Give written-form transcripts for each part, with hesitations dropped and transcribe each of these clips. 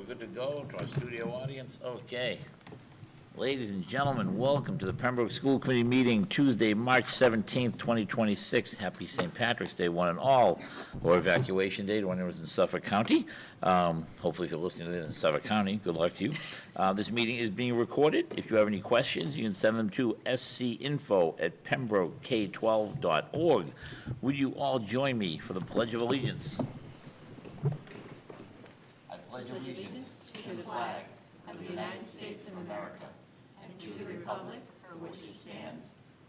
we're good to go to our studio audience. Okay. Ladies and gentlemen, welcome to the Pembroke School Committee meeting Tuesday, March 17th, 2026. Happy St. Patrick's Day, one and all, or Evacuation Day to anyone who's in Suffolk County. Hopefully, if you're listening to this in Suffolk County, good luck to you. This meeting is being recorded. If you have any questions, you can send them to scinfo@pembrokek12.org. Would you all join me for the Pledge of Allegiance? I pledge allegiance to the flag of the United States of America and to the republic for which it stands,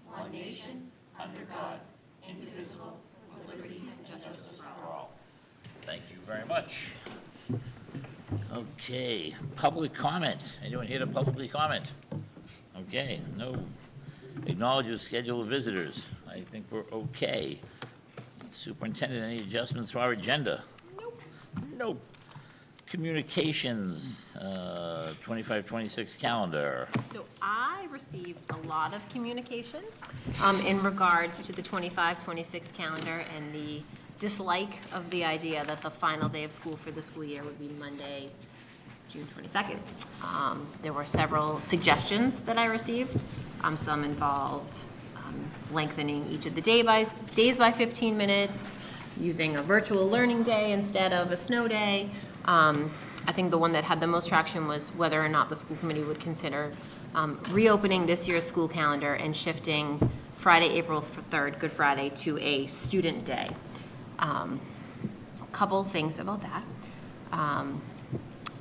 one nation, under God, indivisible, with liberty and justice for all. Thank you very much. Okay, public comment. Anyone here to publicly comment? Okay, no. Acknowledge the schedule of visitors. I think we're okay. Superintendent, any adjustments to our agenda? Nope. Nope. Communications, 25-26 calendar. So I received a lot of communication in regards to the 25-26 calendar and the dislike of the idea that the final day of school for the school year would be Monday, June 22nd. There were several suggestions that I received. Some involved lengthening each of the days by 15 minutes, using a virtual learning day instead of a snow day. I think the one that had the most traction was whether or not the school committee would consider reopening this year's school calendar and shifting Friday, April 3rd, Good Friday, to a student day. A couple things about that.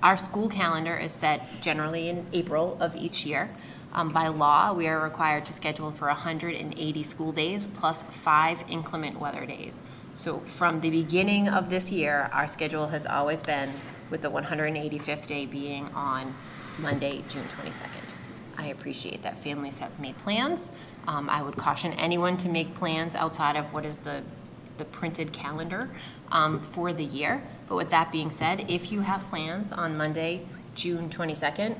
Our school calendar is set generally in April of each year. By law, we are required to schedule for 180 school days plus 5 inclement weather days. So from the beginning of this year, our schedule has always been with the 185th day being on Monday, June 22nd. I appreciate that families have made plans. I would caution anyone to make plans outside of what is the printed calendar for the year. But with that being said, if you have plans on Monday, June 22nd,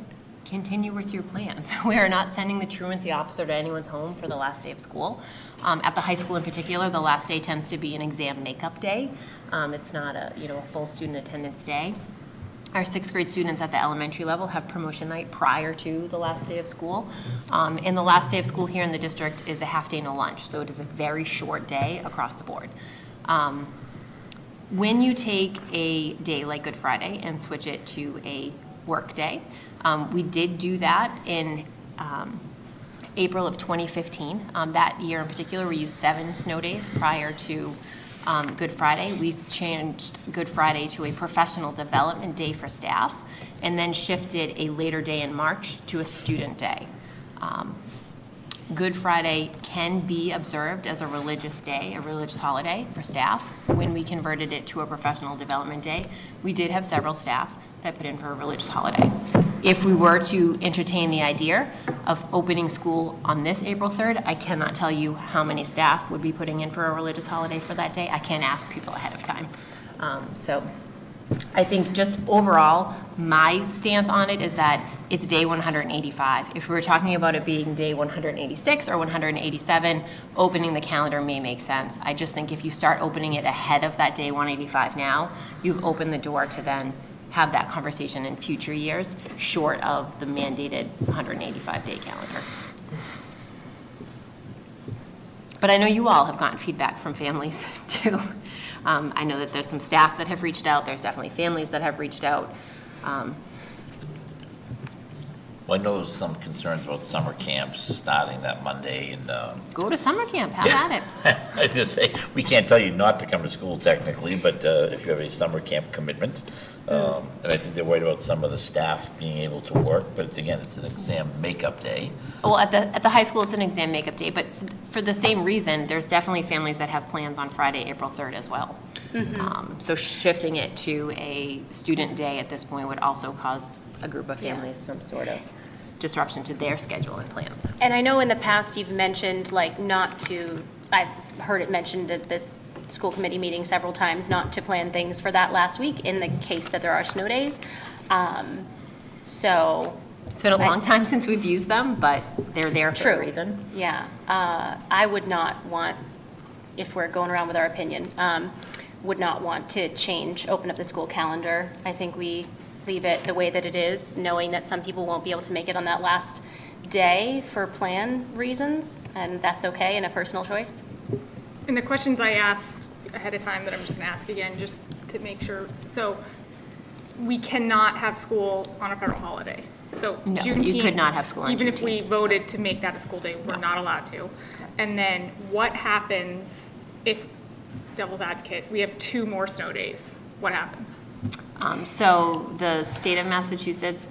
continue with your plans. We are not sending the truancy officer to anyone's home for the last day of school. At the high school in particular, the last day tends to be an exam makeup day. It's not a full student attendance day. Our 6th grade students at the elementary level have promotion night prior to the last day of school. And the last day of school here in the district is a half day, no lunch. So it is a very short day across the board. When you take a day like Good Friday and switch it to a work day, we did do that in April of 2015. That year in particular, we used 7 snow days prior to Good Friday. We changed Good Friday to a professional development day for staff and then shifted a later day in March to a student day. Good Friday can be observed as a religious day, a religious holiday for staff. When we converted it to a professional development day, we did have several staff that put in for a religious holiday. If we were to entertain the idea of opening school on this April 3rd, I cannot tell you how many staff would be putting in for a religious holiday for that day. I can't ask people ahead of time. So I think just overall, my stance on it is that it's day 185. If we were talking about it being day 186 or 187, opening the calendar may make sense. I just think if you start opening it ahead of that day 185 now, you've opened the door to then have that conversation in future years, short of the mandated 185-day calendar. But I know you all have gotten feedback from families too. I know that there's some staff that have reached out. There's definitely families that have reached out. Well, I know there's some concerns about summer camps starting that Monday, and Go to summer camp, have at it. I just say, we can't tell you not to come to school technically, but if you have a summer camp commitment, and I think they're worried about some of the staff being able to work, but again, it's an exam makeup day. Well, at the high school, it's an exam makeup day, but for the same reason, there's definitely families that have plans on Friday, April 3rd as well. So shifting it to a student day at this point would also cause a group of families some sort of disruption to their schedule and plans. And I know in the past you've mentioned I've heard it mentioned at this school committee meeting several times not to plan things for that last week in the case that there are snow days. So it's been a long time since we've used them, but they're there for a reason. Yeah, I would not want, if we're going around with our opinion, would not want to open up the school calendar. I think we leave it the way that it is, knowing that some people won't be able to make it on that last day for plan reasons, and that's okay, and a personal choice? And the questions I asked ahead of time that I'm just gonna ask again, just to make sure, so we cannot have school on a federal holiday. So No, you could not have school on even if we Juneteenth. voted to make that a school day, we're not allowed to. And then what happens if, devil's advocate, we have 2 more snow days? What happens? So the state of Massachusetts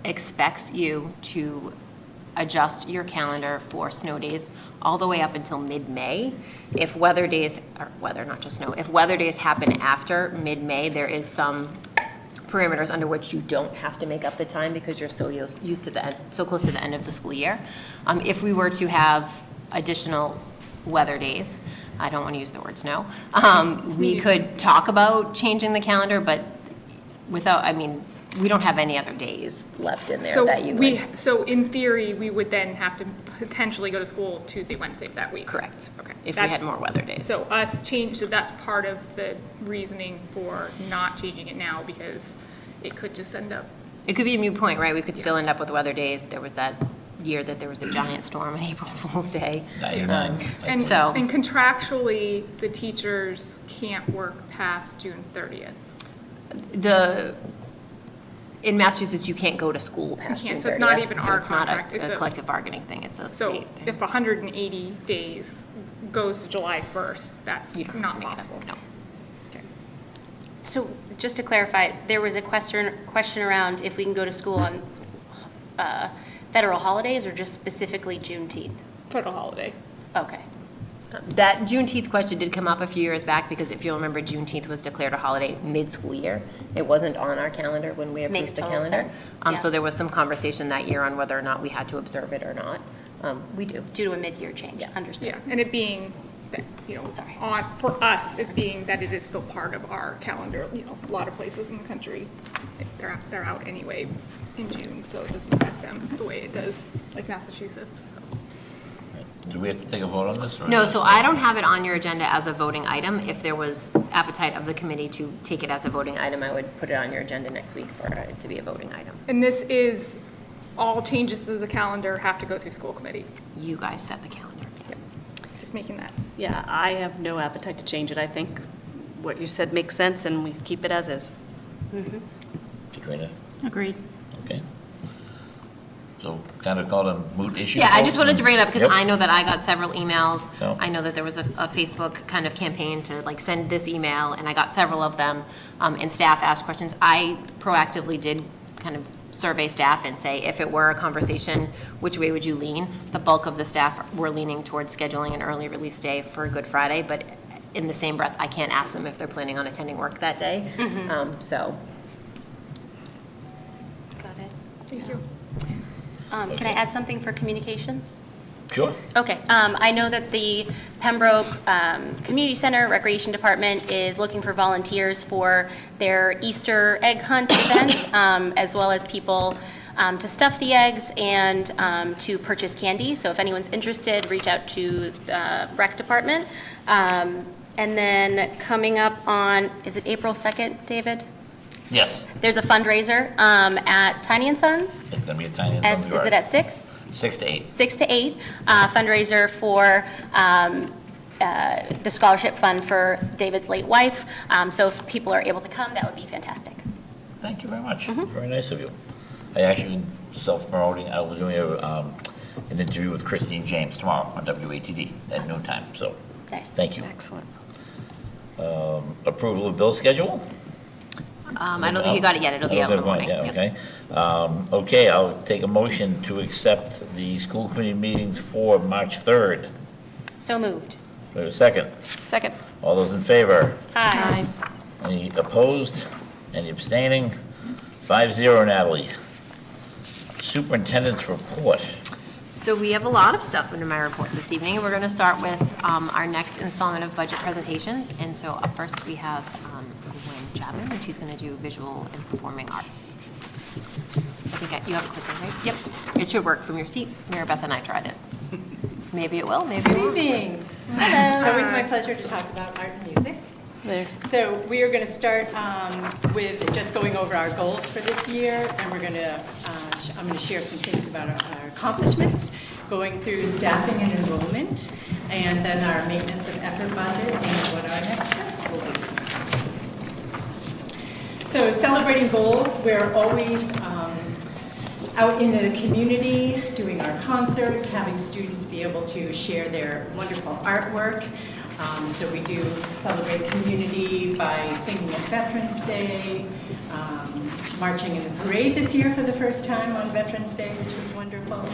expects you to adjust your calendar for snow days all the way up until mid-May. If weather days, or weather, not just snow, if weather days happen after mid-May, there is some parameters under which you don't have to make up the time because you're so used to the end, so close to the end of the school year. If we were to have additional weather days, I don't want to use the word snow, we could talk about changing the calendar, but without, I mean, we don't have any other days left in there So that you would. so in theory, we would then have to potentially go to school Tuesday, Wednesday of that week? Correct. Okay. If we had more weather days. So so that's part of the reasoning for not changing it now, because it could just end up, It could be a moot point, right? We could still end up with weather days. There was that year that there was a giant storm on April Fool's Day. 99. and So- and contractually, the teachers can't work past June 30th. In Massachusetts, you can't go to school past You June 30th. can't, so it's not even our it's not contract, it's a a- collective bargaining thing, it's a So state thing. if 180 days goes to July 1st, that's You don't have not to make it up. possible. No. So just to clarify, there was a question around if we can go to school on federal holidays or just specifically Juneteenth? Federal holiday. Okay. That Juneteenth question did come up a few years back, because if you remember, Juneteenth was declared a holiday mid-school year. It wasn't on our calendar when we Makes approved the total calendar. sense. So Yeah. there was some conversation that year on whether or not we had to observe it or not. We do. Due to a mid-year change, Yeah. understood. Yeah, and it being, that, Sorry. for us, it being that it is still part of our calendar, a lot of places in the country, they're out anyway in June, so it doesn't affect them the way it does, like Massachusetts. Do we have to take a vote on this? or No, is so this- I don't have it on your agenda as a voting item. If there was appetite of the committee to take it as a voting item, I would put it on your agenda next week for it to be a voting item. And this is, all changes to the calendar have to go through school committee, You guys set the calendar, yes. just making that. Yeah, I have no appetite to change it. I think what you said makes sense, and we keep it as is. Katrina, Agreed. okay. So kind of called a moot issue? Yeah, I folks, just wanted to bring it up because Yep. I know that I got several emails. Yep. I know that there was a Facebook kind of campaign to like send this email, and I got several of them, and staff asked questions. I proactively did kind of survey staff and say, if it were a conversation, which way would you lean? The bulk of the staff were leaning towards scheduling an early release day for Good Friday, but in the same breath, I can't ask them if they're planning on attending work that day. So, Got it. Thank you. Can I add something for communications? Sure. Okay, I know that the Pembroke Community Center Recreation Department is looking for volunteers for their Easter egg hunt event, as well as people to stuff the eggs and to purchase candy. So if anyone's interested, reach out to the rec department. And then coming up on, is it April 2nd, David? Yes, There's a fundraiser at Tiny and Sons. it's going to be a tiny and Is it at 6? 6 to 8. 6 to 8, fundraiser for the scholarship fund for David's late wife. So if people are able to come, that would be fantastic. Thank you very much. Mm-hmm. Very nice of you. I actually, self-promoting, I will be doing an interview with Christine James tomorrow on WATD at noontime, so Nice. thank you. Excellent. Approval of bill schedule? I don't think you got it yet. It'll be out in the morning. Yeah, Yep. okay. Okay, I'll take a motion to accept the school committee meetings for March 3rd. So moved. Do we have a second? Second. All those in favor? Aye. Any opposed? Any abstaining? 5-0, Natalie. Superintendent's report. So we have a lot of stuff under my report this evening, and we're going to start with our next installment of budget presentations. And so up first, we have Gwen Chapman, and she's going to do visual and performing arts. I think you have a clicker, right? Yep. It should work from your seat. Mary Beth and I tried it. Maybe it will, maybe it Good won't. evening. It's always my pleasure to talk about art and music. There. So we are going to start with just going over our goals for this year, and we're going to, I'm going to share some things about our accomplishments, going through staffing and enrollment, and then our maintenance of effort budget and what our next steps will be. So celebrating goals, we're always out in the community doing our concerts, having students be able to share their wonderful artwork. So we do celebrate community by singing on Veterans Day, marching in the parade this year for the first time on Veterans Day, which was wonderful,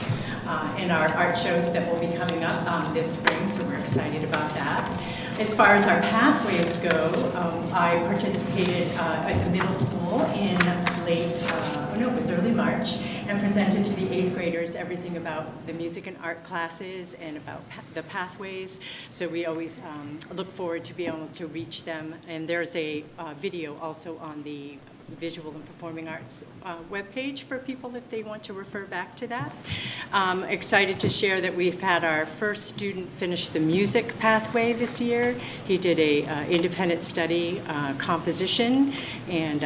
and our art shows that will be coming up this spring, so we're excited about that. As far as our pathways go, I participated at the middle school in it was early March, and presented to the 8th graders everything about the music and art classes and about the pathways. So we always look forward to be able to reach them. And there's a video also on the Visual and Performing Arts webpage for people if they want to refer back to that. Excited to share that we've had our first student finish the music pathway this year. He did a independent study composition and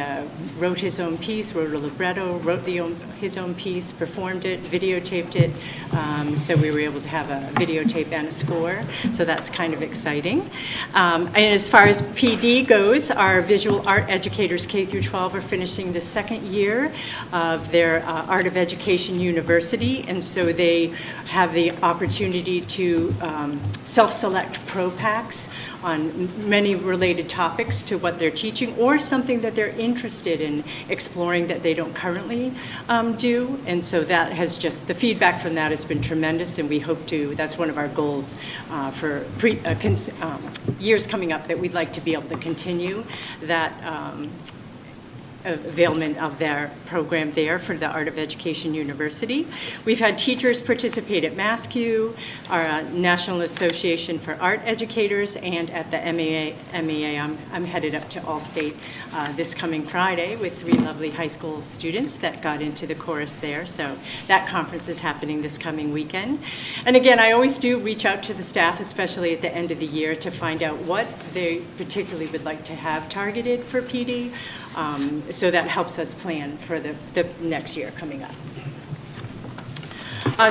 wrote his own piece, wrote a libretto, wrote his own piece, performed it, videotaped it. So we were able to have a videotape and a score. So that's kind of exciting. And as far as PD goes, our visual art educators K through 12 are finishing the second year of their Art of Education University, and so they have the opportunity to self-select pro packs on many related topics to what they're teaching or something that they're interested in exploring that they don't currently do. And so that has just, the feedback from that has been tremendous, and we hope to, that's one of our goals for years coming up, that we'd like to be able to continue that availment of their program there for the Art of Education University. We've had teachers participate at MassQ, our National Association for Art Educators, and at the MEA. I'm headed up to Allstate this coming Friday with 3 lovely high school students that got into the chorus there. So that conference is happening this coming weekend. And again, I always do reach out to the staff, especially at the end of the year, to find out what they particularly would like to have targeted for PD. So that helps us plan for the next year coming up.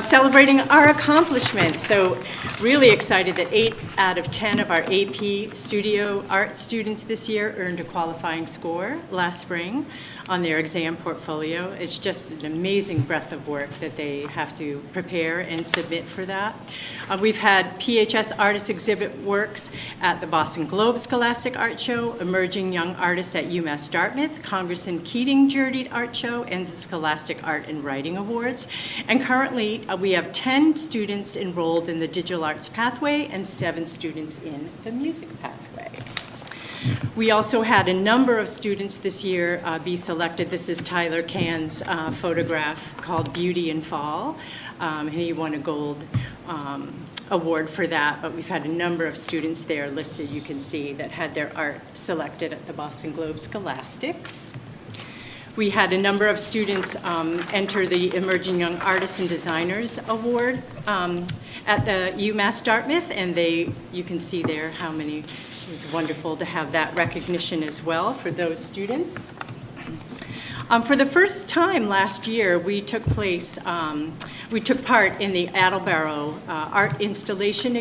Celebrating our accomplishments. So really excited that 8 out of 10 of our AP studio art students this year earned a qualifying score last spring on their exam portfolio. It's just an amazing breadth of work that they have to prepare and submit for that. We've had PHS artist exhibit works at the Boston Globe Scholastic Art Show, Emerging Young Artists at UMass Dartmouth, Congressman Keating Juried Art Show, and the Scholastic Art and Writing Awards. And currently, we have 10 students enrolled in the Digital Arts Pathway and 7 students in the Music Pathway. We also had a number of students this year be selected. This is Tyler Cahn's photograph called Beauty in Fall. And he won a gold award for that, but we've had a number of students there listed, you can see, that had their art selected at the Boston Globe Scholastics. We had a number of students enter the Emerging Young Artists and Designers Award at the UMass Dartmouth, and you can see there how many. It was wonderful to have that recognition as well for those students. For the first time last year, we took part in the Attleboro Art Installation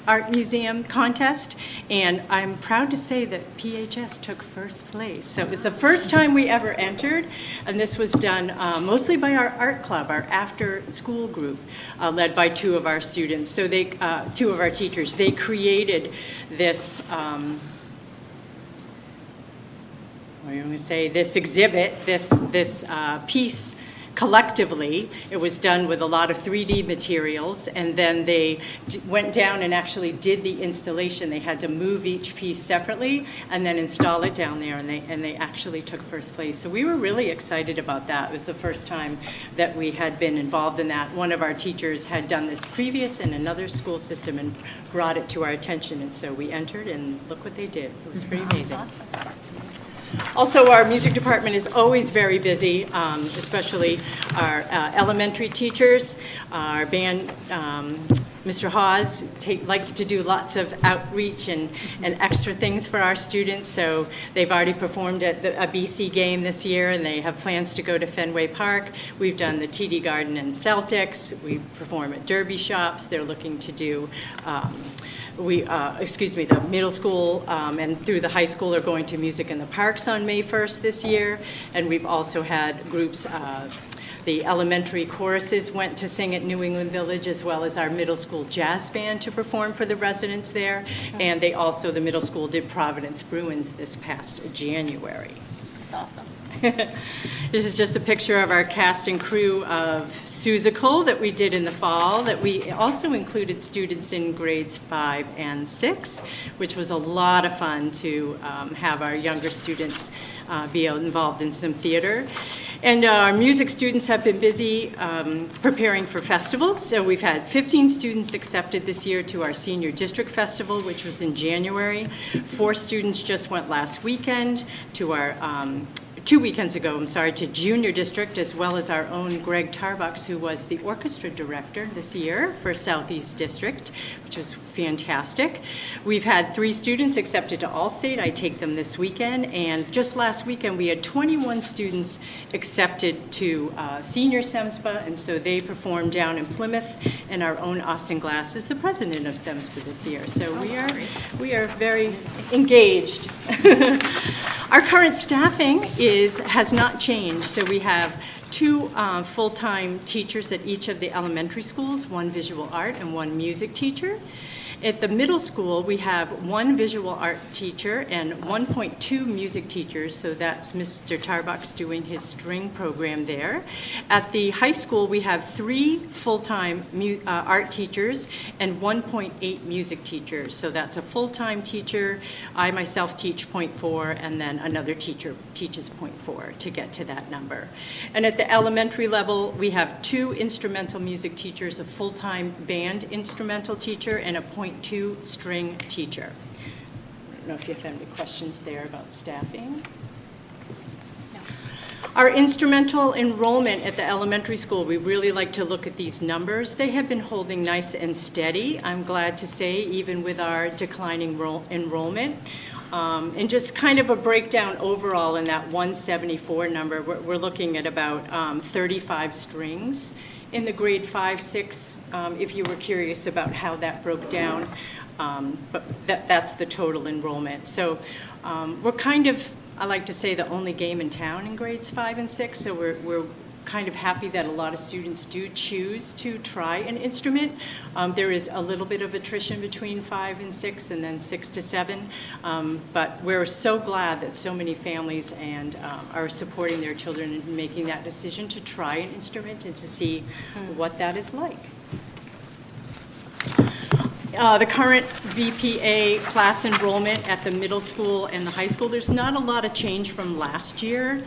Art Museum contest, and I'm proud to say that PHS took first place. So it was the first time we ever entered, and this was done mostly by our art club, our after-school group, led by 2 of our students. So 2 of our teachers, they created this this exhibit, this piece collectively. It was done with a lot of 3D materials, and then they went down and actually did the installation. They had to move each piece separately and then install it down there, and they actually took first place. So we were really excited about that. It was the first time that we had been involved in that. One of our teachers had done this previous in another school system and brought it to our attention, and so we entered, and look what they did. It was pretty amazing. Awesome. Also, our music department is always very busy, especially our elementary teachers. Our band Mr. Hawes likes to do lots of outreach and extra things for our students, so they've already performed at a BC game this year, and they have plans to go to Fenway Park. We've done the TD Garden and Celtics. We perform at Derby Shops. They're looking to do, the middle school and through the high school are going to Music in the Parks on May 1st this year, and we've also had groups. The elementary choruses went to sing at New England Village, as well as our middle school jazz band to perform for the residents there. And the middle school did Providence Bruins this past January. That's awesome. This is just a picture of our cast and crew of Seussical that we did in the fall, that we also included students in grades 5 and 6, which was a lot of fun to have our younger students be involved in some theater. And our music students have been busy preparing for festivals. So we've had 15 students accepted this year to our Senior District Festival, which was in January. 4 students just went last weekend to our 2 weekends ago, to Junior District, as well as our own Greg Tarbucks, who was the orchestra director this year for Southeast District, which was fantastic. We've had 3 students accepted to Allstate. I take them this weekend, and just last weekend we had 21 students accepted to Senior SEMSPA, and so they performed down in Plymouth, and our own Austin Glass is the president of SEMSPA this year. So we are very engaged. Our current staffing has not changed, so we have 2 full-time teachers at each of the elementary schools, 1 visual art and 1 music teacher. At the middle school, we have 1 visual art teacher and 1.2 music teachers, so that's Mr. Tarbuck's doing his string program there. At the high school, we have 3 full-time art teachers and 1.8 music teachers, so that's a full-time teacher. I myself teach 0.4, and then another teacher teaches 0.4 to get to that number. And at the elementary level, we have 2 instrumental music teachers, a full-time band instrumental teacher, and a 0.2 string teacher. I don't know if you have any questions there about staffing. Our instrumental enrollment at the elementary school, we really like to look at these numbers. They have been holding nice and steady, I'm glad to say, even with our declining enrollment. And just kind of a breakdown overall in that 174 number, we're looking at about 35 strings. In the grade 5, 6, if you were curious about how that broke down, but that's the total enrollment. So we're kind of, I like to say, the only game in town in grades 5 and 6, so we're kind of happy that a lot of students do choose to try an instrument. There is a little bit of attrition between 5 and 6 and then 6 to 7, but we're so glad that so many families are supporting their children in making that decision to try an instrument and to see what that is like. The current VPA class enrollment at the middle school and the high school, there's not a lot of change from last year.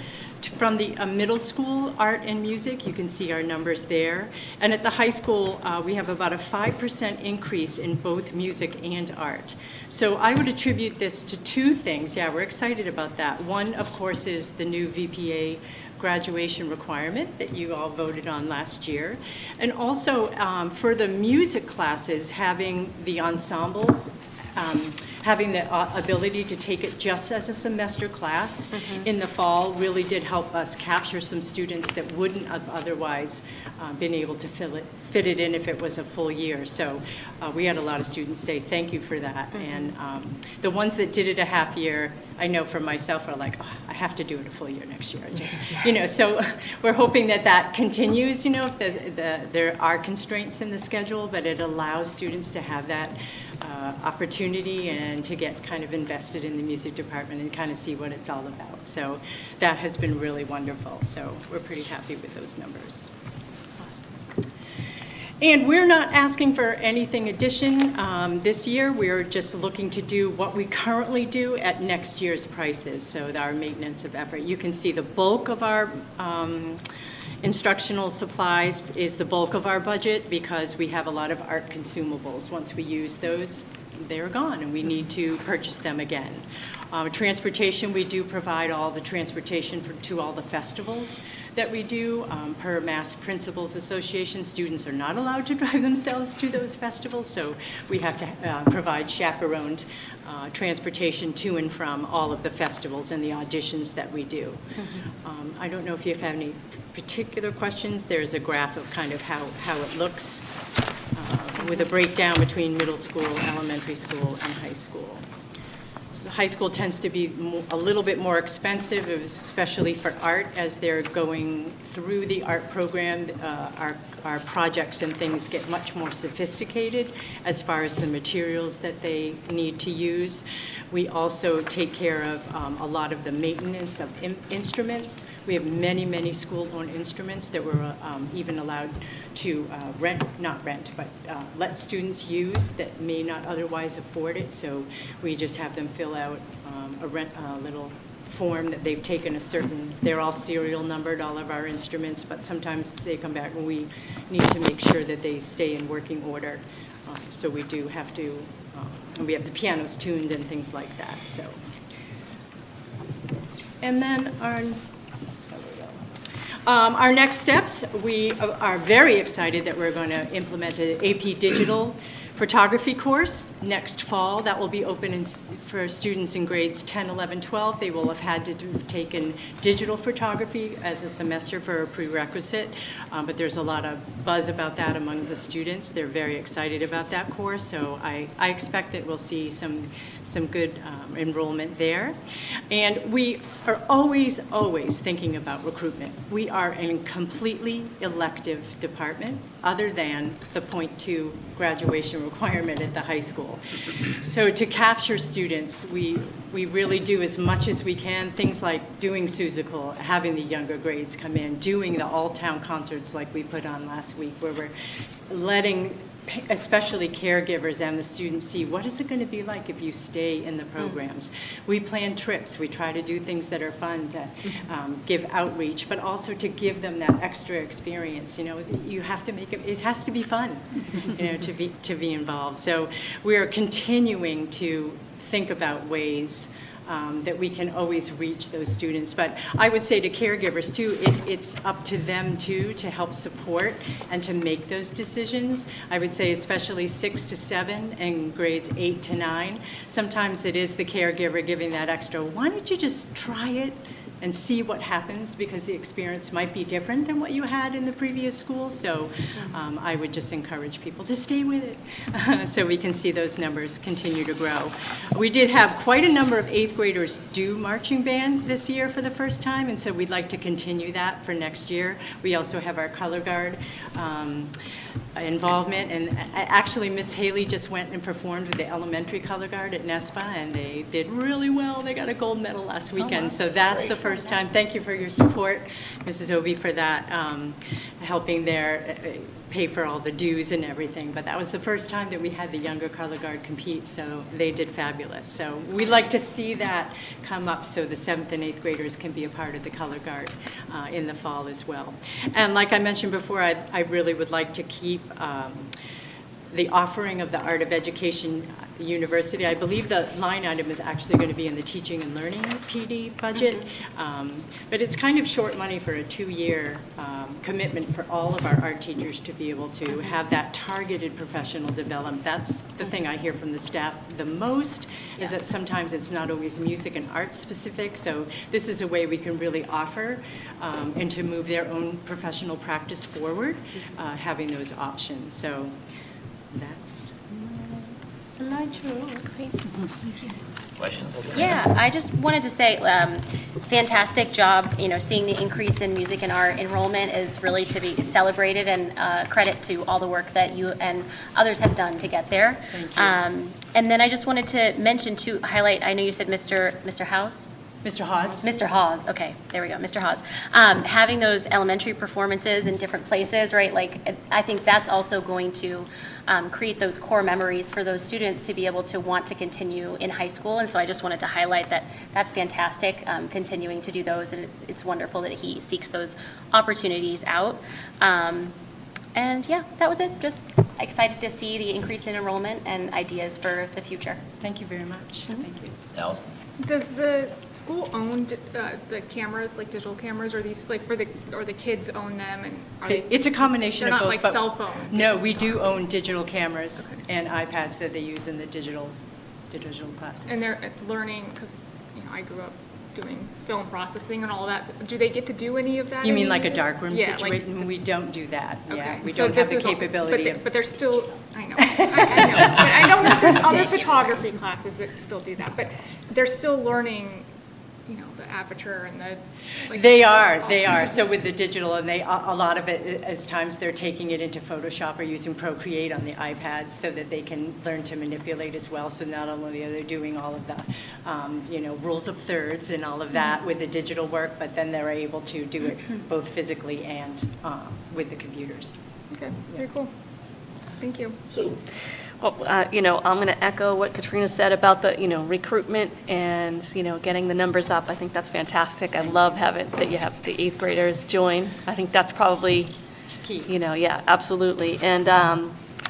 From the middle school art and music, you can see our numbers there. And at the high school, we have about a 5% increase in both music and art. So I would attribute this to 2 things. Yeah, we're excited about that. One, of course, is the new VPA graduation requirement that you all voted on last year. And also for the music classes, having the ensembles, having the ability to take it just as a semester class in the fall really did help us capture some students that wouldn't have otherwise been able to fit it in if it was a full year. So we had a lot of students say thank you for that. And the ones that did it a half year, I know for myself, are like, oh, I have to do it a full year next year. Just, so we're hoping that continues, if there are constraints in the schedule, but it allows students to have that opportunity and to get kind of invested in the music department and kind of see what it's all about. So that has been really wonderful. So we're pretty happy with those numbers. And we're not asking for anything addition this year. We're just looking to do what we currently do at next year's prices, so our maintenance of effort. You can see the bulk of our instructional supplies is the bulk of our budget because we have a lot of art consumables. Once we use those, they're gone, and we need to purchase them again. Transportation, we do provide all the transportation to all the festivals that we do. Per Mass Principals Association, students are not allowed to drive themselves to those festivals, so we have to provide chaperoned transportation to and from all of the festivals and the auditions that we do. I don't know if you have any particular questions. There's a graph of kind of how it looks with a breakdown between middle school, elementary school, and high school. So the high school tends to be a little bit more expensive, especially for art, as they're going through the art program. Our projects and things get much more sophisticated as far as the materials that they need to use. We also take care of a lot of the maintenance of instruments. We have many, many school-owned instruments that we're even allowed to let students use that may not otherwise afford it. So we just have them fill out a little form that they've taken they're all serial numbered, all of our instruments, but sometimes they come back and we need to make sure that they stay in working order. So we do have to, and we have the pianos tuned and things like that, so. And then our next steps, we are very excited that we're going to implement an AP Digital photography course next fall. That will be open for students in grades 10, 11, 12. They will have had to have taken digital photography as a semester for a prerequisite, but there's a lot of buzz about that among the students. They're very excited about that course, so I expect that we'll see some good enrollment there. And we are always thinking about recruitment. We are a completely elective department, other than the .2 graduation requirement at the high school. So to capture students, we really do as much as we can, things like doing Susical, having the younger grades come in, doing the all-town concerts like we put on last week, where we're letting especially caregivers and the students see what is it going to be like if you stay in the programs. We plan trips. We try to do things that are fun to give outreach, but also to give them that extra experience. You know, you have to make it has to be fun, you know, to be involved. So we are continuing to think about ways that we can always reach those students. But I would say to caregivers too, it's up to them too to help support and to make those decisions. I would say especially 6 to 7 and grades 8 to 9. Sometimes it is the caregiver giving that extra, why don't you just try it and see what happens, because the experience might be different than what you had in the previous school. So I would just encourage people to stay with it so we can see those numbers continue to grow. We did have quite a number of 8th graders do marching band this year for the first time, and so we'd like to continue that for next year. We also have our color guard involvement, and actually Miss Haley just went and performed with the elementary color guard at NESPA, and they did really well. They got a gold medal last weekend. So that's the first time. Thank you for your support, Mrs. Obi, for that, helping there pay for all the dues and everything. But that was the first time that we had the younger color guard compete, so they did fabulous. So we'd like to see that come up so the 7th and 8th graders can be a part of the color guard in the fall as well. And like I mentioned before, I really would like to keep the offering of the Art of Education University. I believe the line item is actually going to be in the Teaching and Learning PD budget, but it's kind of short money for a 2-year commitment for all of our art teachers to be able to have that targeted professional development. That's the thing I hear from the staff the most, is that sometimes it's not always music and art specific, so this is a way we can really offer and to move their own professional practice forward, having those options. So that's slideshow. That's great. Questions? Yeah, I just wanted to say, fantastic job, you know, seeing the increase in music and art enrollment is really to be celebrated, and credit to all the work that you and others have done to get there. Thank you. And then I just wanted to mention, to highlight, I know you said Mr. House? Mr. Hawes? Mr. Hawes, okay, there we go, Mr. Hawes. Having those elementary performances in different places, right, like, I think that's also going to create those core memories for those students to be able to want to continue in high school. And so I just wanted to highlight that that's fantastic, continuing to do those, and it's wonderful that he seeks those opportunities out. And yeah, that was it. Just excited to see the increase in enrollment and ideas for the future. Thank you very much. Thank you. Allison? Does the school own the cameras, like digital cameras, or these, like, or the kids own them, and are they? It's a combination They're of not both. like but- cell phone? No, we do own digital cameras Okay. and iPads that they use in the digital classes. And they're learning, because, I grew up doing film processing and all of that. So do they get to do any of that? You mean like a anymore? darkroom Yeah, like- situation? We don't do that, yeah. Okay. We So don't have this the is all- capability of. But they're still, I know, I know. But I know that there's other photography classes that still do that, but they're still learning, the aperture and the. like, They are. So with the digital, and a lot of it, as times they're taking it into Photoshop or using Procreate on the iPads so that they can learn to manipulate as well. So not only are they doing all of the, rules of thirds and all of that with the digital work, but then they're able to do it both physically and with the computers. Okay, very cool. Thank you. Sue? Well, I'm going to echo what Katrina said about the, recruitment and, getting the numbers up. I think that's fantastic. I love that you have the 8th graders join. I think that's probably, Key. yeah, absolutely. And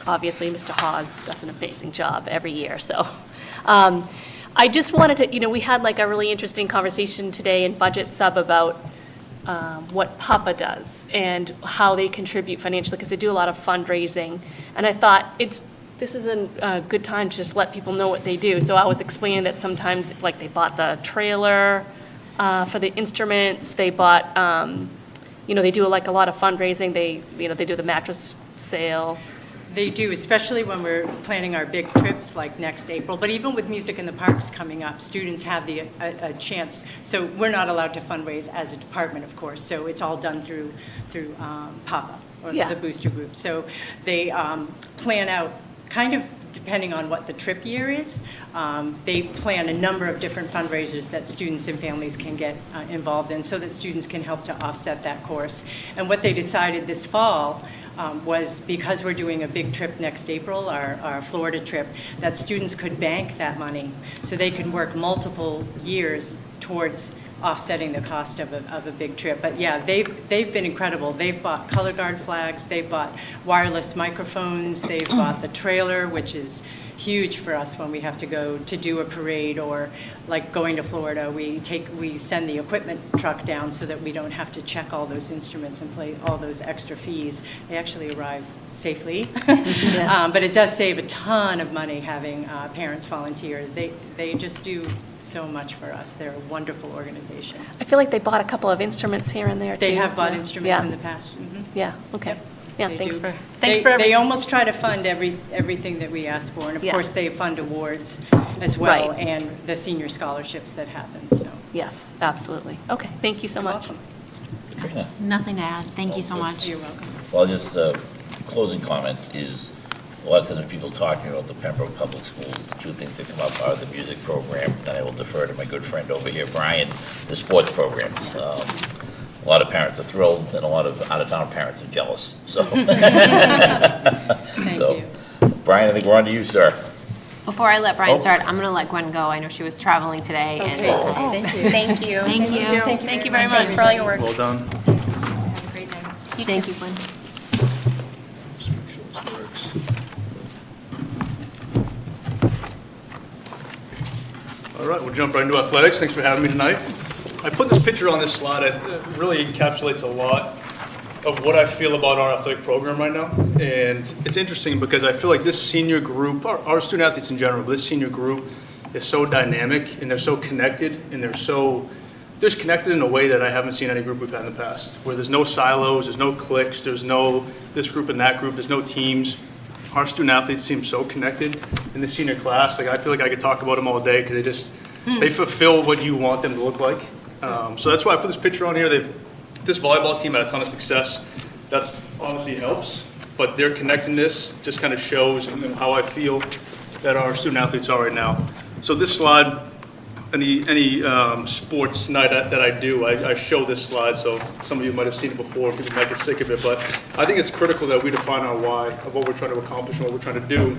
obviously, Mr. Hawes does an amazing job every year. So I just wanted to, we had like a really interesting conversation today in budget sub about what Papa does and how they contribute financially, because they do a lot of fundraising. And I thought this is a good time to just let people know what they do. So I was explaining that sometimes, like, they bought the trailer for the instruments. They bought, they do like a lot of fundraising. They do the mattress sale. They do, especially when we're planning our big trips like next April. But even with Music in the Parks coming up, students have a chance. So we're not allowed to fundraise as a department, of course. So it's all done through PAPA, or Yeah. the booster group. So they plan out, kind of depending on what the trip year is, they plan a number of different fundraisers that students and families can get involved in, so that students can help to offset that course. And what they decided this fall was, because we're doing a big trip next April, our Florida trip, that students could bank that money so they could work multiple years towards offsetting the cost of a big trip. But yeah, they've been incredible. They've bought color guard flags, they've bought wireless microphones, they've bought the trailer, which is huge for us when we have to go to do a parade, or like going to Florida, we send the equipment truck down so that we don't have to check all those instruments and pay all those extra fees. They actually arrive safely. But it does save a ton of money having parents volunteer. They just do so much for us. They're a wonderful organization. I feel like they bought a couple of instruments here and there, too. They have bought Yeah. instruments Yeah. in the past. Mhm. Yeah, okay. Yep. Yeah, They thanks do. for They everything. almost try to fund everything that we ask for. And of Yeah. course, they fund awards as well, Right. and the senior scholarships that happen, so. Yes, absolutely. Okay, thank you so You're much. welcome. Katrina? Nothing to add. Thank you so much. You're welcome. Well, just closing comment is, a lot of times when people talking about the Pembroke Public Schools, the two things that come up are the music program, and I will defer to my good friend over here, Brian, the sports programs. A lot of parents are thrilled, and a lot of out-of-town parents are jealous, so. Thank So, you. Brian, I think we're on to you, sir. Before I let Brian Oh. start, I'm going to let Gwen go. I know she was traveling today. and Okay, thank you. Thank you. Thank you. Thank you very much for all your work. Well done. Thank you, Gwen. Just make sure this works. All right, we'll jump right into athletics. Thanks for having me tonight. I put this picture on this slide. It really encapsulates a lot of what I feel about our athletic program right now. And it's interesting because I feel like this senior group, our student athletes in general, but this senior group is so dynamic, and they're so connected, and they're connected in a way that I haven't seen any group we've had in the past, where there's no silos, there's no cliques, there's no this group and that group, there's no teams. Our student athletes seem so connected in the senior class. Like, I feel like I could talk about them all day, because they fulfill what you want them to look like. So that's why I put this picture on here. This volleyball team had a ton of success. That obviously helps, but their connectedness just kind of shows how I feel that our student athletes are right now. So this slide, any sports night that I do, I show this slide. So some of you might have seen it before, people might get sick of it, but I think it's critical that we define our why of what we're trying to accomplish and what we're trying to do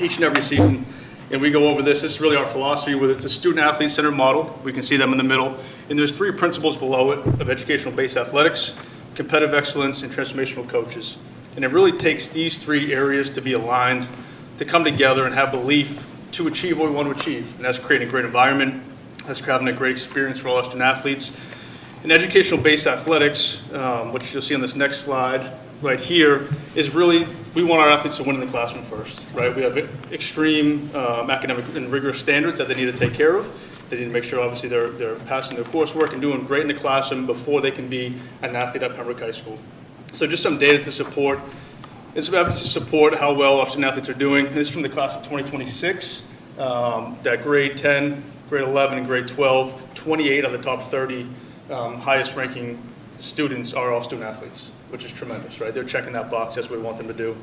each and every season. And we go over this. This is really our philosophy, where it's a student-athlete-centered model. We can see them in the middle. And there's 3 principles below it of educational-based athletics, competitive excellence, and transformational coaches. And it really takes these three areas to be aligned, to come together and have belief to achieve what we want to achieve. And that's creating a great environment, that's having a great experience for all our student athletes. And educational-based athletics, which you'll see on this next slide right here, is really, we want our athletes to win in the classroom first, right? We have extreme academic and rigorous standards that they need to take care of. They need to make sure, obviously, they're passing their coursework and doing great in the classroom before they can be an athlete at Pembroke High School. So just some data to support. It's about to support how well our student athletes are doing. This is from the class of 2026, that grade 10, grade 11, and grade 12, 28 of the top 30 highest ranking students are all student athletes, which is tremendous, right? They're checking that box. That's what we want them to do.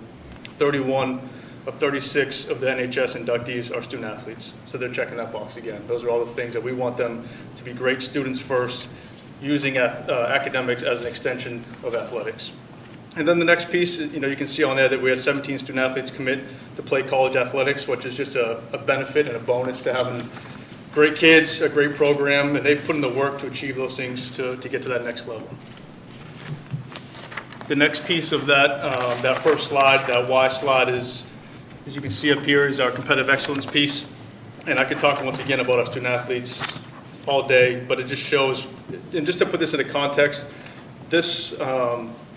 31 of 36 of the NHS inductees are student athletes, so they're checking that box again. Those are all the things that we want them to be great students first, using academics as an extension of athletics. And then the next piece, you know, you can see on there that we had 17 student athletes commit to play college athletics, which is just a benefit and a bonus to having great kids, a great program, and they've put in the work to achieve those things to get to that next level. The next piece of that, that first slide, that Y slide, is, as you can see up here, is our competitive excellence piece. And I could talk once again about our student athletes all day, but it just shows, and just to put this into context, this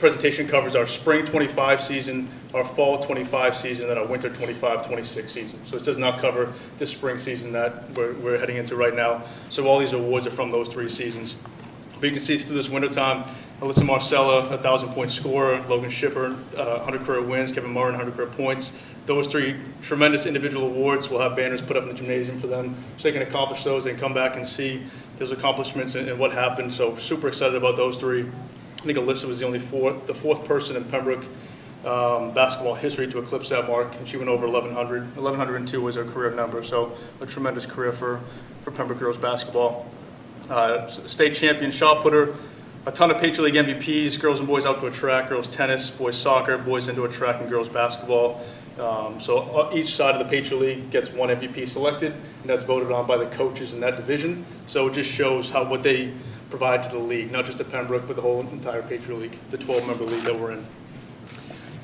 presentation covers our spring 25 season, our fall 25 season, and our winter 25-26 season. So it does not cover this spring season that we're heading into right now. So all these awards are from those 3 seasons. But you can see through this winter time, Alyssa Marcella, 1,000-point scorer, Logan Shipper, 100 career wins, Kevin Murray, 100 career points. Those 3 tremendous individual awards. We'll have banners put up in the gymnasium for them so they can accomplish those and come back and see those accomplishments and what happened. So super excited about those 3. I think Alyssa was the fourth person in Pembroke basketball history to eclipse that mark, and she went over 1,100. 1,102 was her career number, so a tremendous career for Pembroke girls basketball. State champion shot putter, a ton of Patriot League MVPs, girls and boys outdoor track, girls tennis, boys soccer, boys indoor track, and girls basketball. So each side of the Patriot League gets 1 MVP selected, and that's voted on by the coaches in that division. So it just shows what they provide to the league, not just to Pembroke, but the whole entire Patriot League, the 12-member league that we're in.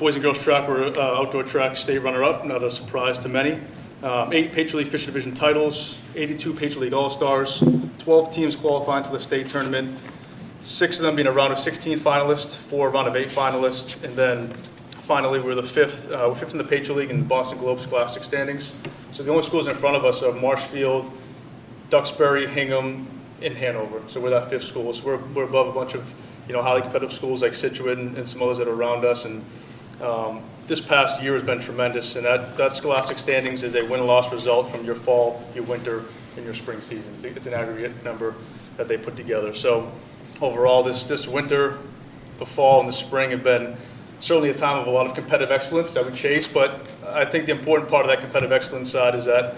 Boys and girls track were outdoor track state runner-up, not a surprise to many. 8 Patriot League Fishing Division titles, 82 Patriot League All-Stars, 12 teams qualifying for the state tournament, 6 of them being a round of 16 finalists, 4 a round of 8 finalists, and then finally we're the 5th. We're 5th in the Patriot League in the Boston Globe Scholastic standings. So the only schools in front of us are Marshfield, Duxbury, Hingham, in Hanover. So we're that 5th school. So we're above a bunch of, you know, highly competitive schools like Situate and some others that are around us. And this past year has been tremendous. And that scholastic standings is a win-loss result from your fall, your winter, and your spring season. It's an aggregate number that they put together. So overall, this winter, the fall, and the spring have been certainly a time of a lot of competitive excellence that we chase. But I think the important part of that competitive excellence side is that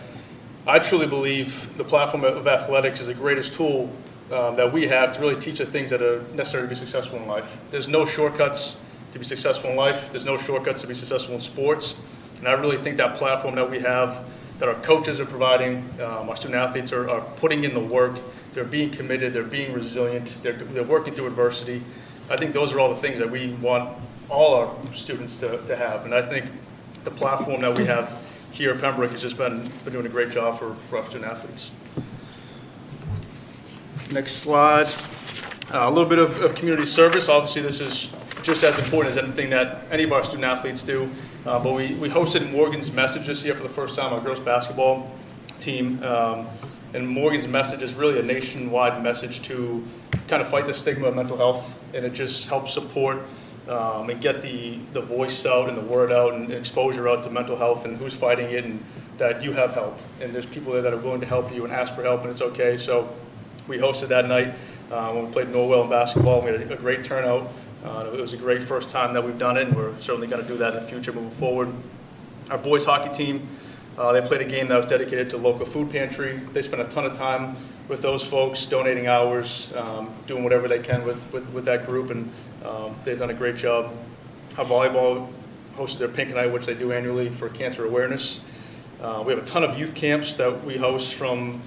I truly believe the platform of athletics is the greatest tool that we have to really teach the things that are necessary to be successful in life. There's no shortcuts to be successful in life. There's no shortcuts to be successful in sports. And I really think that platform that we have, that our coaches are providing, our student athletes are putting in the work, they're being committed, they're being resilient, they're working through adversity. I think those are all the things that we want all our students to have. And I think the platform that we have here at Pembroke has just been doing a great job for our student athletes. Next slide. A little bit of community service. Obviously, this is just as important as anything that any of our student athletes do. But we hosted Morgan's Message this year for the first time, our girls basketball team. And Morgan's Message is really a nationwide message to kind of fight the stigma of mental health. And it just helps support and get the voice out and the word out and exposure out to mental health and who's fighting it, and that you have help. And there's people there that are willing to help you and ask for help, and it's okay. So we hosted that night when we played Norwell in basketball. We had a great turnout. It was a great first time that we've done it, and we're certainly going to do that in the future moving forward. Our boys hockey team, they played a game that was dedicated to local food pantry. They spent a ton of time with those folks, donating hours, doing whatever they can with that group, and they've done a great job. Our volleyball hosted their Pink Night, which they do annually for cancer awareness. We have a ton of youth camps that we host from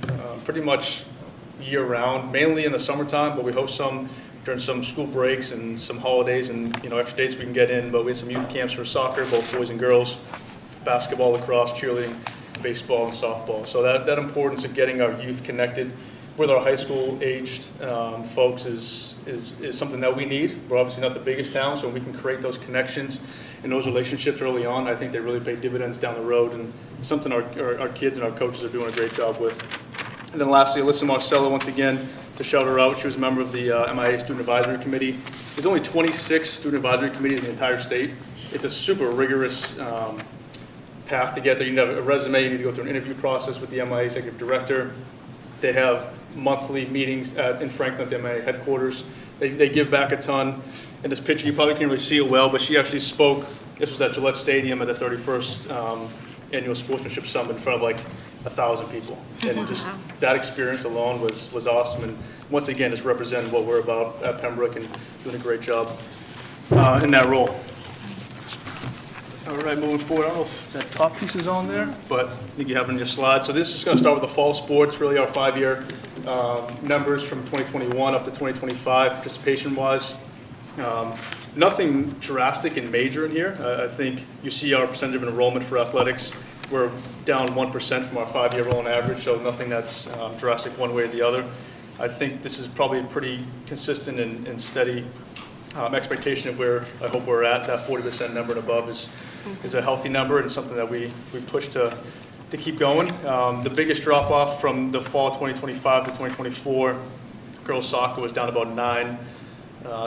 pretty much year-round, mainly in the summertime, but we host some during some school breaks and some holidays and, extra dates we can get in, but we had some youth camps for soccer, both boys and girls, basketball, lacrosse, cheerleading, baseball, and softball. So that importance of getting our youth connected with our high school-aged folks is something that we need. We're obviously not the biggest town, so we can create those connections and those relationships early on. I think they really pay dividends down the road, and it's something our kids and our coaches are doing a great job with. And then lastly, Alyssa Marcello, once again, to shout her out. She was a member of the MIA Student Advisory Committee. There's only 26 student advisory committees in the entire state. It's a super rigorous path to get there. You need to have a resume, you need to go through an interview process with the MIA Executive Director. They have monthly meetings in Franklin at the MIA headquarters. They give back a ton. In this picture, you probably can't really see it well, but she actually spoke, this was at Gillette Stadium at the 31st Annual Sportsmanship Summit in front of like 1,000 people. And just that experience alone was awesome. And once again, it's representing what we're about at Pembroke and doing a great job in that role. All right, moving forward, I don't know if that top piece is on there, but I think you have it in your slide. So this is going to start with the fall sports, really our 5-year numbers from 2021 up to 2025 participation-wise. Nothing drastic and major in here. I think you see our percentage of enrollment for athletics. We're down 1% from our 5-year rolling average, so nothing that's drastic one way or the other. I think this is probably a pretty consistent and steady expectation of where I hope we're at. That 40% number and above is a healthy number and something that we push to keep going. The biggest drop off from the fall 2025 to 2024, girls soccer was down about 9.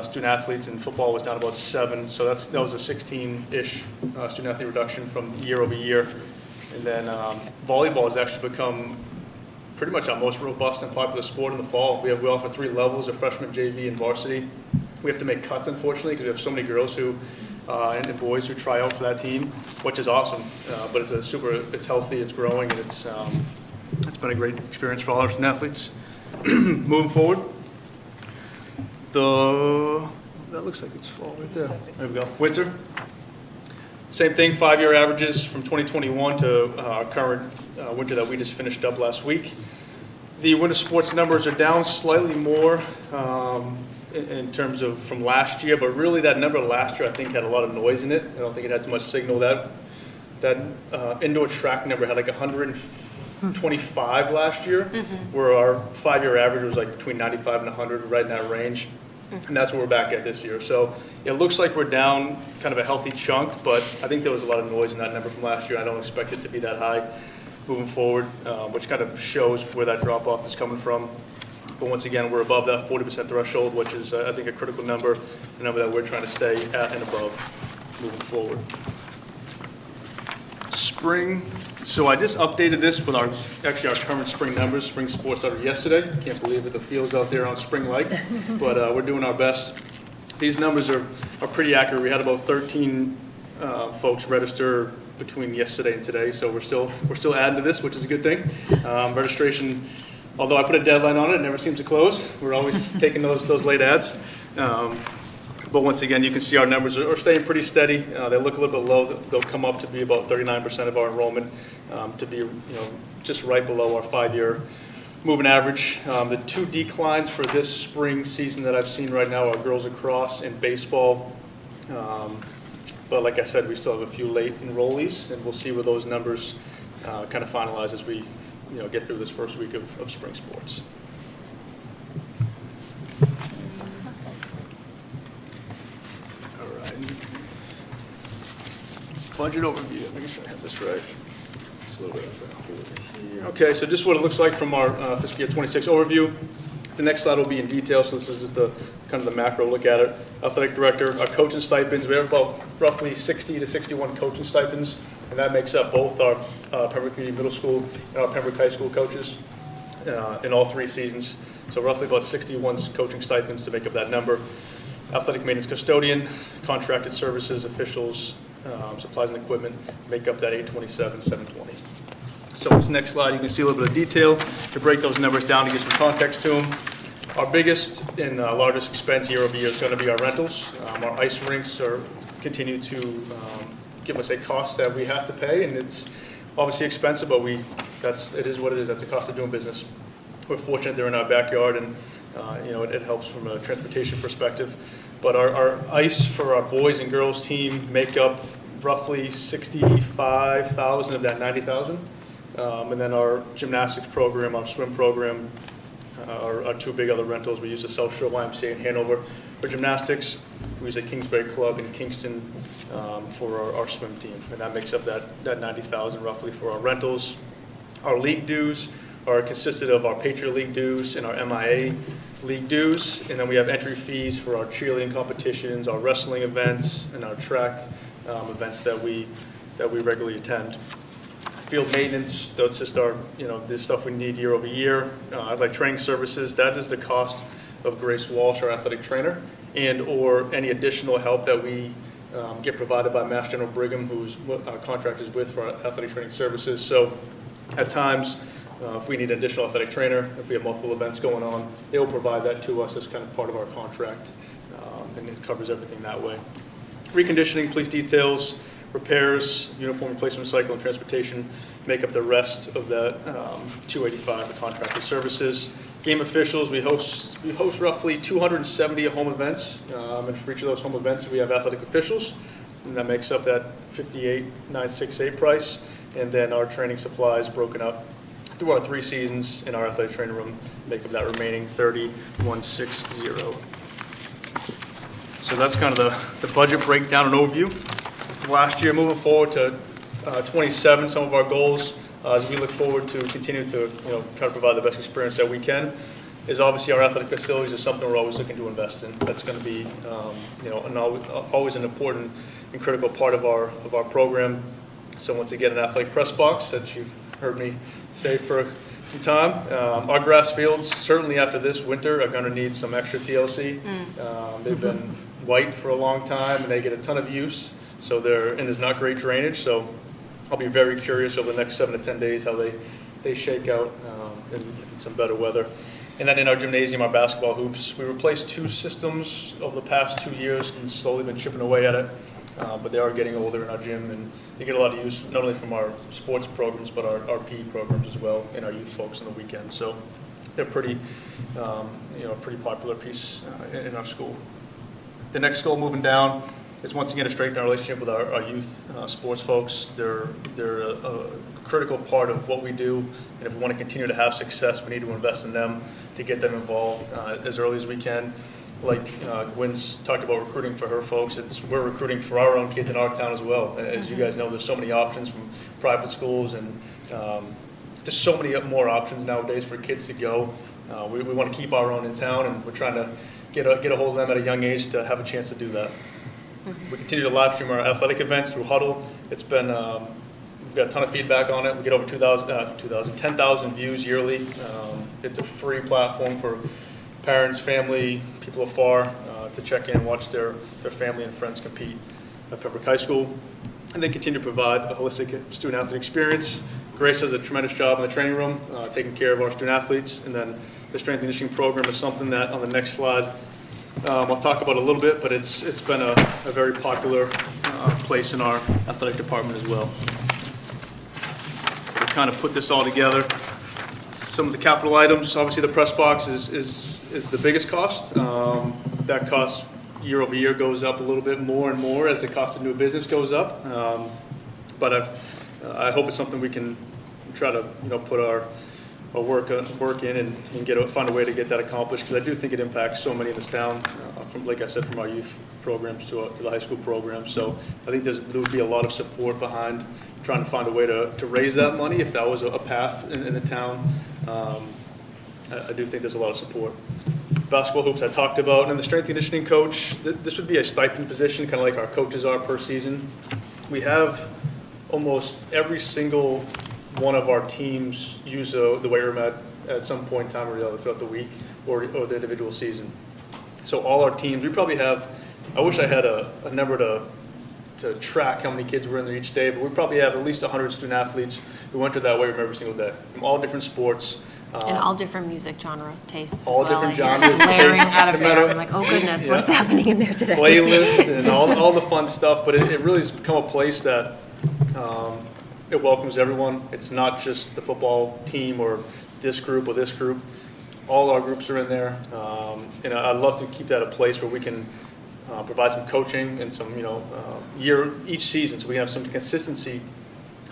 Student athletes in football was down about 7. So that was a 16-ish student athlete reduction from year over year. And then volleyball has actually become pretty much our most robust and popular sport in the fall. We offer 3 levels of freshman, JV, and varsity. We have to make cuts, unfortunately, because we have so many girls and boys who try out for that team, which is awesome. But it's healthy, it's growing, and it's been a great experience for all our student athletes. Moving forward, that looks like it's fall right there. There we go. Winter. Same thing, 5-year averages from 2021 to our current winter that we just finished up last week. The winter sports numbers are down slightly more in terms of from last year, but really that number last year I think had a lot of noise in it. I don't think it had too much signal. That indoor track number had like 125 last year, where our 5-year average was like between 95 and 100, right in that range. And that's where we're back at this year. So it looks like we're down kind of a healthy chunk, but I think there was a lot of noise in that number from last year. I don't expect it to be that high moving forward, which kind of shows where that drop-off is coming from. But once again, we're above that 40% threshold, which is, I think, a critical number, a number that we're trying to stay at and above moving forward. Spring. So I just updated this with our current spring numbers. Spring sports started yesterday. Can't believe it, the fields out there aren't spring-like, but we're doing our best. These numbers are pretty accurate. We had about 13 folks register between yesterday and today, so we're still adding to this, which is a good thing. Registration, although I put a deadline on it, it never seems to close. We're always taking those late ads. But once again, you can see our numbers are staying pretty steady. They look a little bit low. They'll come up to be about 39% of our enrollment, to be just right below our 5-year moving average. The 2 declines for this spring season that I've seen right now are girls lacrosse and baseball. But like I said, we still have a few late enrollees, and we'll see where those numbers kind of finalize as we get through this first week of spring sports. Budget overview, make sure I have this right. It's a little bit over here. Okay, so just what it looks like from our fiscal year 26 overview. The next slide will be in detail, so this is just kind of the macro look at it. Athletic director, our coaching stipends, we have about roughly 60 to 61 coaching stipends, and that makes up both our Pembroke Community Middle School and our Pembroke High School coaches in all 3 seasons. So roughly about 61 coaching stipends to make up that number. Athletic maintenance custodian, contracted services, officials, supplies and equipment make up that 827, 720. So this next slide, you can see a little bit of detail to break those numbers down to get some context to them. Our biggest and largest expense year over year is going to be our rentals. Our ice rinks continue to give us a cost that we have to pay, and it's obviously expensive, but it is what it is. That's the cost of doing business. We're fortunate they're in our backyard, and It helps from a transportation perspective. But our ice for our boys and girls team make up roughly 65,000 of that 90,000. And then our gymnastics program, our swim program, our two big other rentals. We use the South Shore YMCA in Hanover for gymnastics. We use the Kingsbury Club in Kingston for our swim team. And that makes up that 90,000 roughly for our rentals. Our league dues are consisted of our Patriot League dues and our MIA League dues. And then we have entry fees for our cheerleading competitions, our wrestling events, and our track events that we regularly attend. Field maintenance, that's just our, this stuff we need year over year. Athletic training services, that is the cost of Grace Walsh, our athletic trainer, and or any additional help that we get provided by Mass General Brigham, who's our contract is with for our athletic training services. So at times, if we need an additional athletic trainer, if we have multiple events going on, they will provide that to us as kind of part of our contract, and it covers everything that way. Reconditioning, police details, repairs, uniform replacement cycle, and transportation make up the rest of that 285 for contracted services. Game officials, we host roughly 270 home events, and for each of those home events, we have athletic officials, and that makes up that $58,968 price. And then our training supplies broken up through our 3 seasons in our athletic training room make up that remaining $30,160. So that's kind of the budget breakdown and overview. Last year, moving forward to 27, some of our goals as we look forward to continue to try to provide the best experience that we can is obviously our athletic facilities is something we're always looking to invest in. That's going to be always an important and critical part of our program. So once again, an athletic press box that you've heard me say for some time. Our grass fields, certainly after this winter, are going to need some extra TLC. They've been white for a long time, and they get a ton of use. So and there's not great drainage. So I'll be very curious over the next 7 to 10 days how they shake out in some better weather. And then in our gymnasium, our basketball hoops, we replaced 2 systems over the past 2 years and slowly been chipping away at it. But they are getting older in our gym, and they get a lot of use not only from our sports programs, but our PE programs as well, and our youth folks on the weekend. So they're pretty popular piece in our school. The next goal moving down is once again to strengthen our relationship with our youth sports folks. They're a critical part of what we do, and if we want to continue to have success, we need to invest in them to get them involved as early as we can. Like Gwen's talked about recruiting for her folks, we're recruiting for our own kids in our town as well. As you guys know, there's so many options from private schools and just so many more options nowadays for kids to go. We want to keep our own in town, and we're trying to get a hold of them at a young age to have a chance to do that. We continue to live stream our athletic events through Huddle. It's been, we've got a ton of feedback on it. We get over 10,000 views yearly. It's a free platform for parents, family, people afar to check in and watch their family and friends compete at Pembroke High School. And then continue to provide a holistic student-athlete experience. Grace does a tremendous job in the training room, taking care of our student-athletes. And then the strength and conditioning program is something that on the next slide I'll talk about a little bit, but it's been a very popular place in our athletic department as well. So to kind of put this all together, some of the capital items, obviously the press box is the biggest cost. That cost year over year goes up a little bit more and more as the cost of new business goes up. But I hope it's something we can try to put our work in and find a way to get that accomplished, because I do think it impacts so many in this town, from, like I said, from our youth programs to the high school programs. So I think there would be a lot of support behind trying to find a way to raise that money if that was a path in the town. I do think there's a lot of support. Basketball hoops I talked about, and then the strength and conditioning coach, this would be a stipend position, kind of like our coaches are per season. We have almost every single one of our teams use the weight room at some point in time or the other throughout the week or the individual season. So all our teams, we probably have, I wish I had a number to track how many kids were in there each day, but we probably have at least 100 student athletes who enter that weight room every single day from all different sports. And all different music genre tastes as all well. different I hear genres. blaring out of No there. matter- I'm like, oh goodness, Yeah. what is happening in there today? Playlists and all the fun stuff, but it really has become a place that it welcomes everyone. It's not just the football team or this group or this group. all our groups are in there. And I'd love to keep that a place where we can provide some coaching and some, each season, so we have some consistency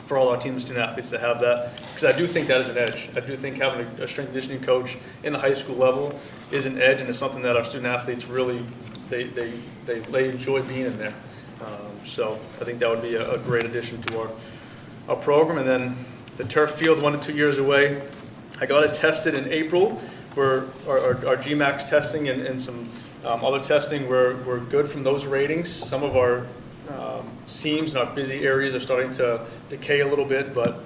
for all our team and student athletes to have that, because I do think that is an edge. I do think having a strength and conditioning coach in the high school level is an edge, and it's something that our student athletes really, they enjoy being in there. So I think that would be a great addition to our program. And then the turf field, 1 to 2 years away. I got it tested in April. Our GMAX testing and some other testing were good from those ratings. Some of our seams in our busy areas are starting to decay a little bit, but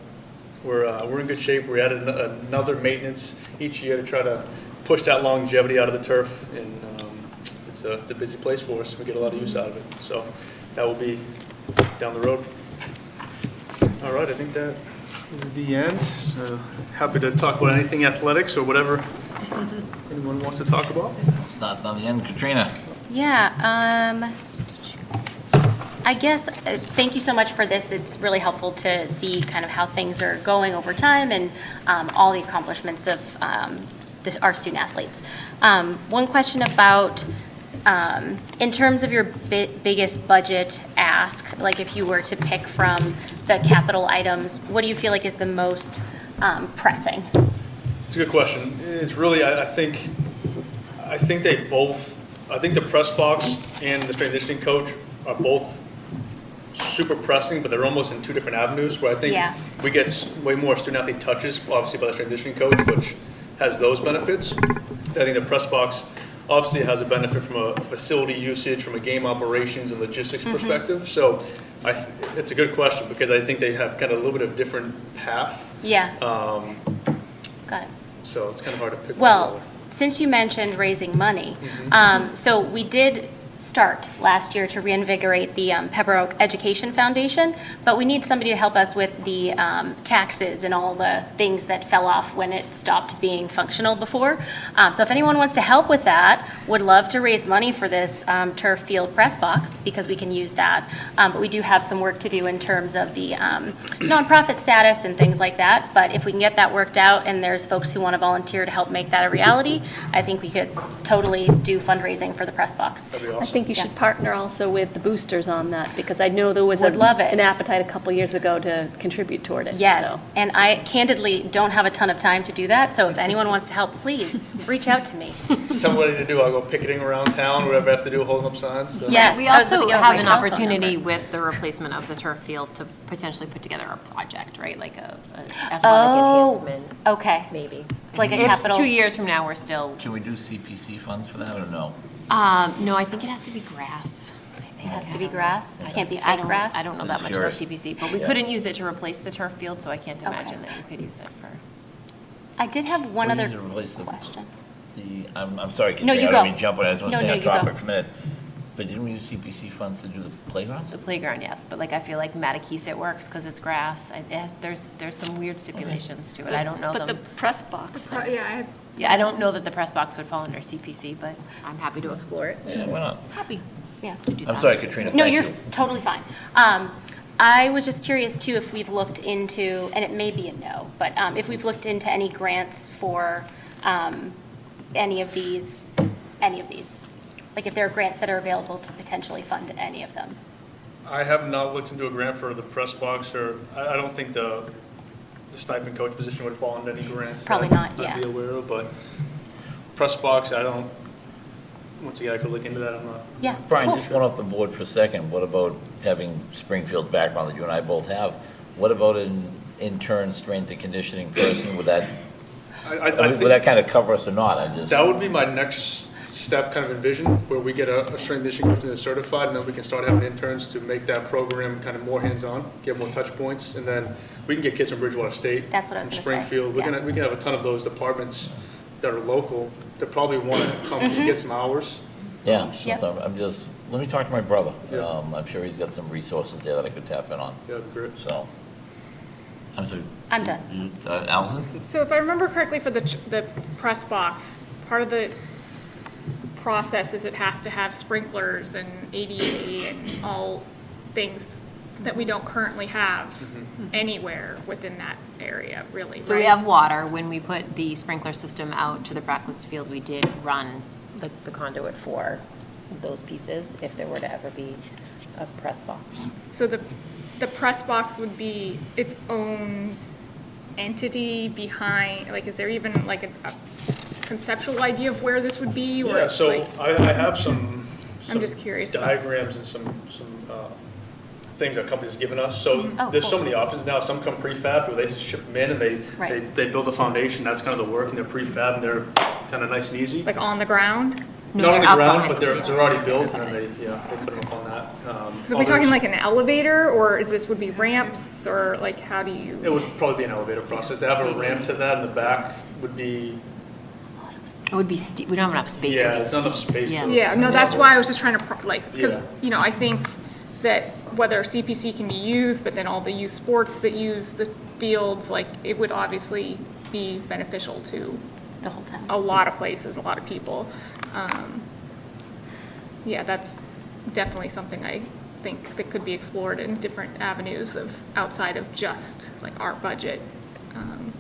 we're in good shape. We added another maintenance each year to try to push that longevity out of the turf, and it's a busy place for us. We get a lot of use out of it, so that will be down the road. All right, I think that is the end. So happy to talk about anything athletics or whatever anyone wants to talk about. Start on the end, Katrina. Yeah, I guess, thank you so much for this. It's really helpful to see kind of how things are going over time and all the accomplishments of our student athletes. One question about, in terms of your biggest budget ask, like if you were to pick from the capital items, what do you feel like is the most pressing? It's a good question. It's really, I think they both, I think the press box and the strength and conditioning coach are both super pressing, but they're almost in two different avenues, where I think we get way more student athlete touches, obviously by the strength and conditioning coach, which has those benefits. I think the press box obviously has a benefit from a facility usage, from a game operations and logistics perspective. So it's a good question, because I think they have kind of a little bit of different path. Yeah. Got it. So it's kind of hard to pick. Well, since you mentioned raising money, so we did start last year to reinvigorate the Pembroke Education Foundation, but we need somebody to help us with the taxes and all the things that fell off when it stopped being functional before. So if anyone wants to help with that, would love to raise money for this turf field press box, because we can use that. But we do have some work to do in terms of the nonprofit status and things like that. But if we can get that worked out and there's folks who want to volunteer to help make that a reality, I think we could totally do fundraising for the press box. That'd be awesome. I think you should partner also with the boosters on that, because I know there was Would love it. an appetite a couple years ago to contribute toward it. Yes, so. and I candidly don't have a ton of time to do that, so if anyone wants to help, please reach out to me. Tell me what I need to do. I'll go picketing around town, whatever I have to do, holding up signs. So. Yes, We I was also looking at have my an cell phone opportunity number. with the replacement of the turf field to potentially put together a project, right? Like a athletic Oh, enhancement, okay. maybe. Like a If capital- 2 years from now, we're still, Can we do CPC funds for that, or no? no, I think it has to be grass. It has to be grass? Can't be I fake don't- grass? I don't know that Just much about curious. CPC, but we Yeah. couldn't use it to replace the turf field, so I can't Okay. imagine that you could use it for. I did have one What other is it replace the- question. I'm sorry, No, Katrina, you I go. don't mean jump on, I just want No, to stay no, on you go. topic for a minute. But didn't we use CPC funds to do the playgrounds? The playground, yes, but like I feel like Matakeesit works because it's grass. There's some weird stipulations to it. I don't know But the them. press box, Yeah, I don't know that the press box would fall under CPC, but I'm happy to explore it. Yeah, why not? Happy, yeah, to do that. I'm sorry, Katrina, No, thank you're you. totally fine. I was just curious too if we've looked into, and it may be a no, but if we've looked into any grants for any of these. Like if there are grants that are available to potentially fund any of them. I have not looked into a grant for the press box, or I don't think the stipend coach position would fall into any grants. that Probably not, yeah. I'd be aware of, but press box, I don't, once again, I could look into that, I'm not. Yeah, Brian, cool. just going off the board for a second, what about having Springfield background that you and I both have? What about an intern strength and conditioning person? Would that, I would think that kind of cover us or not? I just. that would be my next step kind of envision, where we get a strength and conditioning coach that's certified, and then we can start having interns to make that program kind of more hands-on, get more touch points, and then we can get kids from Bridgewater State. That's what I was from gonna say, Springfield. yeah. We can have a ton of those departments that are local that probably want to come to get some hours. Yeah, Yep. so I'm just, let me talk to my brother. Yeah. I'm sure he's got some resources there that I could tap in on, Yeah, great. so. I'm sorry. I'm done. Allison? So if I remember correctly, for the press box, part of the process is it has to have sprinklers and ADA and all things that we don't currently have anywhere within that area, really, So we right? have water. When we put the sprinkler system out to the practice field, we did run the conduit for those pieces, if there were to ever be a press box. So the press box would be its own entity behind, like, is there even like a conceptual idea of where this would be? Or Yeah, so like- I have some just curious about- diagrams and some things that companies have given us. So Oh, there's so cool. many options now. Some come prefab, where they just ship them in and Right. they build a foundation. That's kind of the work, and they're prefab, and they're kind of nice and easy. Like on the ground? No, Not on they're the up ground, on but it. they're already built, They're and up then on it. they put them up on that. So are we talking Others- like an elevator, or is this would be ramps, or like how do you? It would probably be an elevator process. They have a ramp to that, and the back would be, It would be steep. We don't have enough space. It would yeah, be it's not enough steep. space. Yeah. for- Yeah, no, that's why I was just trying to, because, Yeah. you know, I think that whether CPC can be used, but then all the youth sports that use the fields, like, it would obviously be beneficial to The whole time. a lot of places, a lot of people. Yeah, that's definitely something I think that could be explored in different avenues of, outside of just like our budget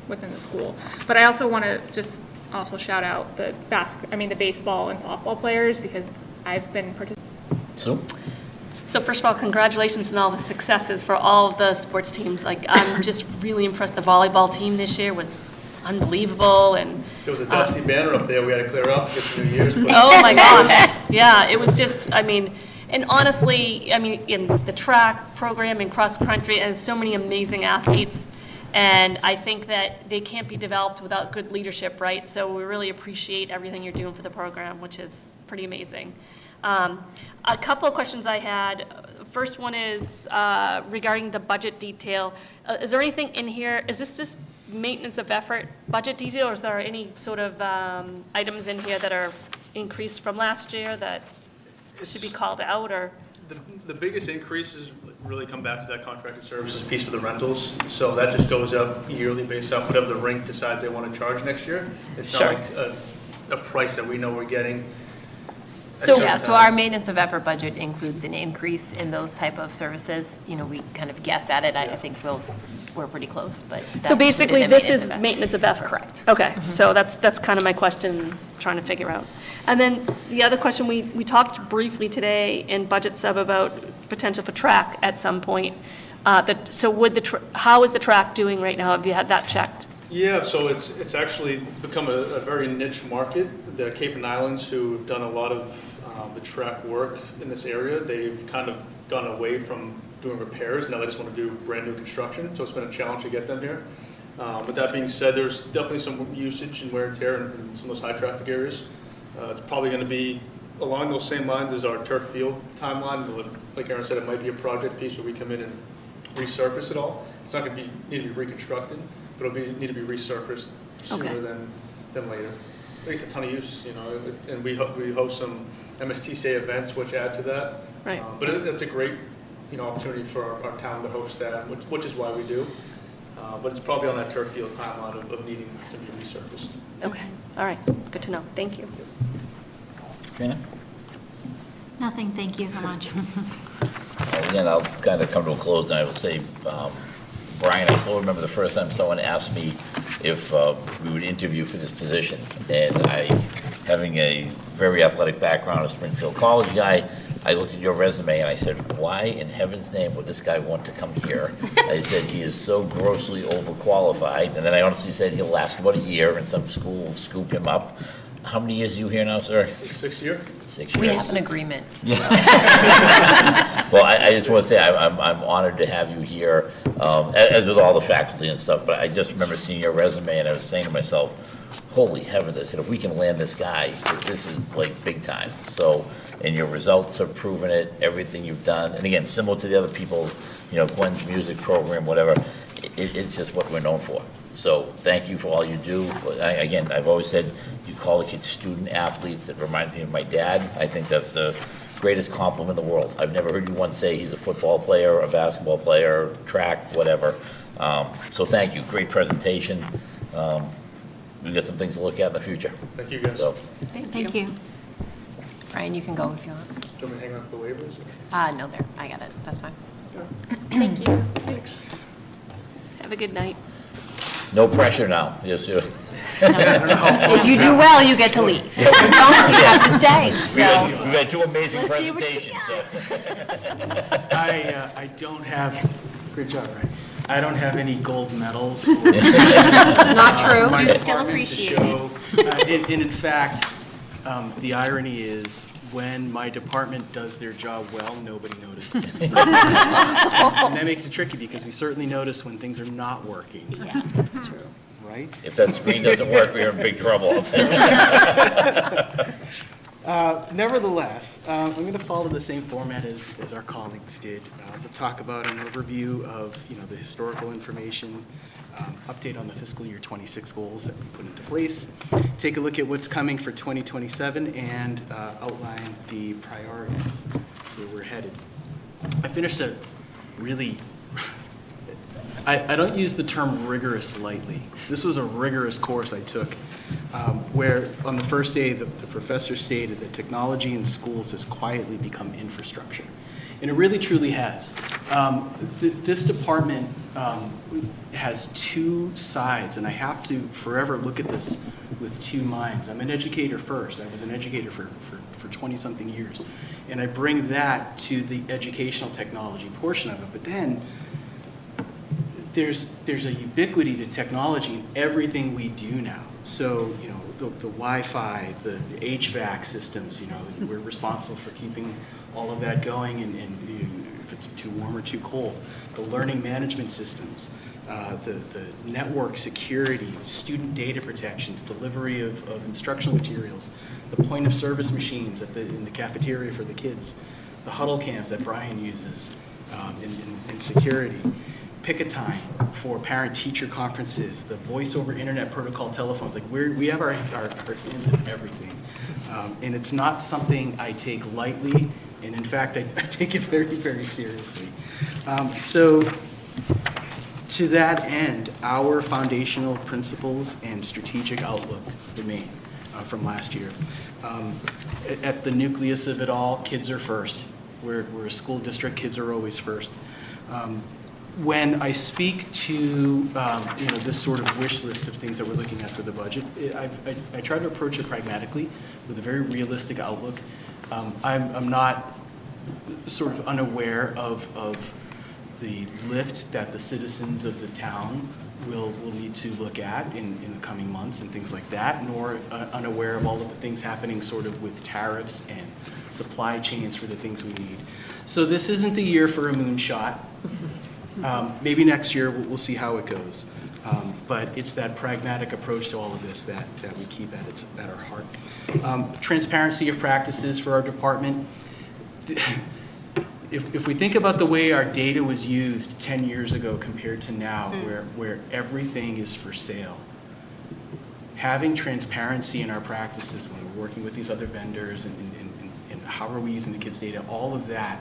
within the school. But I also want to just also shout out the the baseball and softball players, because I've been Sue? So first of all, congratulations on all the successes for all of the sports teams. Like, I'm just really impressed. The volleyball team this year was unbelievable, and There was a dusty banner up there we had to clear up, get some New Year's. But oh my gosh, yeah, it was just, I mean, and honestly, I mean, in the track program and cross country, and so many amazing athletes, and I think that they can't be developed without good leadership, right? So we really appreciate everything you're doing for the program, which is pretty amazing. A couple of questions I had. First one is regarding the budget detail. Is there anything in here, is this just maintenance of effort budget detail, or is there any sort of items in here that are increased from last year that should be called out, or? The biggest increases really come back to that contracted services piece for the rentals. So that just goes up yearly based off whatever the rink decides they want to charge next year. It's not Sure. like a price that we know we're getting. So, yeah, certain so time. our maintenance of effort budget includes an increase in those type of services. You know, we kind of guess at it. I think we're pretty close, but. that's So included basically, in this maintenance is of effort. maintenance of effort? Correct. Okay, so that's kind of my question, trying to figure out. And then the other question, we talked briefly today in budget sub about potential for track at some point. So how is the track doing right now? Have you had that checked? Yeah, so it's actually become a very niche market. The Cape and Islands, who've done a lot of the track work in this area, they've kind of gone away from doing repairs. Now they just want to do brand new construction, so it's been a challenge to get them here. With that being said, there's definitely some usage and wear and tear in some of those high traffic areas. It's probably going to be along those same lines as our turf field timeline. Like Aaron said, it might be a project piece where we come in and resurface it all. It's not going to need to be reconstructed, but it'll need to be resurfaced Okay. sooner than later. At least a ton of use, you know, and we host some MSTCA events which add to that. Right. But it's a great, you know, opportunity for our town to host that, which is why we do. But it's probably on that turf field timeline of needing to be resurfaced. Okay, all right, good to know, thank you. Trina? Nothing, thank you so much. Again, I'll kind of come to a close, and I will say, Brian, I still remember the first time someone asked me if we would interview for this position. And having a very athletic background, a Springfield College guy, I looked at your resume and I said, why in heaven's name would this guy want to come here? I said, he is so grossly overqualified. And then I honestly said he'll last about a year, and some school will scoop him up. How many years are you here now, sir? 6 years? 6 years. We have an agreement. Well, I just want to say, I'm honored to have you here, as with all the faculty and stuff, but I just remember seeing your resume, and I was saying to myself, holy heavens, I said, if we can land this guy, this is like big time. So, and your results have proven it, everything you've done, and again, similar to the other people, you know, Gwen's music program, whatever, it's just what we're known for. So, thank you for all you do. Again, I've always said, you call the kids student athletes. It reminds me of my dad. I think that's the greatest compliment in the world. I've never heard you once say he's a football player, a basketball player, track, whatever. So thank you. Great presentation. We've got some things to look at in the future. Thank you, guys. So, Thank you. Brian, you can go if you want. Do you want me to hang out for waivers? No, there, I got it, that's fine. Thank you. Thanks. Have a good night. No pressure now. Yes, sir. If you do well, you get to leave. If you don't, you have to stay. So, We've had two amazing Let's see what you presentations, so. I don't have, great job, right? I don't have any gold medals. it's not true. My You still department to appreciate it. show. And in fact, the irony is, when my department does their job well, nobody notices. And that makes it tricky, because we certainly notice when things are not working, Yeah, that's true. right? If that screen doesn't work, we're in big trouble. Nevertheless, I'm going to follow the same format as our colleagues did. We'll talk about an overview of, the historical information, update on the fiscal year 26 goals that we put into place, take a look at what's coming for 2027, and outline the priorities where we're headed. I finished a really, I don't use the term rigorous lightly. This was a rigorous course I took, where on the first day, the professor stated that technology in schools has quietly become infrastructure. And it really truly has. This department has two sides, and I have to forever look at this with two minds. I'm an educator first. I was an educator for 20-something years. And I bring that to the educational technology portion of it. But then there's a ubiquity to technology in everything we do now. So, the Wi-Fi, the HVAC systems, we're responsible for keeping all of that going, and if it's too warm or too cold. The learning management systems, the network security, student data protections, delivery of instructional materials, the point of service machines in the cafeteria for the kids, the huddle cams that Brian uses in security. Pick a time for parent-teacher conferences, the voice-over internet protocol telephones. Like we have our hands in everything, and it's not something I take lightly. And in fact, I take it very, very seriously. So to that end, our foundational principles and strategic outlook remain from last year. At the nucleus of it all, kids are first. We're a school district, kids are always first. When I speak to this sort of wish list of things that we're looking at for the budget, I try to approach it pragmatically with a very realistic outlook. I'm not sort of unaware of the lift that the citizens of the town will need to look at in the coming months and things like that, nor unaware of all of the things happening sort of with tariffs and supply chains for the things we need. So this isn't the year for a moonshot. Maybe next year we'll see how it goes. But it's that pragmatic approach to all of this that we keep at our heart. Transparency of practices for our department. If we think about the way our data was used 10 years ago compared to now, where everything is for sale, having transparency in our practices when we're working with these other vendors and how are we using the kids' data, all of that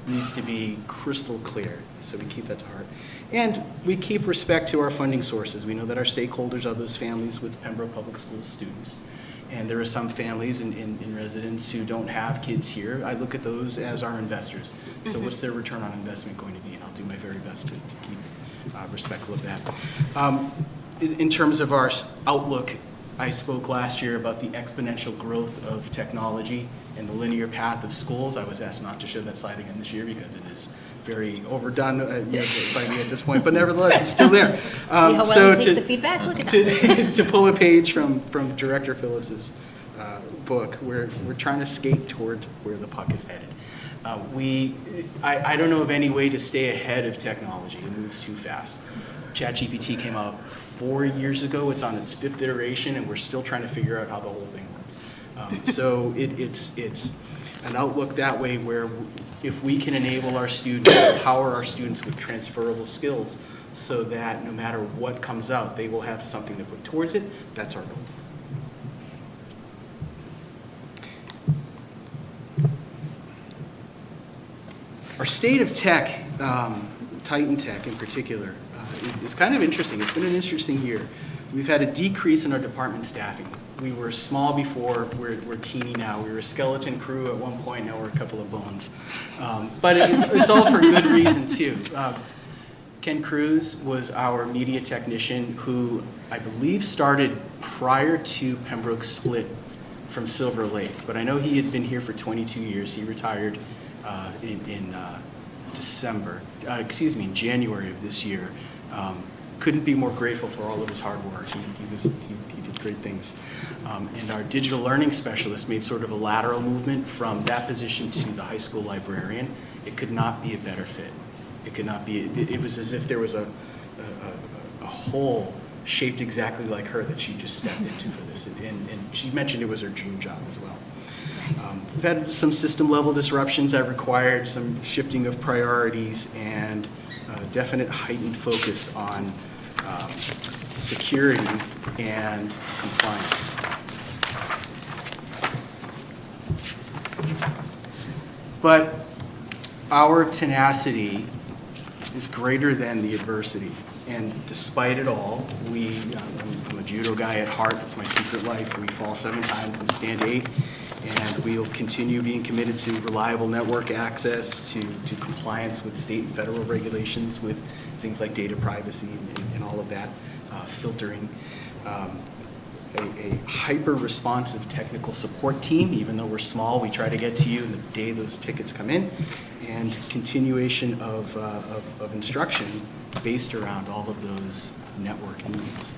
needs to be crystal clear. So we keep that to heart. And we keep respect to our funding sources. We know that our stakeholders are those families with Pembroke Public Schools students. And there are some families and residents who don't have kids here. I look at those as our investors. So what's their return on investment going to be? And I'll do my very best to keep respectful of that. In terms of our outlook, I spoke last year about the exponential growth of technology and the linear path of schools. I was asked not to show that slide again this year because it is very overdone by me at this point, but nevertheless, it's still there. See how well he takes the feedback? Look at that. To pull a page from Director Phillips's book, we're trying to skate toward where the puck is headed. I don't know of any way to stay ahead of technology. It moves too fast. ChatGPT came out 4 years ago. It's on its 5th iteration, and we're still trying to figure out how the whole thing works. So it's an outlook that way where if we can enable our students, empower our students with transferable skills so that no matter what comes out, they will have something to put towards it, that's our goal. Our state of tech, Titan Tech in particular, is kind of interesting. It's been an interesting year. We've had a decrease in our department staffing. we were small before, we're teeny now. We were a skeleton crew at one point, now we're a couple of bones. But it's all for good reason, too. Ken Cruz was our media technician who I believe started prior to Pembroke's split from Silver Lake. But I know he had been here for 22 years. He retired in January of this year. Couldn't be more grateful for all of his hard work. He did great things. And our digital learning specialist made sort of a lateral movement from that position to the high school librarian. It could not be a better fit. It could not be, it was as if there was a hole shaped exactly like her that she just stepped into for this. And she mentioned it was her dream job as well. We've had some system level disruptions that required some shifting of priorities and definite heightened focus on security and compliance. But our tenacity is greater than the adversity. And despite it all, I'm a judo guy at heart. It's my secret life. We fall 7 times and stand 8. And we'll continue being committed to reliable network access, to compliance with state and federal regulations, with things like data privacy and all of that, filtering. A hyper-responsive technical support team. Even though we're small, we try to get to you in the day those tickets come in, and continuation of instruction based around all of those network needs.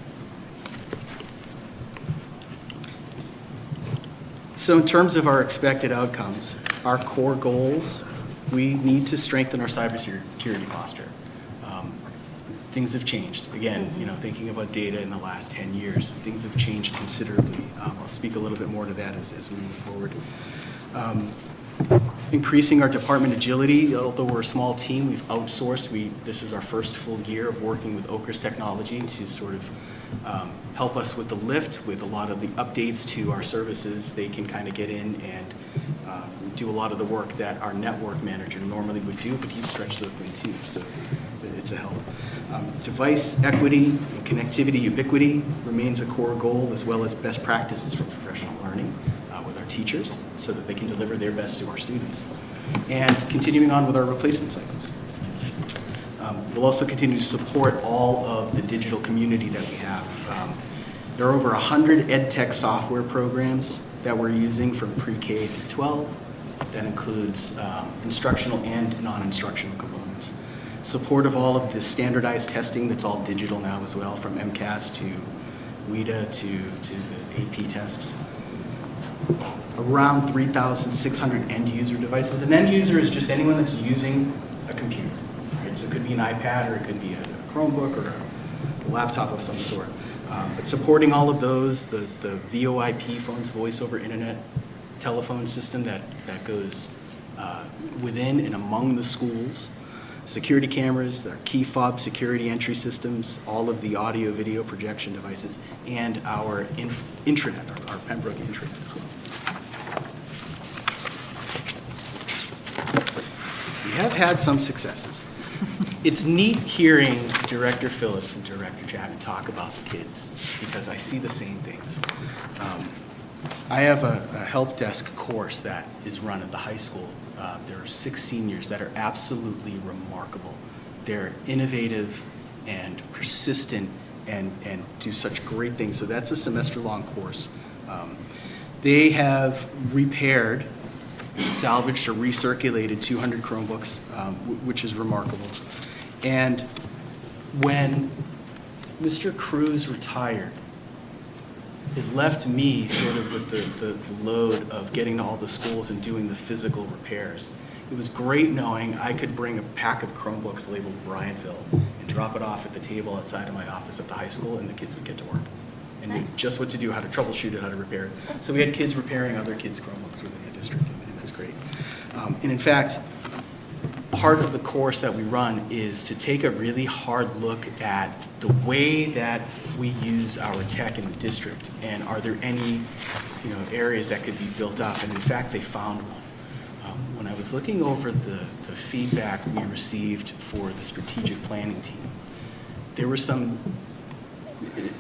So in terms of our expected outcomes, our core goals, we need to strengthen our cybersecurity posture. Things have changed. Again, thinking about data in the last 10 years, things have changed considerably. I'll speak a little bit more to that as we move forward. Increasing our department agility. Although we're a small team, we've outsourced. This is our first full year of working with Oker's technology to sort of help us with the lift, with a lot of the updates to our services. They can kind of get in and do a lot of the work that our network manager normally would do, but he's stretched so thin too, so it's a help. Device equity and connectivity ubiquity remains a core goal, as well as best practices for professional learning with our teachers so that they can deliver their best to our students. And continuing on with our replacement cycles. We'll also continue to support all of the digital community that we have. There are over 100 ed tech software programs that we're using from pre-K to 12. That includes instructional and non-instructional components. Support of all of the standardized testing that's all digital now as well, from MCAS to WIDA to the AP tests. Around 3,600 end user devices. An end user is just anyone that's using a computer. Right? So it could be an iPad, or it could be a Chromebook, or a laptop of some sort. But supporting all of those, the VoIP phones, voice over internet telephone system that goes within and among the schools, security cameras, our key fob security entry systems, all of the audio video projection devices, and our intranet, our Pembroke intranet as well. We have had some successes. It's neat hearing Director Phillips and Director Chapman talk about the kids, because I see the same things. I have a help desk course that is run at the high school. There are 6 seniors that are absolutely remarkable. They're innovative and persistent and do such great things. So that's a semester-long course. They have repaired, salvaged, or recirculated 200 Chromebooks, which is remarkable. And when Mr. Cruz retired, it left me sort of with the load of getting to all the schools and doing the physical repairs. It was great knowing I could bring a pack of Chromebooks labeled Bryantville and drop it off at the table outside of my office at the high school, and the kids would get to work. And knew just what to do, how to troubleshoot it, how to repair it. So we had kids repairing other kids' Chromebooks within the district, and that's great. And in fact, part of the course that we run is to take a really hard look at the way that we use our tech in the district, and are there any areas that could be built up. And in fact, they found one. When I was looking over the feedback we received for the strategic planning team, there were some,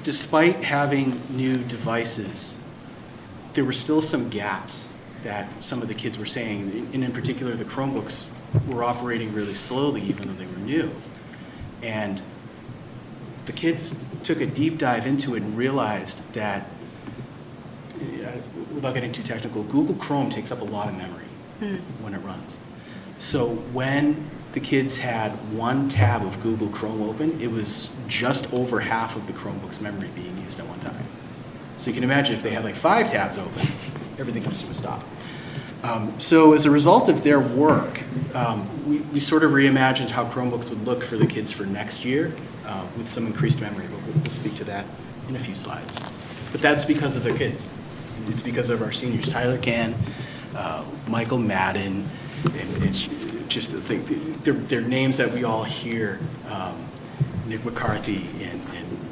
despite having new devices, there were still some gaps that some of the kids were saying, and in particular, the Chromebooks were operating really slowly, even though they were new. And the kids took a deep dive into it and realized that, without getting too technical, Google Chrome takes up a lot of memory when it runs. So when the kids had one tab of Google Chrome open, it was just over half of the Chromebook's memory being used at one time. So you can imagine if they had like 5 tabs open, everything else would stop. So as a result of their work, we sort of reimagined how Chromebooks would look for the kids for next year with some increased memory, but we'll speak to that in a few slides. But that's because of the kids. It's because of our seniors, Tyler Can, Michael Madden, and it's just the thing, they're names that we all hear, Nick McCarthy and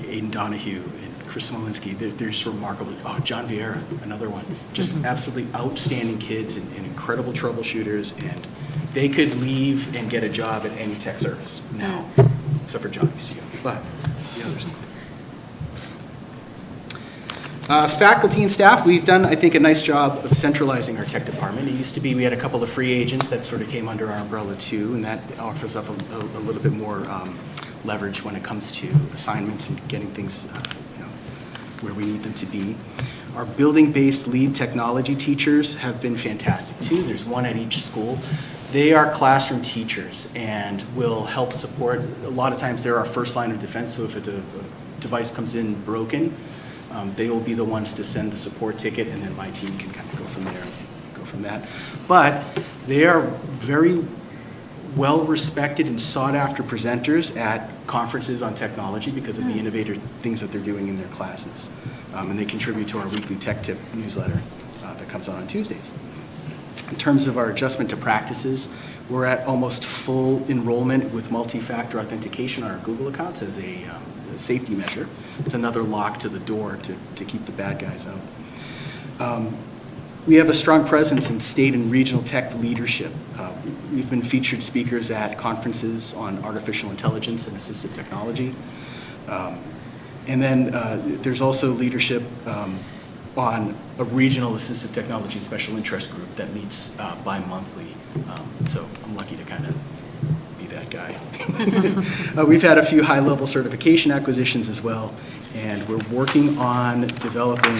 Aiden Donahue and Chris Smolinski, they're just remarkable. Oh, John Vieira, another one. Just absolutely outstanding kids and incredible troubleshooters, and they could leave and get a job at any tech service now, except for John Studio, but the others. Faculty and staff, we've done, I think, a nice job of centralizing our tech department. It used to be we had a couple of free agents that sort of came under our umbrella too, and that offers up a little bit more leverage when it comes to assignments and getting things where we need them to be. Our building-based lead technology teachers have been fantastic too. There's one at each school. They are classroom teachers and will help support. A lot of times they're our first line of defense, so if a device comes in broken, they will be the ones to send the support ticket, and then my team can kind of go from there, go from that. But they are very well-respected and sought-after presenters at conferences on technology because of the innovative things that they're doing in their classes. And they contribute to our weekly Tech Tip newsletter that comes out on Tuesdays. In terms of our adjustment to practices, we're at almost full enrollment with multi-factor authentication on our Google accounts as a safety measure. It's another lock to the door to keep the bad guys out. We have a strong presence in state and regional tech leadership. We've been featured speakers at conferences on artificial intelligence and assistive technology. And then there's also leadership on a regional assistive technology special interest group that meets bi-monthly. So I'm lucky to kind of be that guy. We've had a few high-level certification acquisitions as well, and we're working on developing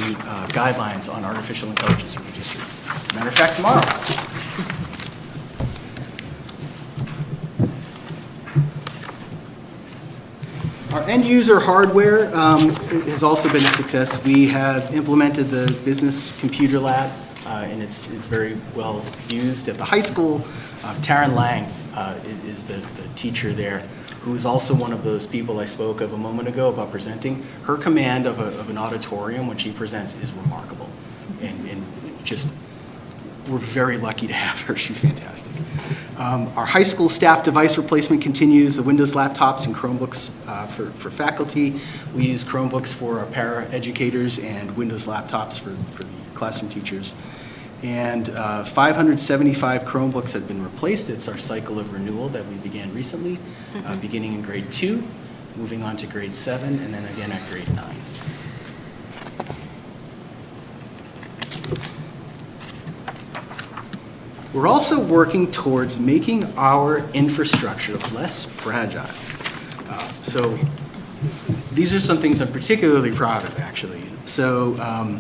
guidelines on artificial intelligence in the district. As a matter of fact, tomorrow. Our end user hardware has also been a success. We have implemented the business computer lab, and it's very well used at the high school. Taryn Lang is the teacher there, who is also one of those people I spoke of a moment ago about presenting. Her command of an auditorium when she presents is remarkable, and just we're very lucky to have her. She's fantastic. Our high school staff device replacement continues, the Windows laptops and Chromebooks for faculty. We use Chromebooks for our para-educators and Windows laptops for the classroom teachers. And 575 Chromebooks have been replaced. It's our cycle of renewal that we began recently, beginning in grade 2, moving on to grade 7, and then again at grade 9. We're also working towards making our infrastructure less fragile. So these are some things I'm particularly proud of, actually. So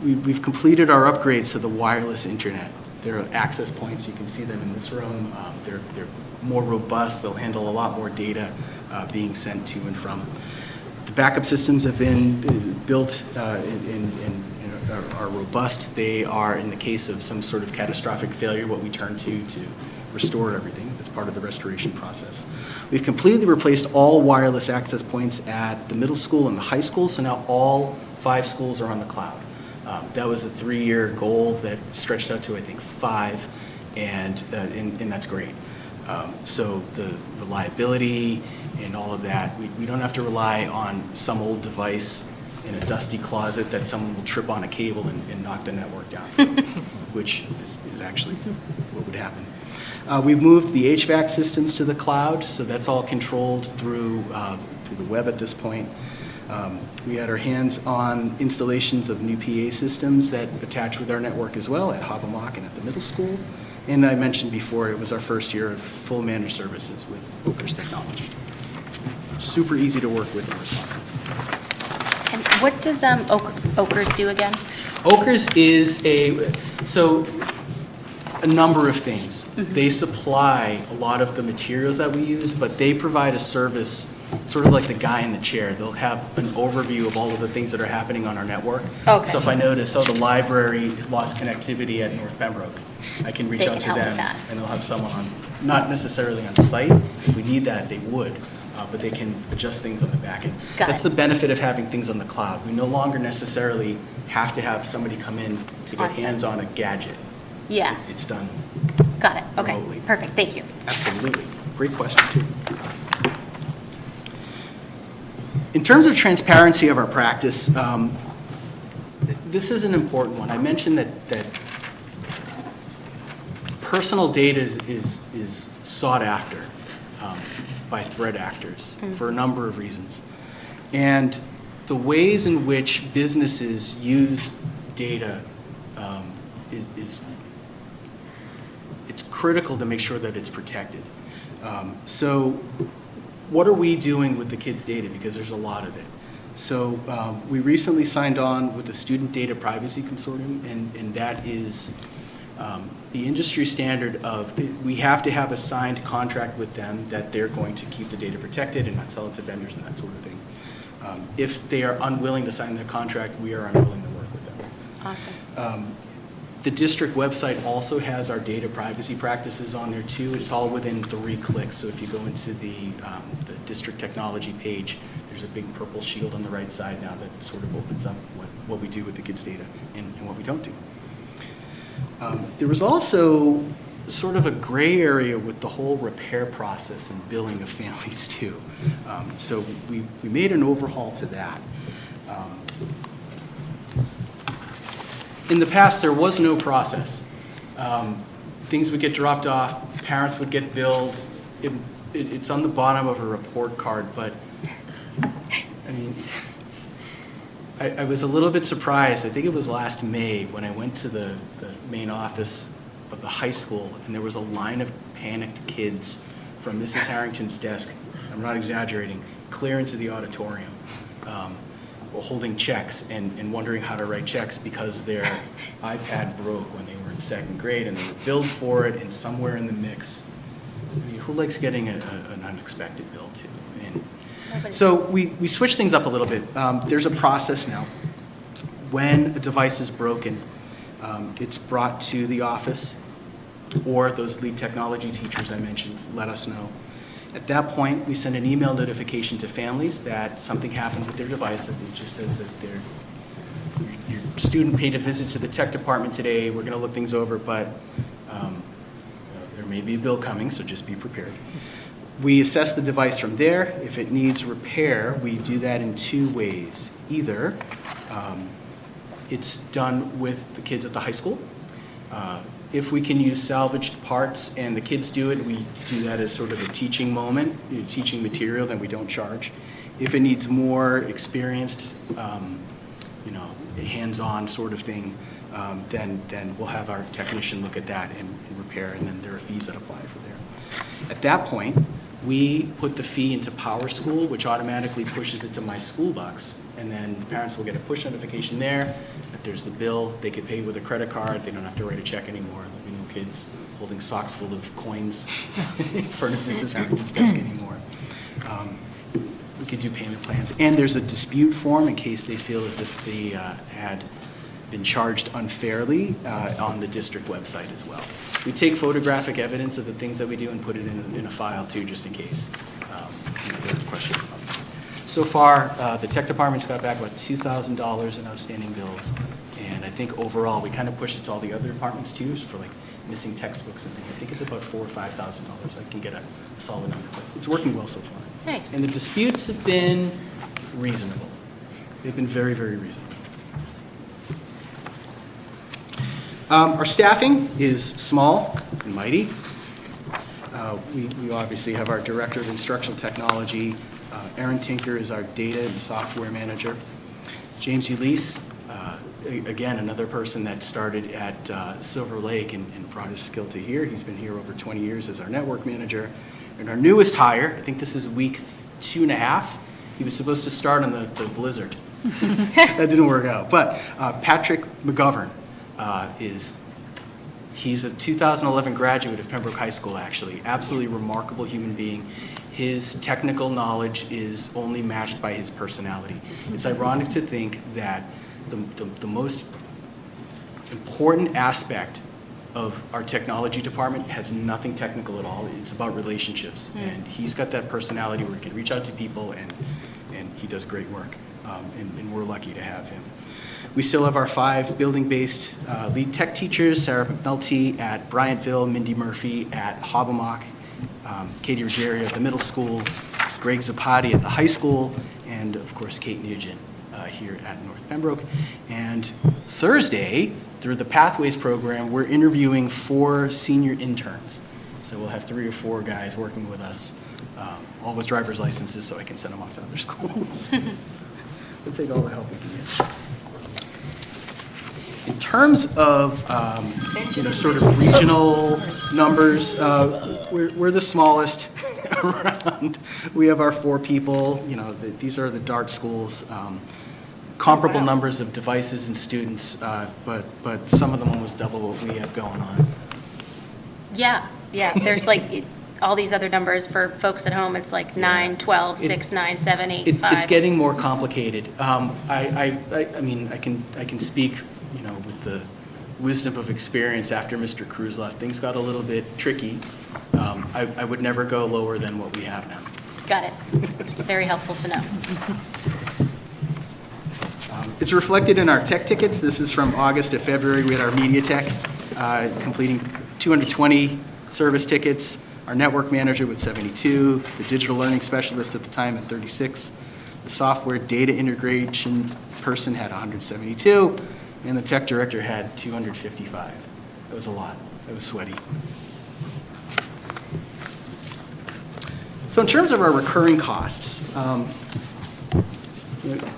we've completed our upgrades to the wireless internet. There are access points. You can see them in this room. They're more robust. They'll handle a lot more data being sent to and from. The backup systems have been built are robust. They are, in the case of some sort of catastrophic failure, what we turn to restore everything. That's part of the restoration process. We've completely replaced all wireless access points at the middle school and the high school, so now all 5 schools are on the cloud. That was a 3-year goal that stretched out to, I think, 5, and that's great. So the reliability and all of that, we don't have to rely on some old device in a dusty closet that someone will trip on a cable and knock the network down, which is actually what would happen. We've moved the HVAC systems to the cloud, so that's all controlled through the web at this point. We had our hands on installations of new PA systems that attach with our network as well at Hobbamock and at the middle school. And I mentioned before, it was our first year of full managed services with Oker's technology. Super easy to work with and respond. And what does Oker's do again? Oker's is a number of things. They supply a lot of the materials that we use, but they provide a service sort of like the guy in the chair. They'll have an overview of all of the things that are happening on our network. Okay. So if I notice, the library lost connectivity at North Pembroke, I can reach They out can to help with them that. and they'll have someone on, not necessarily on site. If we need that, they would, but they can adjust things on the back end. Got That's it. the benefit of having things on the cloud. We no longer necessarily have to have somebody come in to get On site. hands on a gadget. Yeah, It's done got it. Okay, remotely. perfect, thank you. Absolutely. Great question, too. In terms of transparency of our practice, this is an important one. I mentioned that personal data is sought after by threat actors for a number of reasons. And the ways in which businesses use data it's critical to make sure that it's protected. So what are we doing with the kids' data? Because there's a lot of it. So we recently signed on with the Student Data Privacy Consortium, and that is the industry standard of, we have to have a signed contract with them that they're going to keep the data protected and not sell it to vendors and that sort of thing. If they are unwilling to sign their contract, we are unwilling to work with them. Awesome. The district website also has our data privacy practices on there too. It's all within 3 clicks. So if you go into the district technology page, there's a big purple shield on the right side now that sort of opens up what we do with the kids' data and what we don't do. There was also sort of a gray area with the whole repair process and billing of families too. So we made an overhaul to that. In the past, there was no process. Things would get dropped off, parents would get billed. It's on the bottom of a report card, but I mean, I was a little bit surprised. I think it was last May when I went to the main office of the high school, and there was a line of panicked kids from Mrs. Harrington's desk, I'm not exaggerating, clear into the auditorium. Holding checks and wondering how to write checks because their iPad broke when they were in 2nd grade and they were billed for it, and somewhere in the mix, I mean, who likes getting an unexpected bill too? And so we switched things up a little bit. There's a process now. When a device is broken, it's brought to the office, or those lead technology teachers I mentioned let us know. At that point, we send an email notification to families that something happened with their device, that it just says that your student paid a visit to the tech department today, we're going to look things over, but there may be a bill coming, so just be prepared. We assess the device from there. If it needs repair, we do that in 2 ways. Either it's done with the kids at the high school. If we can use salvaged parts and the kids do it, we do that as sort of a teaching moment, teaching material that we don't charge. If it needs more experienced, hands-on sort of thing, then we'll have our technician look at that and repair, and then there are fees that apply for there. At that point, we put the fee into Power School, which automatically pushes it to My School Bucks, and then parents will get a push notification there that there's the bill. They could pay with a credit card. They don't have to write a check anymore. There'll be no kids holding socks full of coins in front of Mrs. Harrington's desk anymore. We could do payment plans. And there's a dispute form in case they feel as if they had been charged unfairly on the district website as well. We take photographic evidence of the things that we do and put it in a file too, just in case there are questions about that. So far, the tech department's got back about $2,000 in outstanding bills, and I think overall we kind of pushed it to all the other departments too for like missing textbooks and things. I think it's about $4,000 or $5,000. I can get a solid number, but it's working well so far. Nice. And the disputes have been reasonable. They've been very, very reasonable. Our staffing is small and mighty. We obviously have our Director of Instructional Technology, Aaron Tinker is our data and software manager. James Ulisse, again, another person that started at Silver Lake and brought his skill to here. He's been here over 20 years as our network manager. And our newest hire, I think this is week 2.5, he was supposed to start on the blizzard. That didn't work out. But Patrick McGovern he's a 2011 graduate of Pembroke High School, actually. Absolutely remarkable human being. His technical knowledge is only matched by his personality. It's ironic to think that the most important aspect of our technology department has nothing technical at all. It's about relationships. And he's got that personality where he can reach out to people, and he does great work. And we're lucky to have him. We still have our 5 building-based lead tech teachers: Sarah McNulty at Bryantville, Mindy Murphy at Hobbamock, Katie Ruggiero at the middle school, Greg Zapati at the high school, and of course Kate Nugent here at North Pembroke. And Thursday, through the Pathways program, we're interviewing 4 senior interns. So we'll have 3 or 4 guys working with us, all with driver's licenses, so I can send them off to other schools. We'll take all the help we can get. In terms of, sort of regional numbers, we're the smallest around. We have our 4 people. These are the dark schools. Comparable numbers of devices and students, but some of them almost double what we have going on. Yeah. There's all these other numbers for folks at home. It's like 9, 12, 6, 9, 7, 8, 5. It's getting more complicated. I mean, I can speak, with the wisdom of experience after Mr. Cruz left. Things got a little bit tricky. I would never go lower than what we have now. Got it. Very helpful to know. It's reflected in our tech tickets. This is from August to February. We had our media tech completing 220 service tickets, our network manager with 72, the digital learning specialist at the time at 36, the software data integration person had 172, and the tech director had 255. That was a lot. It was sweaty. So in terms of our recurring costs,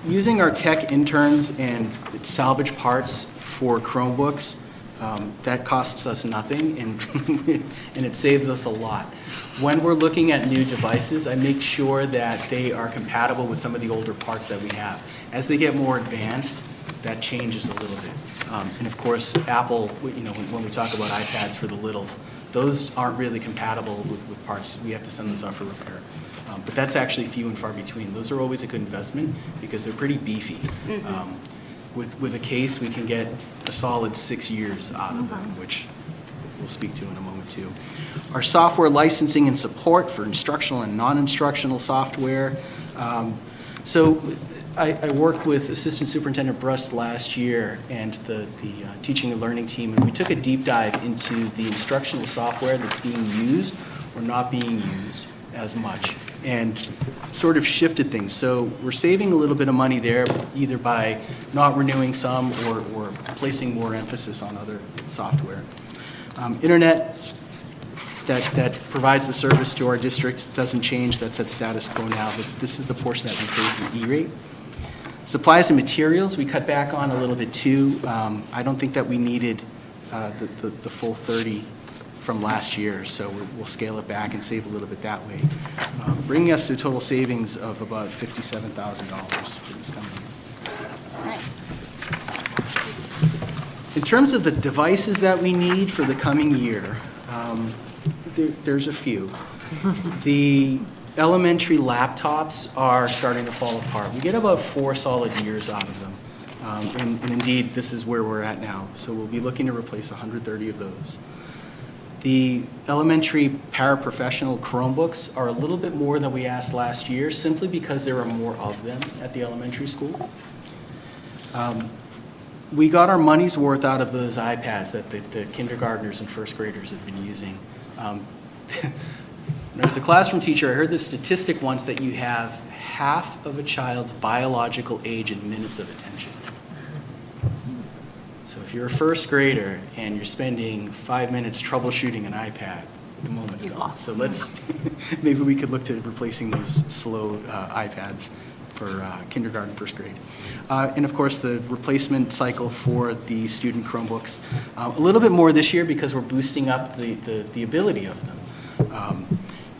using our tech interns and salvage parts for Chromebooks, that costs us nothing, and it saves us a lot. When we're looking at new devices, I make sure that they are compatible with some of the older parts that we have. As they get more advanced, that changes a little bit. And of course, Apple, when we talk about iPads for the littles, those aren't really compatible with parts. We have to send those off for repair. But that's actually few and far between. Those are always a good investment because they're pretty beefy. With a case, we can get a solid 6 years out of them, which we'll speak to in a moment too. Our software licensing and support for instructional and non-instructional software. So I worked with Assistant Superintendent Brust last year and the teaching and learning team, and we took a deep dive into the instructional software that's being used or not being used as much, and sort of shifted things. So we're saving a little bit of money there, either by not renewing some or placing more emphasis on other software. Internet that provides the service to our district doesn't change. That's at status quo now, but this is the portion that we pay through E-rate. Supplies and materials, we cut back on a little bit too. I don't think that we needed the full 30 from last year, so we'll scale it back and save a little bit that way, bringing us to a total savings of about $57,000 for this coming year. Nice. In terms of the devices that we need for the coming year, there's a few. The elementary laptops are starting to fall apart. We get about 4 solid years out of them. And indeed, this is where we're at now. So we'll be looking to replace 130 of those. The elementary paraprofessional Chromebooks are a little bit more than we asked last year, simply because there are more of them at the elementary school. We got our money's worth out of those iPads that the kindergartners and first graders have been using. When I was a classroom teacher, I heard the statistic once that you have half of a child's biological age in minutes of attention. So if you're a first grader and you're spending 5 minutes troubleshooting an iPad, the moment's You've gone. lost So them. let's, maybe we could look to replacing those slow iPads for kindergarten, first grade. And of course, the replacement cycle for the student Chromebooks. A little bit more this year because we're boosting up the ability of them.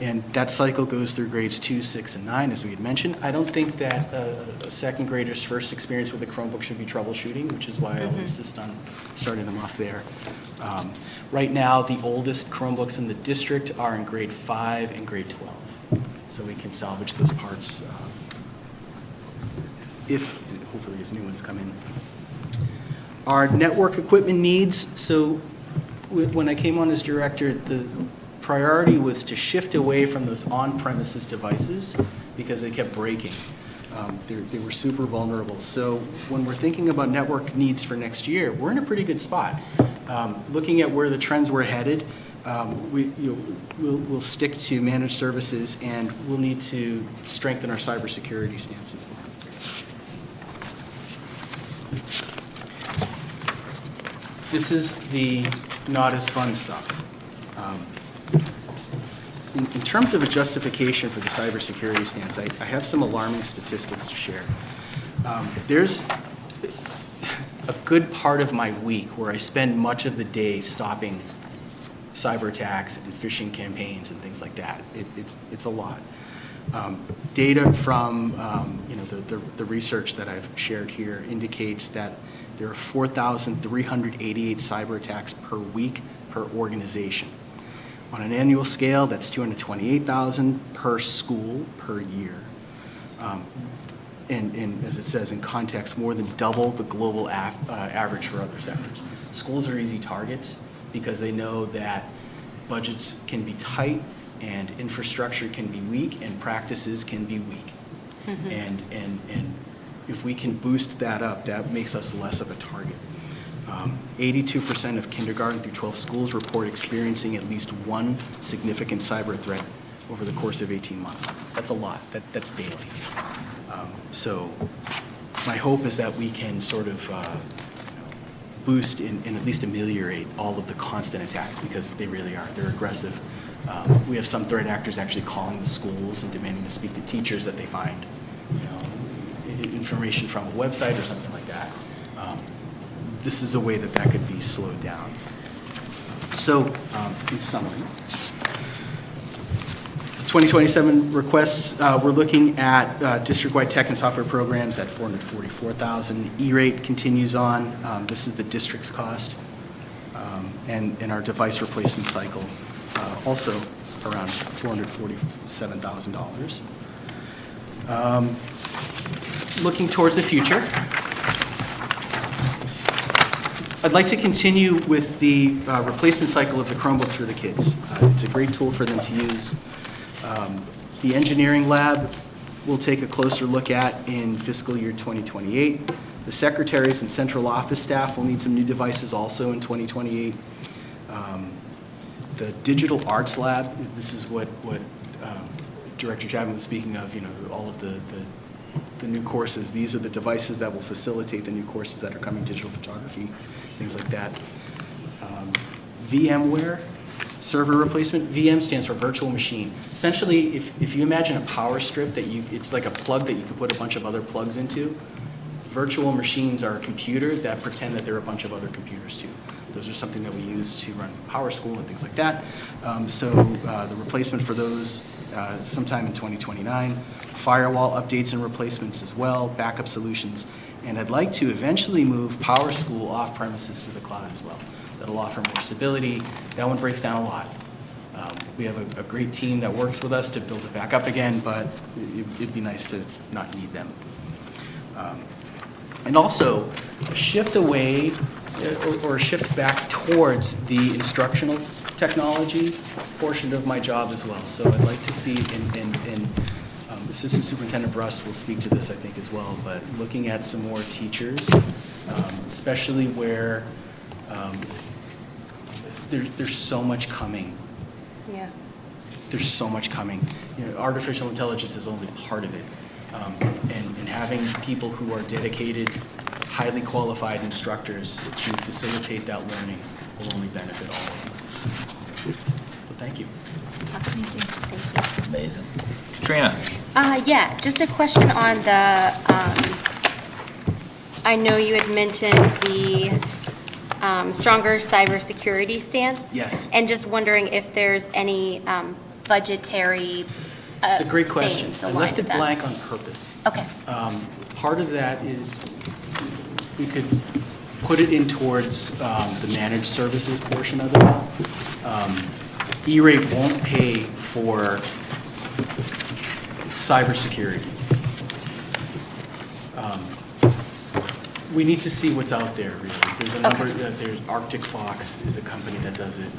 And that cycle goes through grades 2, 6, and 9, as we had mentioned. I don't think that a second grader's first experience with a Chromebook should be troubleshooting, which is why I will insist on starting them off there. Right now, the oldest Chromebooks in the district are in grade 5 and grade 12. So we can salvage those parts if, hopefully, as new ones come in. Our network equipment needs, so when I came on as director, the priority was to shift away from those on-premises devices because they kept breaking. They were super vulnerable. So when we're thinking about network needs for next year, we're in a pretty good spot. Looking at where the trends were headed, we'll stick to managed services, and we'll need to strengthen our cybersecurity stance as well. This is the not as fun stuff. In terms of a justification for the cybersecurity stance, I have some alarming statistics to share. There's a good part of my week where I spend much of the day stopping cyber attacks and phishing campaigns and things like that. It's a lot. Data from the research that I've shared here indicates that there are 4,388 cyber attacks per week per organization. On an annual scale, that's 228,000 per school per year. And as it says in context, more than double the global average for other sectors. Schools are easy targets because they know that budgets can be tight and infrastructure can be weak and practices can be weak. And if we can boost that up, that makes us less of a target. 82% of kindergarten through 12 schools report experiencing at least one significant cyber threat over the course of 18 months. That's a lot. That's daily. So my hope is that we can sort of boost and at least ameliorate all of the constant attacks, because they really are. They're aggressive. We have some threat actors actually calling the schools and demanding to speak to teachers that they find information from a website or something like that. This is a way that could be slowed down. So, in summary, 2027 requests, we're looking at district-wide tech and software programs at $444,000. E-rate continues on. This is the district's cost. And our device replacement cycle, also around $447,000. Looking towards the future, I'd like to continue with the replacement cycle of the Chromebooks for the kids. It's a great tool for them to use. The engineering lab we'll take a closer look at in fiscal year 2028. The secretaries and central office staff will need some new devices also in 2028. The digital arts lab, this is what Director Chapman was speaking of, all of the new courses. These are the devices that will facilitate the new courses that are coming, digital photography, things like that. VMware server replacement. VM stands for virtual machine. Essentially, if you imagine a power strip it's like a plug that you could put a bunch of other plugs into. Virtual machines are a computer that pretend that there are a bunch of other computers too. Those are something that we use to run Power School and things like that. So the replacement for those sometime in 2029. Firewall updates and replacements as well, backup solutions. And I'd like to eventually move Power School off premises to the cloud as well. That'll offer more stability. That one breaks down a lot. We have a great team that works with us to build it back up again, but it'd be nice to not need them. And also a shift away or a shift back towards the instructional technology portion of my job as well. So I'd like to see, and Assistant Superintendent Brust will speak to this, I think, as well, but looking at some more teachers, especially where there's so much coming. Yeah. There's so much coming. Artificial intelligence is only part of it. And having people who are dedicated, highly qualified instructors to facilitate that learning will only benefit all of us. So thank you. Amazing. Katrina? Yeah, just a question on the, I know you had mentioned the stronger cybersecurity stance. Yes. And just wondering if there's any budgetary It's a great question. things I aligned left with it that. blank on purpose. Okay, Part of that is we could put it in towards the managed services portion of it all. E-rate won't pay for cybersecurity. We need to see what's out there, really. There's a number, there's Arctic Fox is a company that does it.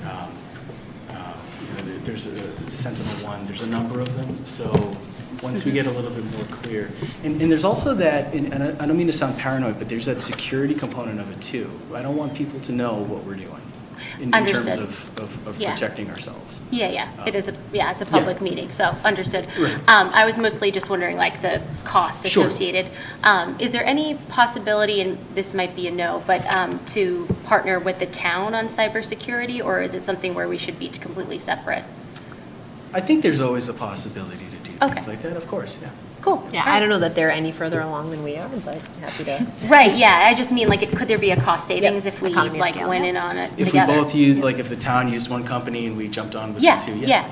There's a Sentinel-1, there's a number of them. So once we get a little bit more clear. And there's also that, and I don't mean to sound paranoid, but there's that security component of it too. I don't want people to know what we're doing in terms Understood. of Yeah. protecting ourselves. yeah, it is it's a public meeting, so understood. Right. I was mostly just wondering, like, the cost Sure. associated. Is there any possibility, and this might be a no, but to partner with the town on cybersecurity, or is it something where we should be completely separate? I think there's always a possibility to do Okay. things like that, of course, yeah. Cool. Yeah, I don't know that they're any further along than we are, but happy to. Right, yeah, I just mean, like, could there be a cost savings if we, Economy of like, scale. went in on it If together? we both use, like if the town used one company and we jumped on with Yeah, the two, yeah.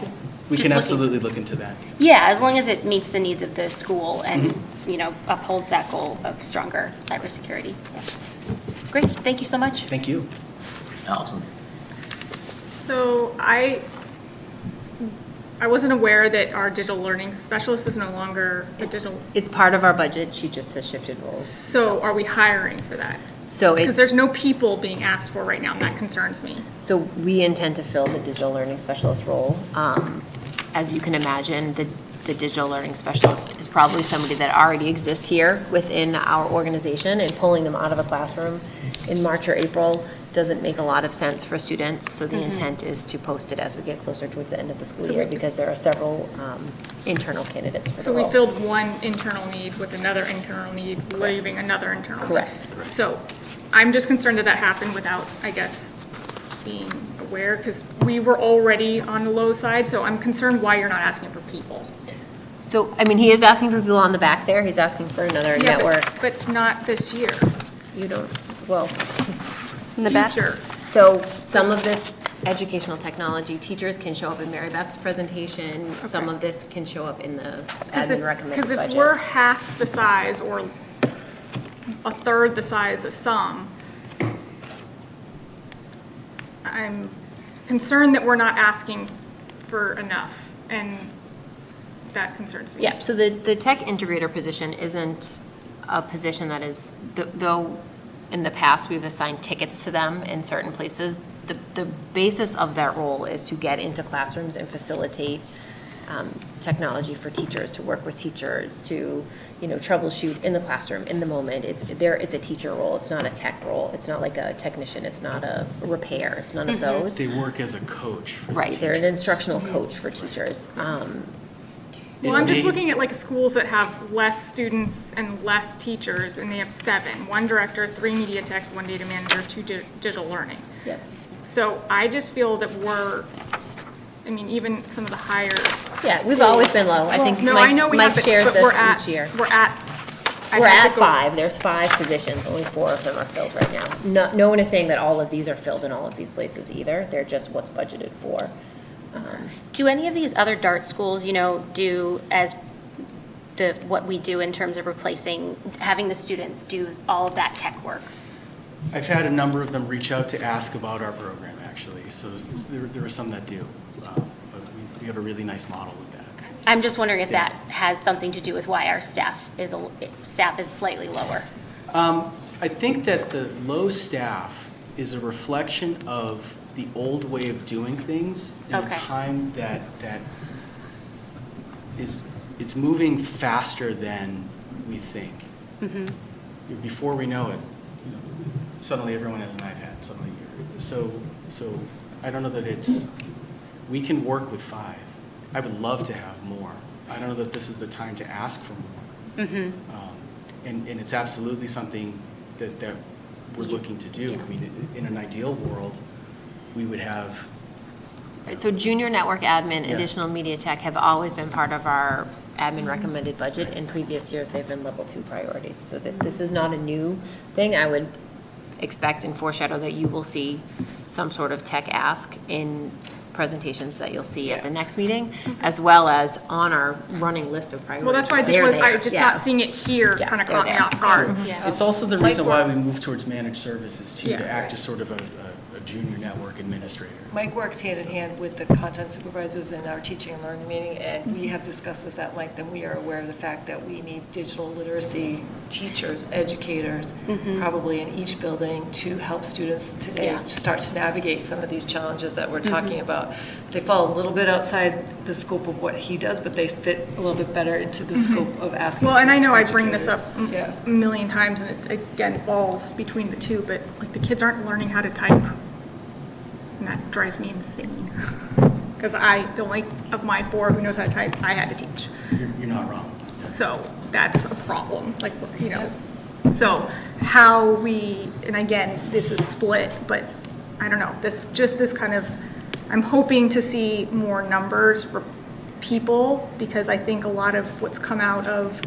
We Just can looking. absolutely look into that. Yeah, as long as it meets the needs of the school and, Mm-hmm. upholds that goal of stronger cybersecurity. Yeah. Great, thank you so much. Thank you. Allison? So I wasn't aware that our digital learning specialist is no longer a digital, It's part of our budget, she just has shifted roles. so are we hiring for that? So Because it, there's no people being asked for right now, and that concerns me. so we intend to fill the digital learning specialist role. As you can imagine, the digital learning specialist is probably somebody that already exists here within our organization, and pulling them out of a classroom in March or April doesn't make a lot of sense for students. So the intent is to post it as we get closer towards the end of the school So year, we- because there are several internal candidates for the So we role. filled one internal need with another internal need, leaving another internal. need. Correct. So I'm just concerned that that happened without, I guess, being aware, because we were already on the low side, so I'm concerned why you're not asking for people. So, I mean, he is asking for people on the back there, he's asking for another Yeah, network. But not this year, You don't, well, In the back? future. so some of this educational technology, teachers can show up in Mary Beth's presentation. Some Okay. of this can show up in the Because admin recommended if budget. we're half the size or a third the size of some, I'm concerned that we're not asking for enough, and that concerns me. Yeah, so the tech integrator position isn't a position that is, though in the past we've assigned tickets to them in certain places, the basis of that role is to get into classrooms and facilitate technology for teachers, to work with teachers, to, troubleshoot in the classroom, in the moment. It's a teacher role, it's not a tech role, it's not like a technician, it's not a repair, it's none of those. They work as a coach for the Right, they're an teacher. instructional coach for teachers. Well, I'm just It- looking at like schools that have less students and less teachers, and they have 7, 1 director, 3 media techs, 1 data manager, 2 digital learning. Yep. So I just feel that even some of the higher. Yeah, we've always been low. I think No, I know we have, Mike shares but this we're at, each year. we're at. I'd We're have to at go- 5, there's 5 positions, only 4 of them are filled right now. No one is saying that all of these are filled in all of these places either, they're just what's budgeted for. Do any of these other DART schools, do as what we do in terms of having the students do all of that tech work? I've had a number of them reach out to ask about our program, actually, so there are some that do. But we have a really nice model with that. I'm just wondering if that has something to do with why our staff is slightly lower. I think that the low staff is a reflection of the old way of doing things in a Okay. time that it's moving faster than we think. Before we know it, suddenly everyone has an iPad. Suddenly, so I don't know that we can work with 5. I would love to have more. I don't know that this is the time to ask for more. And it's absolutely something that we're looking to do. I mean, in an ideal world, we would have Right, so junior network admin, Yeah. additional media tech have always been part of our admin recommended budget. In previous years, they've been level 2 priorities. So that this is not a new thing. I would expect and foreshadow that you will see some sort of tech ask in presentations that you'll see at the next meeting, as well as on our running list of priorities. Well, that's why They're there, just yeah. not seeing it here Yeah, kind of they're caught me there. off guard. It's also the reason why we moved towards managed services too, Yeah. to act as sort of a junior network administrator. Mike works hand in hand with the content supervisors in our teaching and learning meeting, and we have discussed this at length, and we are aware of the fact that we need digital literacy teachers, educators, probably in each building to help students today start to navigate some of these challenges that we're talking about. They fall a little bit outside the scope of what he does, but they fit a little bit better into the scope of asking. Well, and I know I for bring this up educators. Yeah. a million times, and it, again, falls between the two, but like the kids aren't learning how to type. And that drives me insane. Because the only of my 4 who knows how to type, I had to teach. You're not wrong. So that's a problem, like, you know. So how we, and again, this is split, but I don't know, this just is kind of, I'm hoping to see more numbers for people, because I think a lot of what's come out of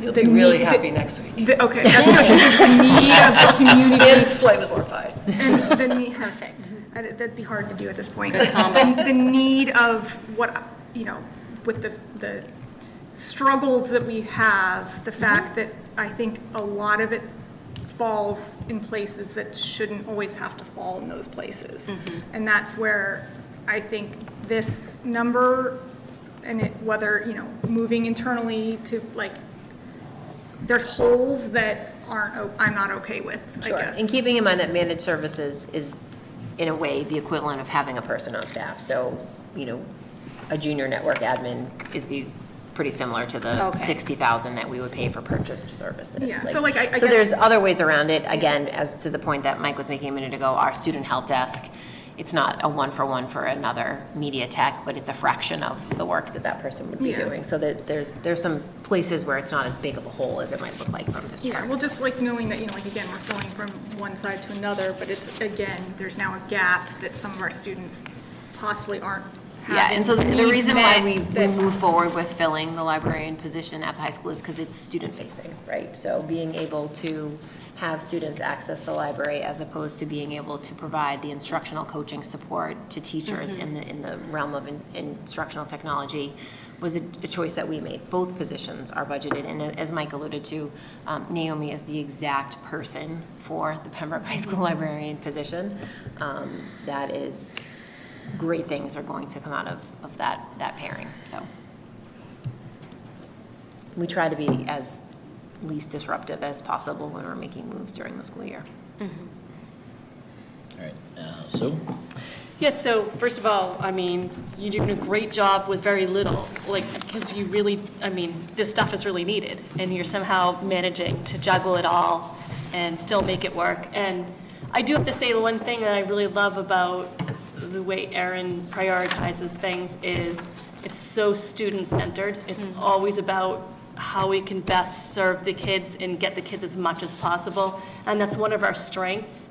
You'll be really happy next week. Okay, that's good. The need of the community. And slightly horrified. And the need, perfect. That'd be hard to do at this point. The need of what, you know, with the struggles that we have, the fact that I think a lot of it falls in places that shouldn't always have to fall in those places. And that's where I think this number, and it, whether, you know, moving internally to like, there's holes that I'm not okay with, I Sure. guess. And keeping in mind that managed services is, in a way, the equivalent of having a person on staff. So, you know, a junior network admin is pretty similar to the Okay. $60,000 that we would pay for purchased services. Yeah, so like, I So guess- there's other ways around it. Again, as to the point that Mike was making a minute ago, our student help desk, it's not a one-for-one for another media tech, but it's a fraction of the work that person would be Yeah. doing. So that there's some places where it's not as big of a hole as it might look like from this chart. Yeah, well, just like knowing that, you know, like, again, we're going from one side to another, but it's, again, there's now a gap that some of our students possibly aren't having. Yeah, and so the needs reason why met we that- move forward with filling the librarian position at the high school is because it's student-facing, right? So being able to have students access the library as opposed to being able to provide the instructional coaching support to teachers in the realm of instructional technology was a choice that we made. Both positions are budgeted, and as Mike alluded to, Naomi is the exact person for the Pembroke High School librarian position. That is, great things are going to come out of that pairing, so. We try to be as least disruptive as possible when we're making moves during the school year. All right, Sue? Yes, so first of all, I mean, you're doing a great job with very little, like, because you really, I mean, this stuff is really needed, and you're somehow managing to juggle it all and still make it work. And I do have to say, the one thing that I really love about the way Erin prioritizes things is it's so student-centered. It's always about how we can best serve the kids and get the kids as much as possible, and that's one of our strengths.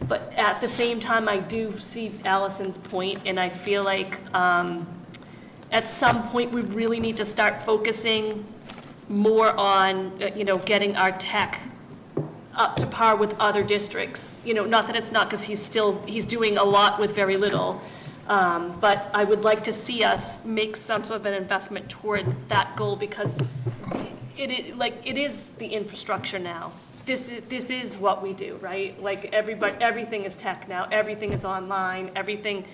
But at the same time, I do see Allison's point, and I feel like at some point, we really need to start focusing more on, you know, getting our tech up to par with other districts. You know, not that it's not, because he's doing a lot with very little. But I would like to see us make some sort of an investment toward that goal, because it is the infrastructure now. This is what we do, right? Like everything is tech now, everything is online, everything,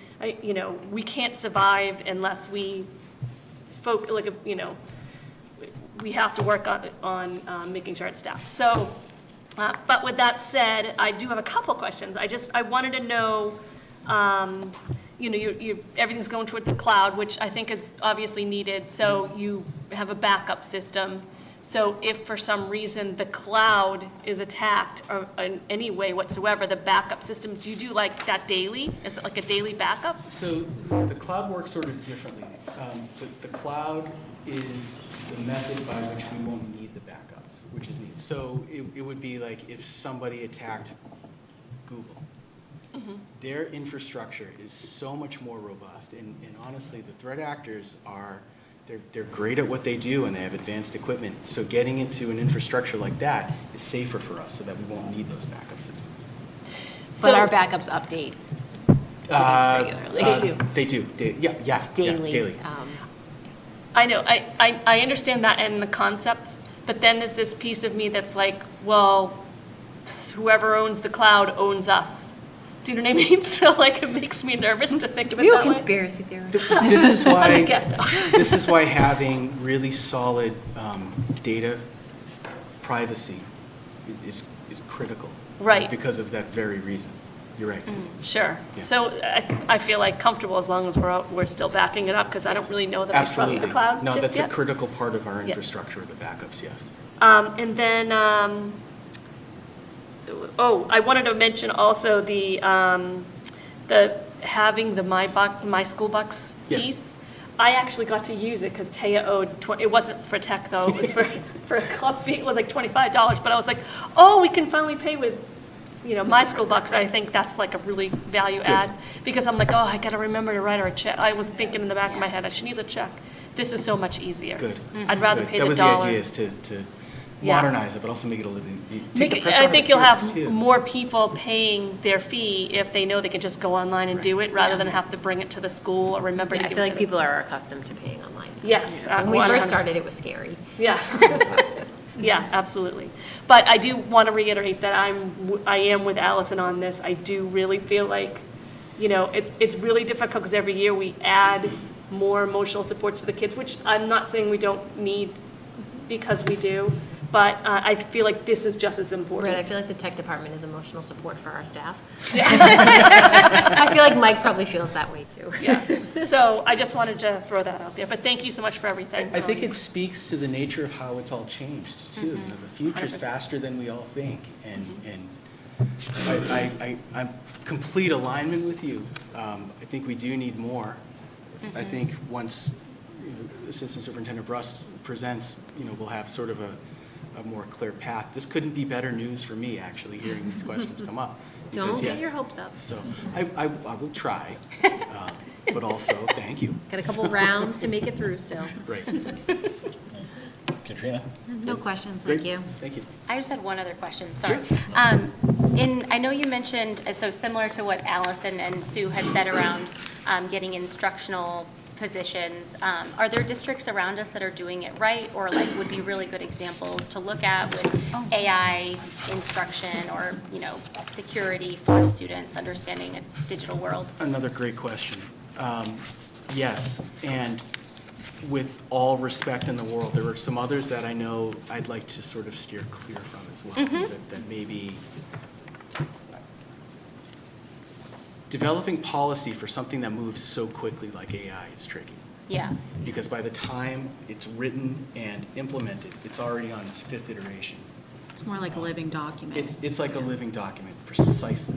you know, we can't survive unless we we have to work on making sure it's staffed. So, but with that said, I do have a couple questions. I wanted to know, you know, everything's going toward the cloud, which I think is obviously needed. So you have a backup system. So if for some reason the cloud is attacked or in any way whatsoever, the backup system, do you do like that daily? Is it like a daily backup? So the cloud works sort of differently. The cloud is the method by which we won't need the backups, which is neat. So it would be like if somebody attacked Google, Their infrastructure is so much more robust, and honestly, the threat actors they're great at what they do, and they have advanced equipment. So getting into an infrastructure like that is safer for us, so that we won't need those backup systems. But our backups update regularly. They do. Yeah. It's daily. Daily. I know, I understand that and the concept, but then there's this piece of me that's like, well, whoever owns the cloud owns us. Do you know what I mean? So like, it makes me nervous to think of it You a that way. conspiracy theorist. This is why. I guess no. This is why having really solid data privacy is critical. Right. Because of that very reason. You're right. Sure. Yeah. So I feel like comfortable as long as we're still backing it up, because I don't really know that I trust Absolutely. the cloud No, just that's yet. a critical part of our Yeah. infrastructure, the backups, yes. And then, I wanted to mention also the having the My School Bucks Yes. piece. I actually got to use it because Taya owed, it wasn't for tech though, it was for a club fee, it was like $25, but I was like, oh, we can finally pay with, My School Bucks. I think that's like a really value add, because I'm like, oh, I gotta remember to write her a check. I was thinking in the back of my head, she needs a check. This is so much easier. Good. I'd rather Good. pay That the was dollar. the idea, is to Yeah. modernize it, but also make it a living. Make it- I think you'll have more people paying their fee if they know they can just go online and do it, rather than have to bring it to the school or remember to I give feel it like to them. people are accustomed to paying online. Yes. When we first 100%. started, it was scary. Yeah. Yeah, absolutely. But I do want to reiterate that I am with Allison on this. I do really feel like, it's really difficult because every year we add more emotional supports for the kids, which I'm not saying we don't need, because we do, but I feel like this is just as important. Right, I feel like the tech department is emotional support for our staff. I feel like Mike probably feels that way too. Yeah. So I just wanted to throw that out there, but thank you so much for everything. I think it speaks to the nature of how it's all changed too. The future's 100%. faster than we all think, and I'm complete alignment with you. I think we do need more. I think once Assistant Superintendent Brust presents, we'll have sort of a more clear path. This couldn't be better news for me, actually, hearing these questions come up. Don't because, get yes, your hopes up. So I will try, but also, thank you. Got a couple rounds to make it through still. Great. Katrina? No questions, Great. thank you. Thank you. I just had one other question, sorry. I know you mentioned, so similar to what Allison and Sue had said around getting instructional positions, are there districts around us that are doing it right, or like would be really good examples to look at with AI instruction, or, security for students understanding a digital world? Another great question. Yes, and with all respect in the world, there are some others that I know I'd like to sort of steer clear from as well, that maybe developing policy for something that moves so quickly like AI is tricky. Yeah. Because by the time it's written and implemented, it's already on its 5th iteration. It's more like a living document. It's like a living document, precisely.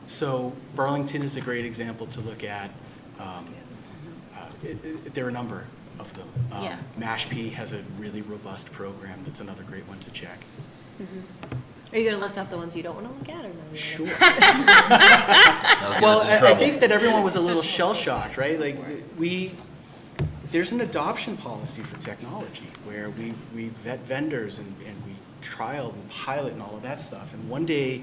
So Burlington is a great example to look at. There are a number of them. Yeah. Mashpee has a really robust program. That's another great one to check. Are you going to list off the ones you don't want to look at, or no? Sure. That'll get Well, us in I trouble. think that everyone was a little shell-shocked, right? Like, there's an adoption policy for technology where we vet vendors and we trial and pilot and all of that stuff. And one day,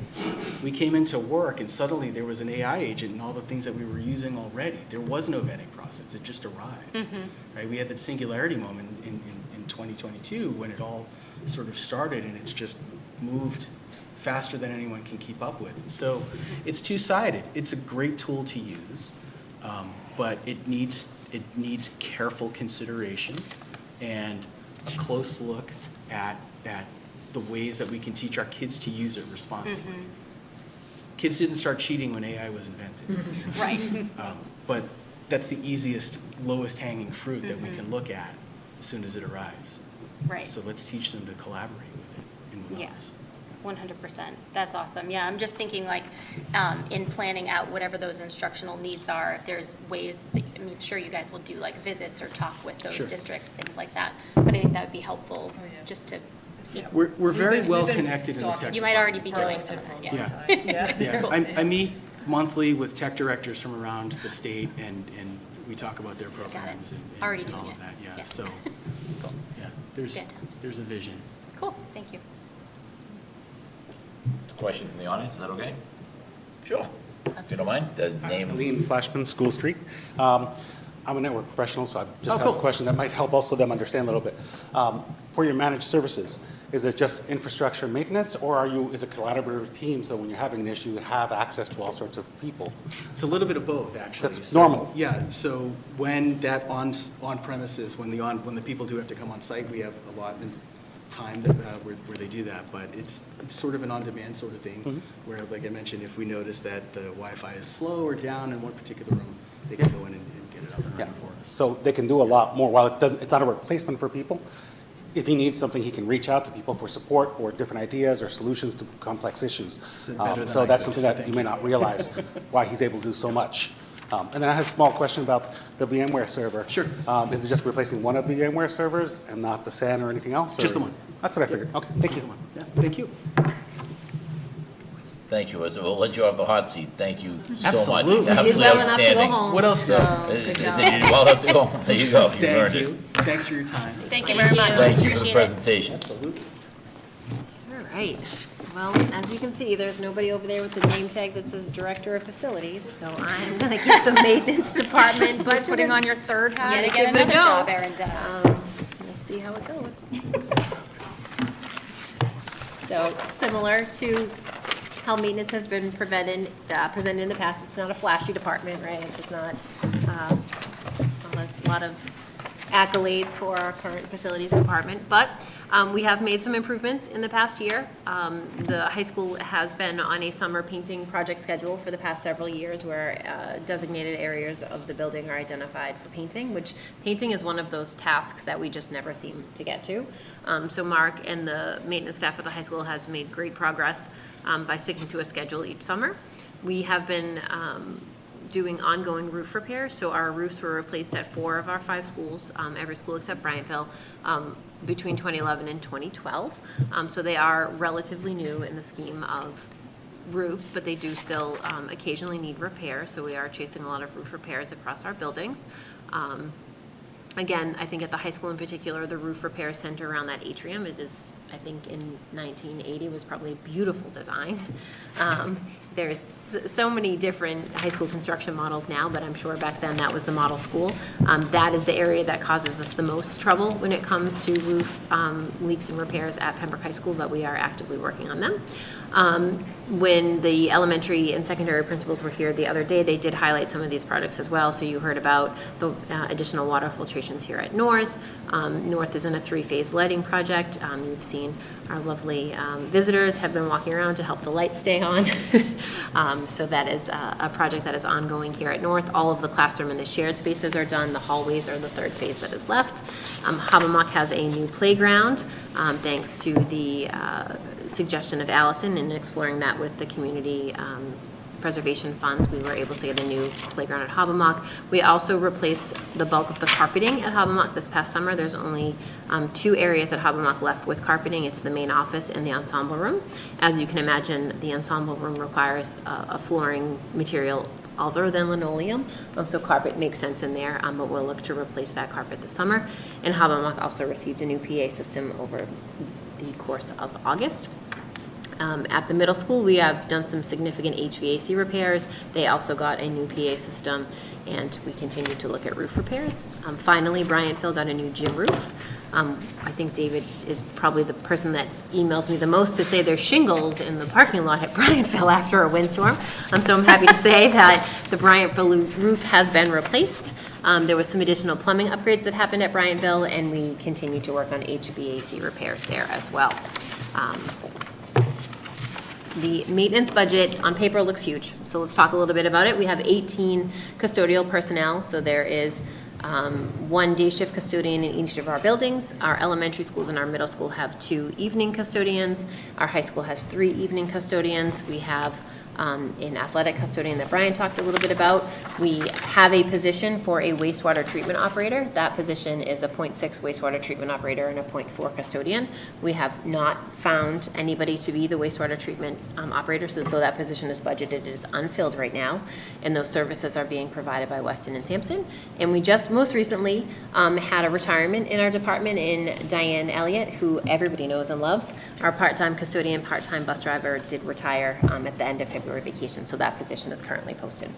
we came into work and suddenly there was an AI agent and all the things that we were using already. There was no vetting process. It just arrived. Right? We had that singularity moment in 2022 when it all sort of started, and it's just moved faster than anyone can keep up with. So it's two-sided. It's a great tool to use, but it needs careful consideration and a close look at the ways that we can teach our kids to use it responsibly. Kids didn't start cheating when AI was invented. Right. But that's the easiest, lowest hanging fruit that we can look at as soon as it arrives. Right. So let's teach them to collaborate with it and with Yeah. us. 100%. That's awesome. Yeah, I'm just thinking like in planning out whatever those instructional needs are, if there's ways, I'm sure you guys will do like visits or talk with those Sure. districts, things like that. But I think that would be helpful just to see. We're very We've well been connected in the stalking tech You might already be doing Burlington some of for that, a yeah. long time. Yeah, I meet monthly with tech directors from around the state, and we talk about their programs and Already and all doing of it. that, yeah. Yeah. So, yeah, Fantastic. there's a vision. Cool, thank you. Question from the audience, is that okay? Sure. If you don't mind, the name. Lean Flashman, School Street. I'm a network professional, so I just have cool. a question that might help also them understand a little bit. For your managed services, is it just infrastructure maintenance, or is it collaborative team, so when you're having an issue, you have access to all sorts of people? It's a little bit of both, actually. That's So, normal. Yeah, so when that on premises, when the people do have to come on site, we have a lot of time that, where they do that, but it's sort of an on-demand sort of thing, where, like I mentioned, if we notice that the Wi-Fi is slow or down in one particular room, they can go in and get it up and Yeah, running for us. so they can do a lot more, while it's not a replacement for people. If he needs something, he can reach out to people for support or different ideas or solutions to complex issues. Said better than So I that's could, something so that thank you may you. not realize, why he's able to do so much. And then I have a small question about the VMware server. Sure. Is it just replacing one of the VMware servers and not the SAN or anything else? or Just the is- one. That's what I figured. Okay, thank you. Yeah, thank you. Thank you. We'll let you off the hot seat. Thank you so much. Absolutely. You did Absolutely well enough to go outstanding. home. What else? So, good Is job. it you did well enough to go? There you go. You Thank earned it. you. Thanks for your time. Thank you very much. Thank you for the Appreciate it. presentation. Absolutely. All right. Well, as you can see, there's nobody over there with the name tag that says Director of Facilities, so I'm going to keep the maintenance department budget. Putting on your third hat. Yet Give again, it a another go. job Erin does. We'll see how it goes. So similar to how maintenance has been presented in the past, it's not a flashy department, right? It's not a lot of accolades for our current facilities department, but we have made some improvements in the past year. The high school has been on a summer painting project schedule for the past several years where designated areas of the building are identified for painting, which painting is one of those tasks that we just never seem to get to. So Mark and the maintenance staff at the high school has made great progress by sticking to a schedule each summer. We have been doing ongoing roof repairs, so our roofs were replaced at 4 of our 5 schools, every school except Bryantville, between 2011 and 2012. So they are relatively new in the scheme of roofs, but they do still occasionally need repair, so we are chasing a lot of roof repairs across our buildings. Again, I think at the high school in particular, the roof repair center around that atrium, it is, I think in 1980 was probably a beautiful design. There's so many different high school construction models now, but I'm sure back then that was the model school. That is the area that causes us the most trouble when it comes to roof leaks and repairs at Pembroke High School, but we are actively working on them. When the elementary and secondary principals were here the other day, they did highlight some of these projects as well. So you heard about the additional water filtrations here at North. North is in a 3-phase lighting project. You've seen our lovely visitors have been walking around to help the lights stay on. So that is a project that is ongoing here at North. All of the classroom and the shared spaces are done. The hallways are the 3rd phase that is left. Hobbamock has a new playground, thanks to the suggestion of Allison in exploring that with the community preservation funds. We were able to get a new playground at Hobbamock. We also replaced the bulk of the carpeting at Hobbamock this past summer. There's only 2 areas at Hobbamock left with carpeting. It's the main office and the ensemble room. As you can imagine, the ensemble room requires a flooring material other than linoleum, so carpet makes sense in there, but we'll look to replace that carpet this summer. And Hobbamock also received a new PA system over the course of August. At the middle school, we have done some significant HVAC repairs. They also got a new PA system, and we continue to look at roof repairs. Finally, Bryantville got a new gym roof. I think David is probably the person that emails me the most to say there's shingles in the parking lot at Bryantville after a windstorm. So I'm happy to say that the Bryantville roof has been replaced. There was some additional plumbing upgrades that happened at Bryantville, and we continue to work on HVAC repairs there as well. The maintenance budget on paper looks huge, so let's talk a little bit about it. We have 18 custodial personnel, so there is 1 day shift custodian in each of our buildings. Our elementary schools and our middle school have 2 evening custodians. Our high school has 3 evening custodians. We have in athletic custodian that Brian talked a little bit about. We have a position for a wastewater treatment operator. That position is a .6 wastewater treatment operator and a .4 custodian. We have not found anybody to be the wastewater treatment operator, so though that position is budgeted, it is unfilled right now, and those services are being provided by Weston and Sampson. And we just most recently had a retirement in our department in Diane Elliott, who everybody knows and loves. Our part-time custodian, part-time bus driver did retire at the end of February vacation, so that position is currently posted.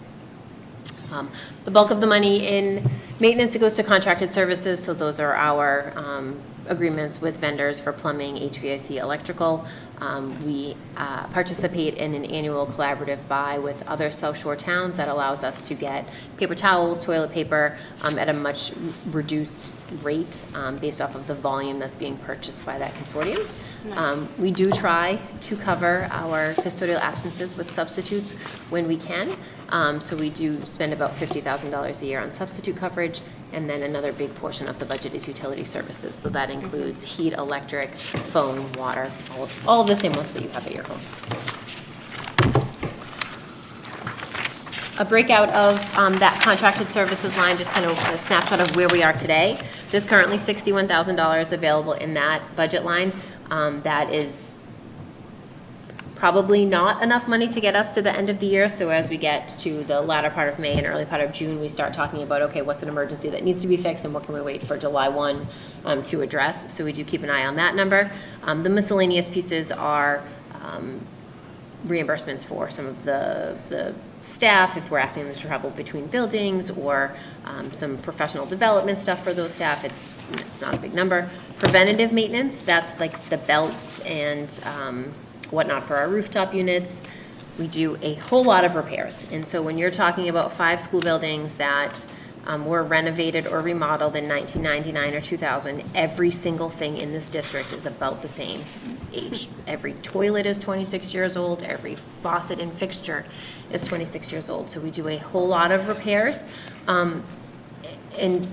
The bulk of the money in maintenance, it goes to contracted services, so those are our agreements with vendors for plumbing, HVAC, electrical. We participate in an annual collaborative buy with other South Shore towns that allows us to get paper towels, toilet paper at a much reduced rate based off of the volume that's being purchased by that consortium. We do try to cover our custodial absences with substitutes when we can. So we do spend about $50,000 a year on substitute coverage, and then another big portion of the budget is utility services. So that includes heat, electric, phone, water, all of the same ones that you have at your home. A breakout of that contracted services line, just kind of a snapshot of where we are today. There's currently $61,000 available in that budget line. That is probably not enough money to get us to the end of the year. So as we get to the latter part of May and early part of June, we start talking about, okay, what's an emergency that needs to be fixed and what can we wait for July 1 to address. So we do keep an eye on that number. The miscellaneous pieces are reimbursements for some of the staff, if we're asking them to travel between buildings, or some professional development stuff for those staff. It's not a big number. Preventative maintenance, that's like the belts and whatnot for our rooftop units. We do a whole lot of repairs. And so when you're talking about 5 school buildings that were renovated or remodeled in 1999 or 2000, every single thing in this district is about the same age. Every toilet is 26 years old, every faucet and fixture is 26 years old. So we do a whole lot of repairs. And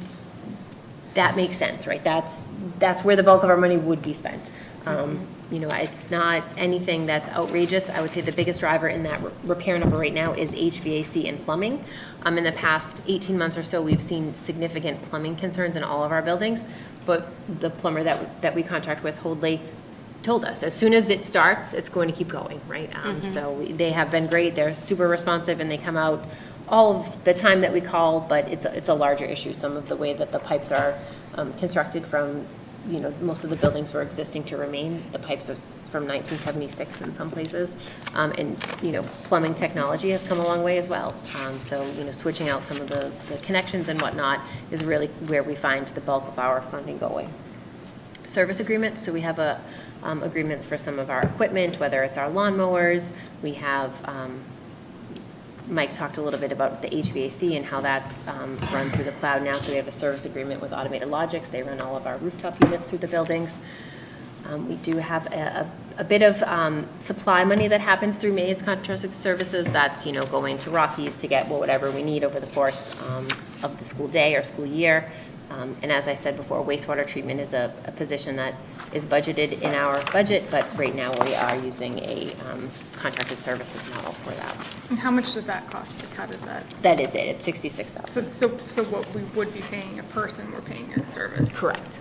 that makes sense, right? That's where the bulk of our money would be spent. You know, it's not anything that's outrageous. I would say the biggest driver in that repair number right now is HVAC and plumbing. In the past 18 months or so, we've seen significant plumbing concerns in all of our buildings, but the plumber that we contract with, Holdley, told us as soon as it starts, it's going to keep going, right? So they have been great. They're super responsive, and they come out all of the time that we call, but it's a larger issue. Some of the way that the pipes are constructed from, you know, most of the buildings were existing to remain. The pipes are from 1976 in some places. And, you know, plumbing technology has come a long way as well. So, you know, switching out some of the connections and whatnot is really where we find the bulk of our funding going. Service agreements, so we have agreements for some of our equipment, whether it's our lawnmowers. We have, Mike talked a little bit about the HVAC and how that's run through the cloud now. So we have a service agreement with Automated Logics. They run all of our rooftop units through the buildings. We do have a bit of supply money that happens through maintenance contracted services. That's, you know, going to Rockies to get whatever we need over the course of the school day or school year. And as I said before, wastewater treatment is a position that is budgeted in our budget, but right now we are using a contracted services model for that. And how much does that cost? Like, how does that? That is it. It's $66,000. So what we would be paying a person, we're paying a service? Correct.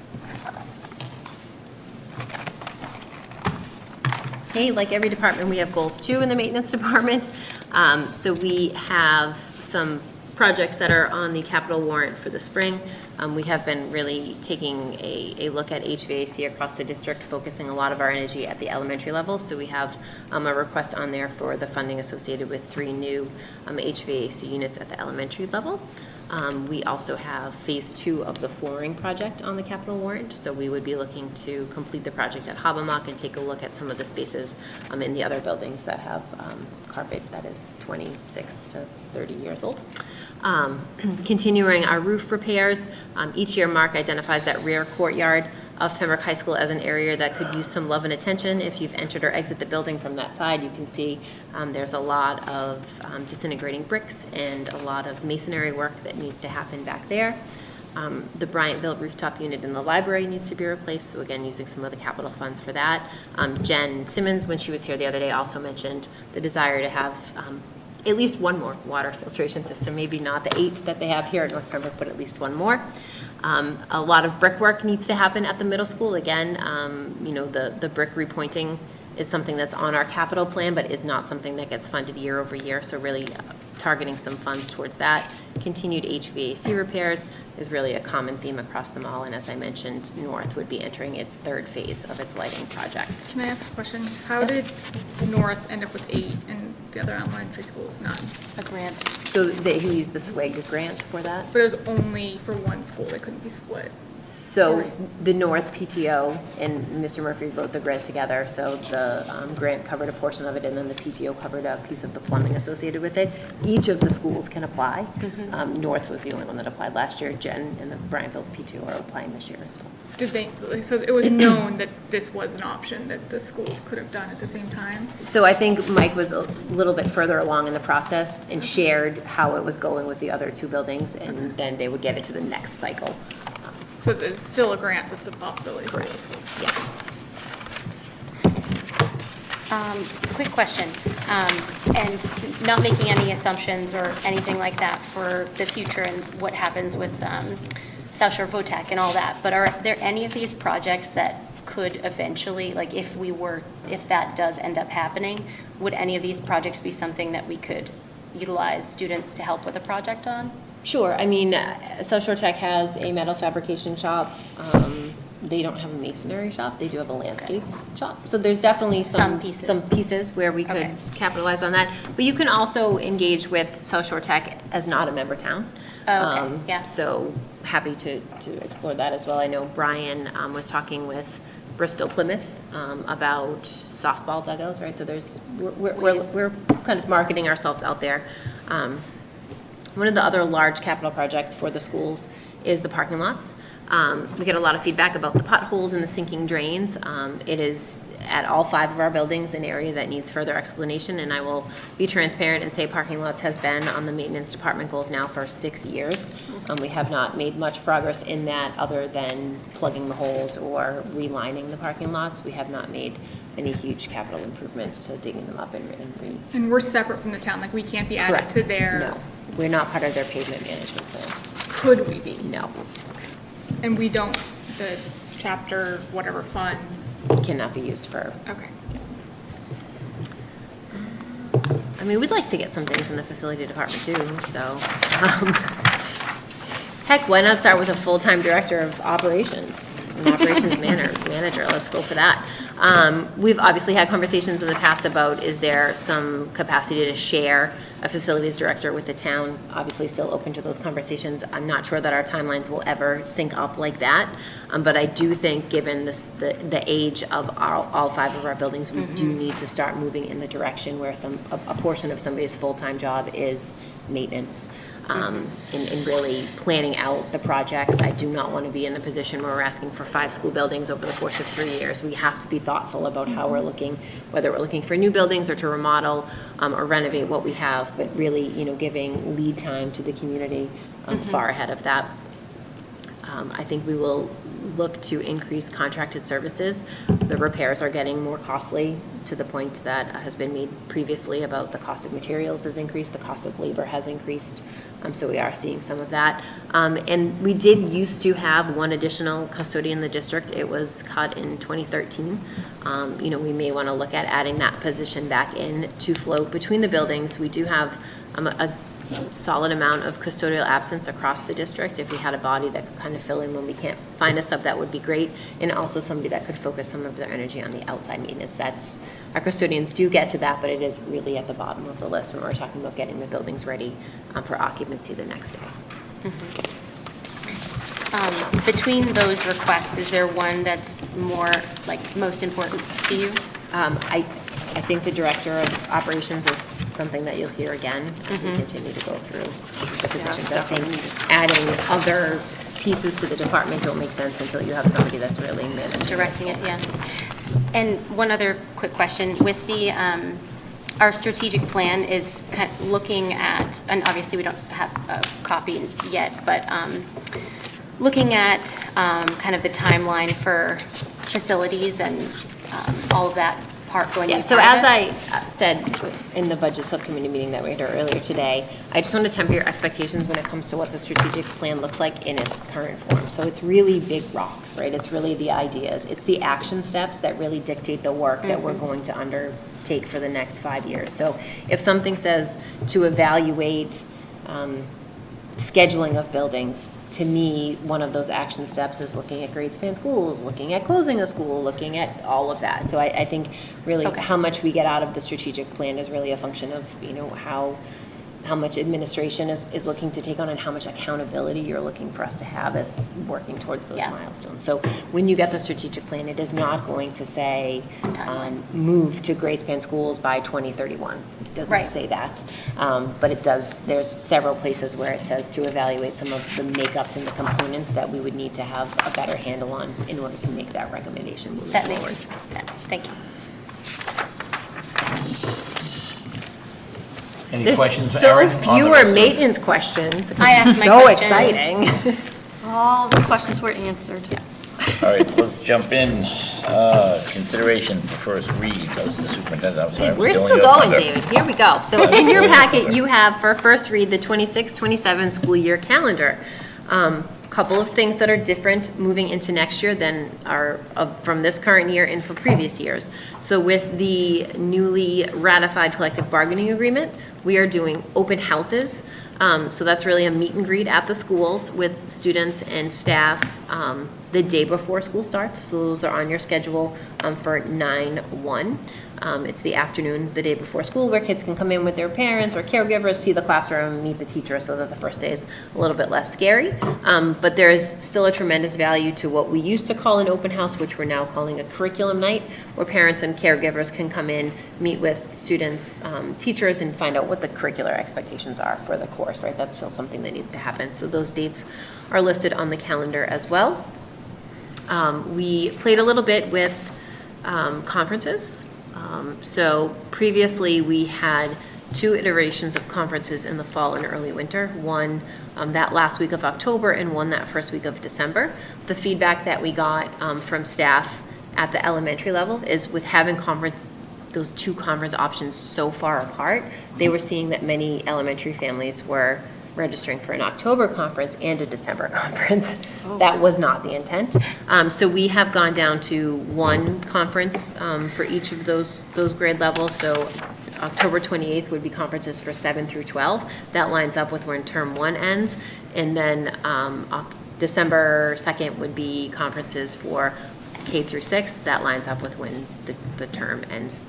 Okay, like every department, we have goals too in the maintenance department. So we have some projects that are on the capital warrant for the spring. We have been really taking a look at HVAC across the district, focusing a lot of our energy at the elementary level. So we have a request on there for the funding associated with 3 new HVAC units at the elementary level. We also have phase 2 of the flooring project on the capital warrant. So we would be looking to complete the project at Habermock and take a look at some of the spaces in the other buildings that have carpet that is 26 to 30 years old. Continuing our roof repairs, each year Mark identifies that rear courtyard of Pembroke High School as an area that could use some love and attention. If you've entered or exit the building from that side, you can see there's a lot of disintegrating bricks and a lot of masonry work that needs to happen back there. The Bryantville rooftop unit in the library needs to be replaced, so again, using some of the capital funds for that. Jen Simmons, when she was here the other day, also mentioned the desire to have at least one more water filtration system, maybe not the 8 that they have here at North Pembroke, but at least one more. A lot of brickwork needs to happen at the middle school. Again, the brick repointing is something that's on our capital plan, but is not something that gets funded year over year, so really targeting some funds towards that. Continued HVAC repairs is really a common theme across them all, and as I mentioned, North would be entering its 3rd phase of its lighting project. Can I ask a question? How did North end up with 8 and the other elementary schools none? A grant. So they used the SWIG grant for that. But it was only for one school, they couldn't be split. So the North PTO and Mr. Murphy wrote the grant together, so the grant covered a portion of it, and then the PTO covered a piece of the plumbing associated with it. Each of the schools can apply. North was the only one that applied last year. Jen and the Bryantville PTO are applying this year as well. Did they, so it was known that this was an option that the schools could have done at the same time? So I think Mike was a little bit further along in the process and shared how it was going with the other 2 buildings, and then they would get it to the next cycle. So there's still a grant that's a possibility for those schools? Yes. Quick question, and not making any assumptions or anything like that for the future and what happens with South Shore VOTEC and all that, but are there any of these projects that could eventually, like if that does end up happening, would any of these projects be something that we could utilize students to help with a project on? Sure. I mean, South Shore Tech has a metal fabrication shop. They don't have a masonry shop. They do have a landscape shop. So there's definitely some pieces where we could capitalize on that. But you can also engage with South Shore Tech as not a member town. Oh, okay. Yeah. So happy to explore that as well. I know Brian was talking with Bristol Plymouth about softball dugouts, right? So we're kind of marketing ourselves out there. One of the other large capital projects for the schools is the parking lots. We get a lot of feedback about the potholes and the sinking drains. It is at all 5 of our buildings an area that needs further explanation, and I will be transparent and say parking lots has been on the maintenance department goals now for 6 years. We have not made much progress in that other than plugging the holes or relining the parking lots. We have not made any huge capital improvements to digging them up and And we're separate from the town, like we can't be added correct. to their. No, we're not part of their pavement management plan. Could we be? No, And we don't, the chapter, whatever funds, cannot be used for. okay. I mean, we'd like to get some things in the facility department too, so. Heck, why not start with a full-time director of operations, an operations manager, let's go for that. We've obviously had conversations in the past about, is there some capacity to share a facilities director with the town? Obviously still open to those conversations. I'm not sure that our timelines will ever sync up like that, but I do think given the age of all 5 of our buildings, we do need to start moving in the direction where a portion of somebody's full-time job is maintenance. In really planning out the projects. I do not want to be in the position where we're asking for 5 school buildings over the course of 3 years. We have to be thoughtful about how we're looking, whether we're looking for new buildings or to remodel or renovate what we have, but really, giving lead time to the community far ahead of that. I think we will look to increase contracted services. The repairs are getting more costly to the point that has been made previously about the cost of materials has increased, the cost of labor has increased. So we are seeing some of that. And we did used to have 1 additional custodian in the district. It was cut in 2013. We may want to look at adding that position back in to float between the buildings. We do have a solid amount of custodial absence across the district. If we had a body that could kind of fill in when we can't find a sub, that would be great. And also somebody that could focus some of their energy on the outside maintenance. Our custodians do get to that, but it is really at the bottom of the list when we're talking about getting the buildings ready for occupancy the next day. Between those requests, is there one that's more, most important to you? I think the director of operations is something that you'll hear again as we continue to go through the positions. I think adding other pieces to the department don't make sense until you have somebody that's really managing. Directing it, yeah. And one other quick question, with the, our strategic plan is kind of looking at, and obviously we don't have a copy yet, but looking at kind of the timeline for facilities and all of that part going to Yeah, be so part of as it. I said in the budget subcommittee meeting that we had earlier today, I just want to temper your expectations when it comes to what the strategic plan looks like in its current form. So it's really big rocks, right? It's really the ideas. It's the action steps that really dictate the work that we're going to undertake for the next 5 years. So if something says to evaluate scheduling of buildings, to me, one of those action steps is looking at grade span schools, looking at closing a school, looking at all of that. So I think really Okay. how much we get out of the strategic plan is really a function of, how much administration is looking to take on and how much accountability you're looking for us to have as working towards those Yeah. milestones. So when you get the strategic plan, it is not going to say, Timeline. move to grade span schools by 2031. It doesn't Right. say that. But it does, there's several places where it says to evaluate some of the makeups and the components that we would need to have a better handle on in order to make that recommendation moving That forward. makes sense. Thank you. Any There's questions for so Erin on the fewer rest of- maintenance questions. I asked my So questions. exciting. All the questions were answered. All right, so let's jump in. Consideration for first read. That's the superintendent. I'm sorry, I'm We're stealing still your going, thunder. David. Here we go. So in your packet, you have for first read the 26-27 school year calendar. Couple of things that are different moving into next year than are from this current year and for previous years. So with the newly ratified collective bargaining agreement, we are doing open houses. So that's really a meet and greet at the schools with students and staff the day before school starts. So those are on your schedule for 9/1. It's the afternoon, the day before school, where kids can come in with their parents or caregivers, see the classroom, meet the teacher, so that the first day is a little bit less scary. But there is still a tremendous value to what we used to call an open house, which we're now calling a curriculum night, where parents and caregivers can come in, meet with students, teachers, and find out what the curricular expectations are for the course, right? That's still something that needs to happen. So those dates are listed on the calendar as well. We played a little bit with conferences. So previously, we had 2 iterations of conferences in the fall and early winter, one that last week of October and one that first week of December. The feedback that we got from staff at the elementary level is with having those 2 conference options so far apart, they were seeing that many elementary families were registering for an October conference and a December conference. That was not the intent. So we have gone down to 1 conference for each of those grade levels. So October 28th would be conferences for 7 through 12. That lines up with when term 1 ends. And then December 2nd would be conferences for K through 6. That lines up with when the term ends,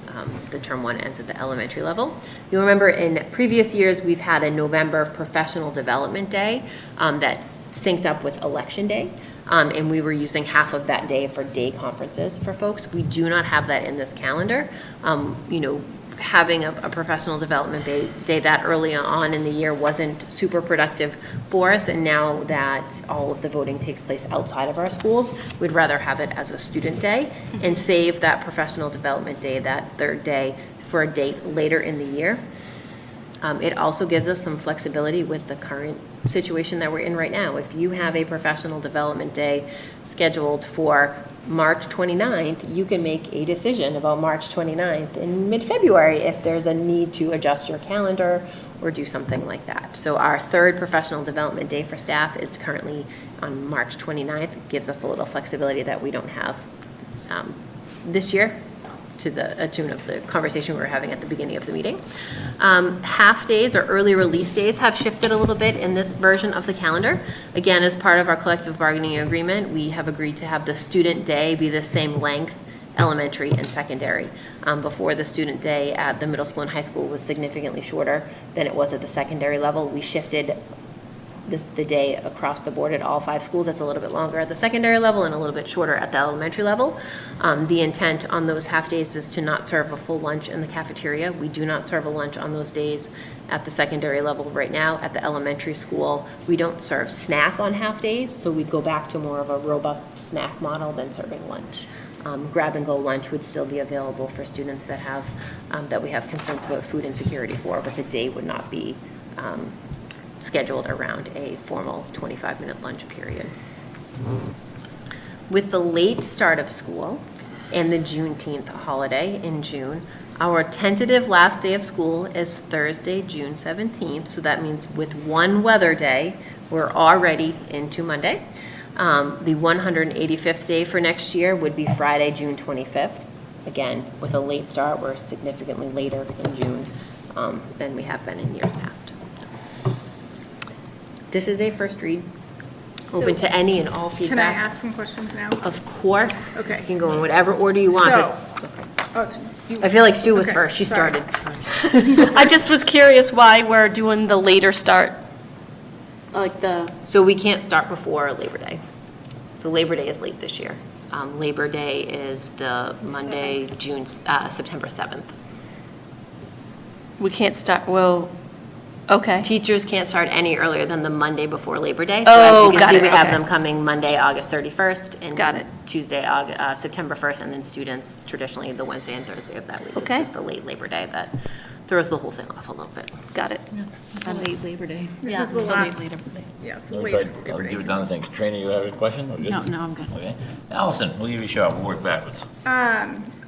the term 1 ends at the elementary level. You remember in previous years, we've had a November professional development day that synced up with election day. And we were using half of that day for day conferences for folks. We do not have that in this calendar. Having a professional development day that early on in the year wasn't super productive for us, and now that all of the voting takes place outside of our schools, we'd rather have it as a student day and save that professional development day, that third day, for a date later in the year. It also gives us some flexibility with the current situation that we're in right now. If you have a professional development day scheduled for March 29th, you can make a decision about March 29th in mid-February if there's a need to adjust your calendar or do something like that. So our 3rd professional development day for staff is currently on March 29th. It gives us a little flexibility that we don't have this year, to the tune of the conversation we were having at the beginning of the meeting. Half days or early release days have shifted a little bit in this version of the calendar. Again, as part of our collective bargaining agreement, we have agreed to have the student day be the same length, elementary and secondary. Before, the student day at the middle school and high school was significantly shorter than it was at the secondary level. We shifted the day across the board at all 5 schools. That's a little bit longer at the secondary level and a little bit shorter at the elementary level. The intent on those half days is to not serve a full lunch in the cafeteria. We do not serve a lunch on those days at the secondary level right now. At the elementary school, we don't serve snack on half days, so we'd go back to more of a robust snack model than serving lunch. Grab-and-go lunch would still be available for students that have that we have concerns about food insecurity for, but the day would not be scheduled around a formal 25-minute lunch period. With the late start of school and the Juneteenth holiday in June, our tentative last day of school is Thursday, June 17th. So that means with one weather day, we're already into Monday. The 185th day for next year would be Friday, June 25th. Again, with a late start, we're significantly later in June than we have been in years past. This is a first read. Open to any and all feedback. Can I ask some questions now? Of course. Okay. You can go in whatever order you want. So, but- oh, I feel like Sue was Okay, first. She sorry. started. I just was curious why we're doing the later start, like the, So we can't start before Labor Day. So Labor Day is late this year. Labor Day is the Monday, September 7th. we can't start, well, okay. Teachers can't start any earlier than the Monday before Labor Day. Oh, So as you got can see, it, we have okay. them coming Monday, August 31st, and Got it. Tuesday, September 1st, and then students traditionally the Wednesday and Thursday of that week. Okay. It's just the late Labor Day that throws the whole thing off a little bit. Got it. It's a late Labor Day. This is the It's a last, late Labor Day. yes, the I'll latest Labor give Day. it down the thing. Katrina, you have a question? Or good? No, no, I'm good. Okay. Allison, we'll give you a shot. We'll work backwards.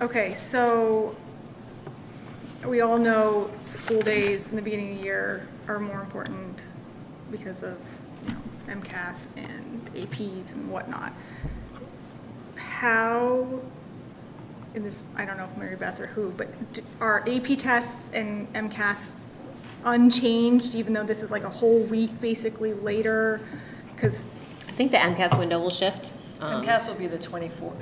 Okay, so we all know school days in the beginning of the year are more important because of, MCAS and APs and whatnot. How, in this, I don't know if Mary Beth or who, but are AP tests and MCAS unchanged, even though this is like a whole week basically later? Because I think the MCAS window will shift. MCAS will be the 24th,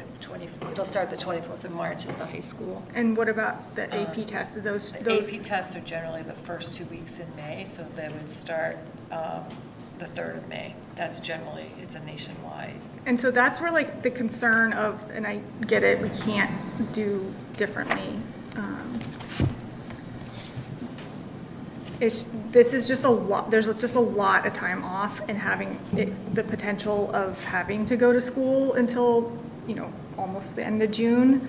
it'll start the 24th of March at the high school. And what about the AP tests? Are those, The AP tests are generally the first 2 weeks in May, so they would start the 3rd of May. That's generally, it's a nationwide. and so that's where like the concern of, and I get it, we can't do differently. This is just a lot, there's just a lot of time off and having the potential of having to go to school until, almost the end of June.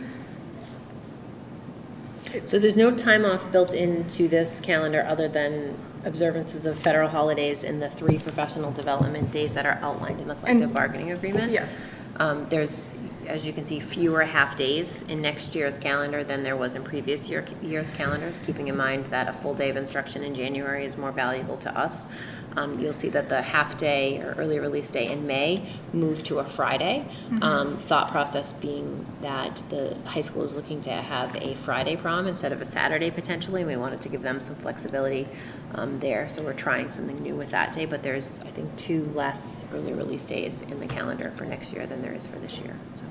So there's no time off built into this calendar other than observances of federal holidays and the 3 professional development days that are outlined in the collective bargaining agreement. Yes. There's, as you can see, fewer half-days in next year's calendar than there was in previous year's calendars, keeping in mind that a full day of instruction in January is more valuable to us. You'll see that the half-day or early release day in May moved to a Friday. Thought process being that the high school is looking to have a Friday prom instead of a Saturday potentially, and we wanted to give them some flexibility there. So we're trying something new with that day, but there's, I think, 2 less early release days in the calendar for next year than there is for this year. So.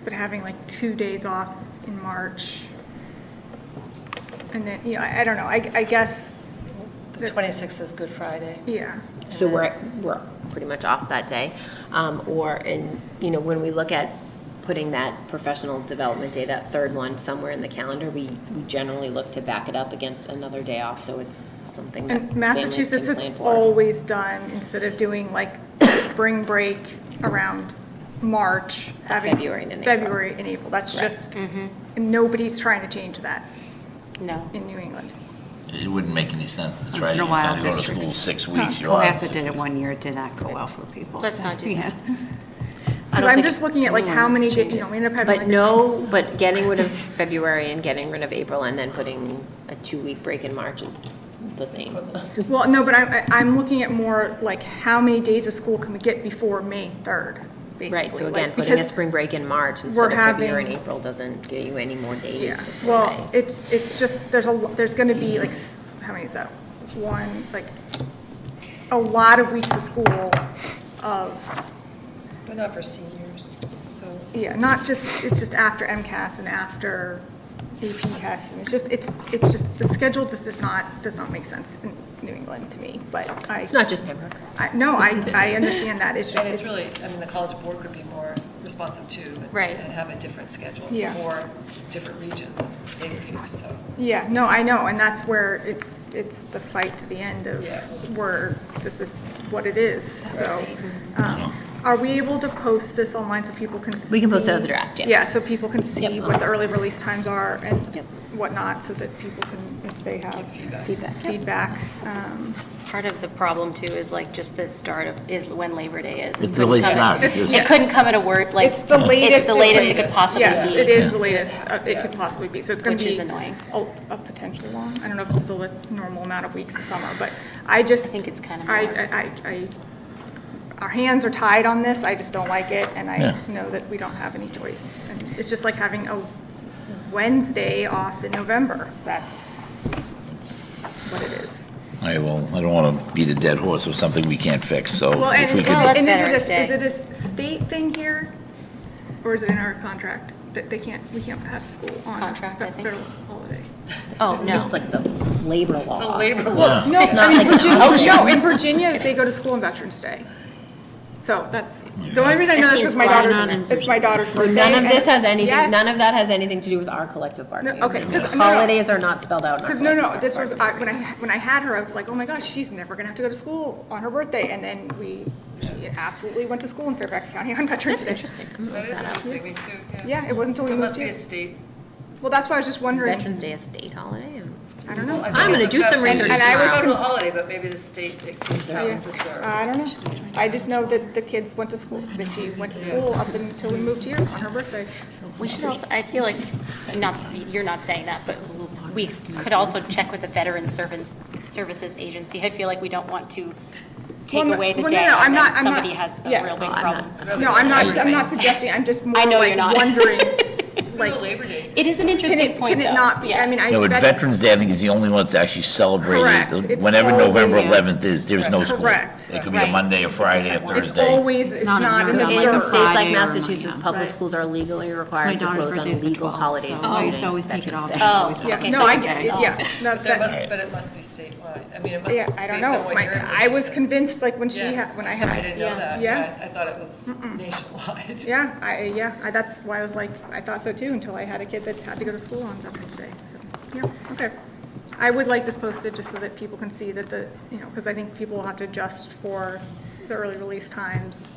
But having like 2 days off in March, and then, I don't know, I guess, The 26th is Good Friday. yeah. So we're pretty much off that day. When we look at putting that professional development day, that 3rd one, somewhere in the calendar, we generally look to back it up against another day off, so it's something that And families Massachusetts can has plan for. always done, instead of doing like spring break around March, having February and in April. February and April. That's Correct. just, and nobody's trying to change that No. in New England. It wouldn't make any sense. That's Once right. in a You while, kind of go to school districts- 6 weeks. You're out. Cohasset did it one year, it did not go well for people. Let's so, not do yeah. I don't I'm think just looking at like how many days, we end up having like. But getting rid of February and getting rid of April and then putting a 2-week break in March is the same. Well, no, but I'm looking at more like how many days of school can we get before May 3rd, basically. Right, so like, again, putting a because- spring break in March we're instead of February and having- April doesn't give you any more days Yeah, before well, May. it's just, there's gonna be like, how many is that? A lot of weeks of school of, But not for seniors, so. yeah, it's just after MCAS and after AP tests, and it's just, the schedule just does not make sense in New England to me, but It's not just Pembroke. I understand that, it's just, And it's really, the College Board could be more responsive too. Right. And have a different schedule Yeah. for different regions. They refuse, so. yeah, no, I know, and that's where it's the fight to the end of Yeah. where this is what it is, so. Are we able to post this online so people can see? We can post it as a draft, yes. Yeah, so people can see Yep. what the early release times are and Yep. whatnot, so that people can, if they have Feedback. feedback. Part of the problem too is like just the start of, is when Labor Day is. It It's the couldn't late come start. at- It's It couldn't come at a word, like. It's the latest. It's the latest it could possibly be. Yes, it is the latest it could possibly be, so it's going to Which be. is annoying. A potentially long, I don't know if it's still the normal amount of weeks of summer, but I just. I think it's kind of Our hands are tied on this, I just don't like it, and I Yeah. know that we don't have any choice. And it's just like having a Wednesday off in November, that's what it is. All right, well, I don't want to beat a dead horse with something we can't fix, so Well, if we and, could. that's and Veterans is Day. it a state thing here, or is it in our contract that we can't have school on Contract, I think. federal holiday? Oh, no. Just like the labor law. Yeah. No, It's I not mean, like Virginia, an ocean. no, in Virginia, they go to school on Veterans Day. So that's, the only reason I know That that is seems my blasphemous. daughter's, it's my daughter's So birthday. none of this and- has anything, Yes. none of that has anything to do with our collective bargaining. okay, 'cause- agreement. no, no. Holidays are not spelled out in our Because collective this was, bargaining when I had her, I was like, oh my gosh, she's never gonna have to go to school on her birthday. And then she absolutely went to school in Fairfax County on Veterans Day. Interesting. I'm gonna look that up. Me too, Yeah, it wasn't until So we it must moved be a here. state. Well, that's why I was just Is wondering, Veterans Day a state holiday? I don't know. I'm gonna do some research. And I was Federal con- holiday, but maybe the state dictates how it's observed. I don't know. I just know that the kids went to school, that she went to school up until we moved here on her birthday. We should also, I feel like, not, you're not saying that, but we could also check with the Veteran Services Agency. I feel like we don't want to take Well, away the well, day no, I'm and not- then I'm not- somebody has a yeah. real big I'm problem. No, I'm not suggesting, I'm just more I know like you're not. wondering, like, Labor Day. It is an interesting point, can though. it not be, Yeah. I mean, No, but that's Veterans Day, I think, is the only one that's actually Correct. celebrated. It's Whenever November always- 11th is, there's no school. Correct. It could be a Right. Monday, a Friday, a it's Thursday. always, it's not an So in observed. states like Friday or Massachusetts, Monday. public Right. schools are legally My required to daughter's close on birthday's the legal 12th, holidays. so I used to including always take it Veterans off. Day. Oh, Yeah, okay, no, so I it's- get it, oh. yeah. No, There must, that, but it must be statewide. I mean, it must, yeah, I don't based on know. what your I was information is. convinced, like, when when I So I had, didn't know that. Yeah. I thought it was nationwide. yeah, that's why I was like, I thought so too, until I had a kid that had to go to school on Veterans Day, so, yeah, okay. I would like this posted just so that people can see that because I think people will have to adjust for the early release times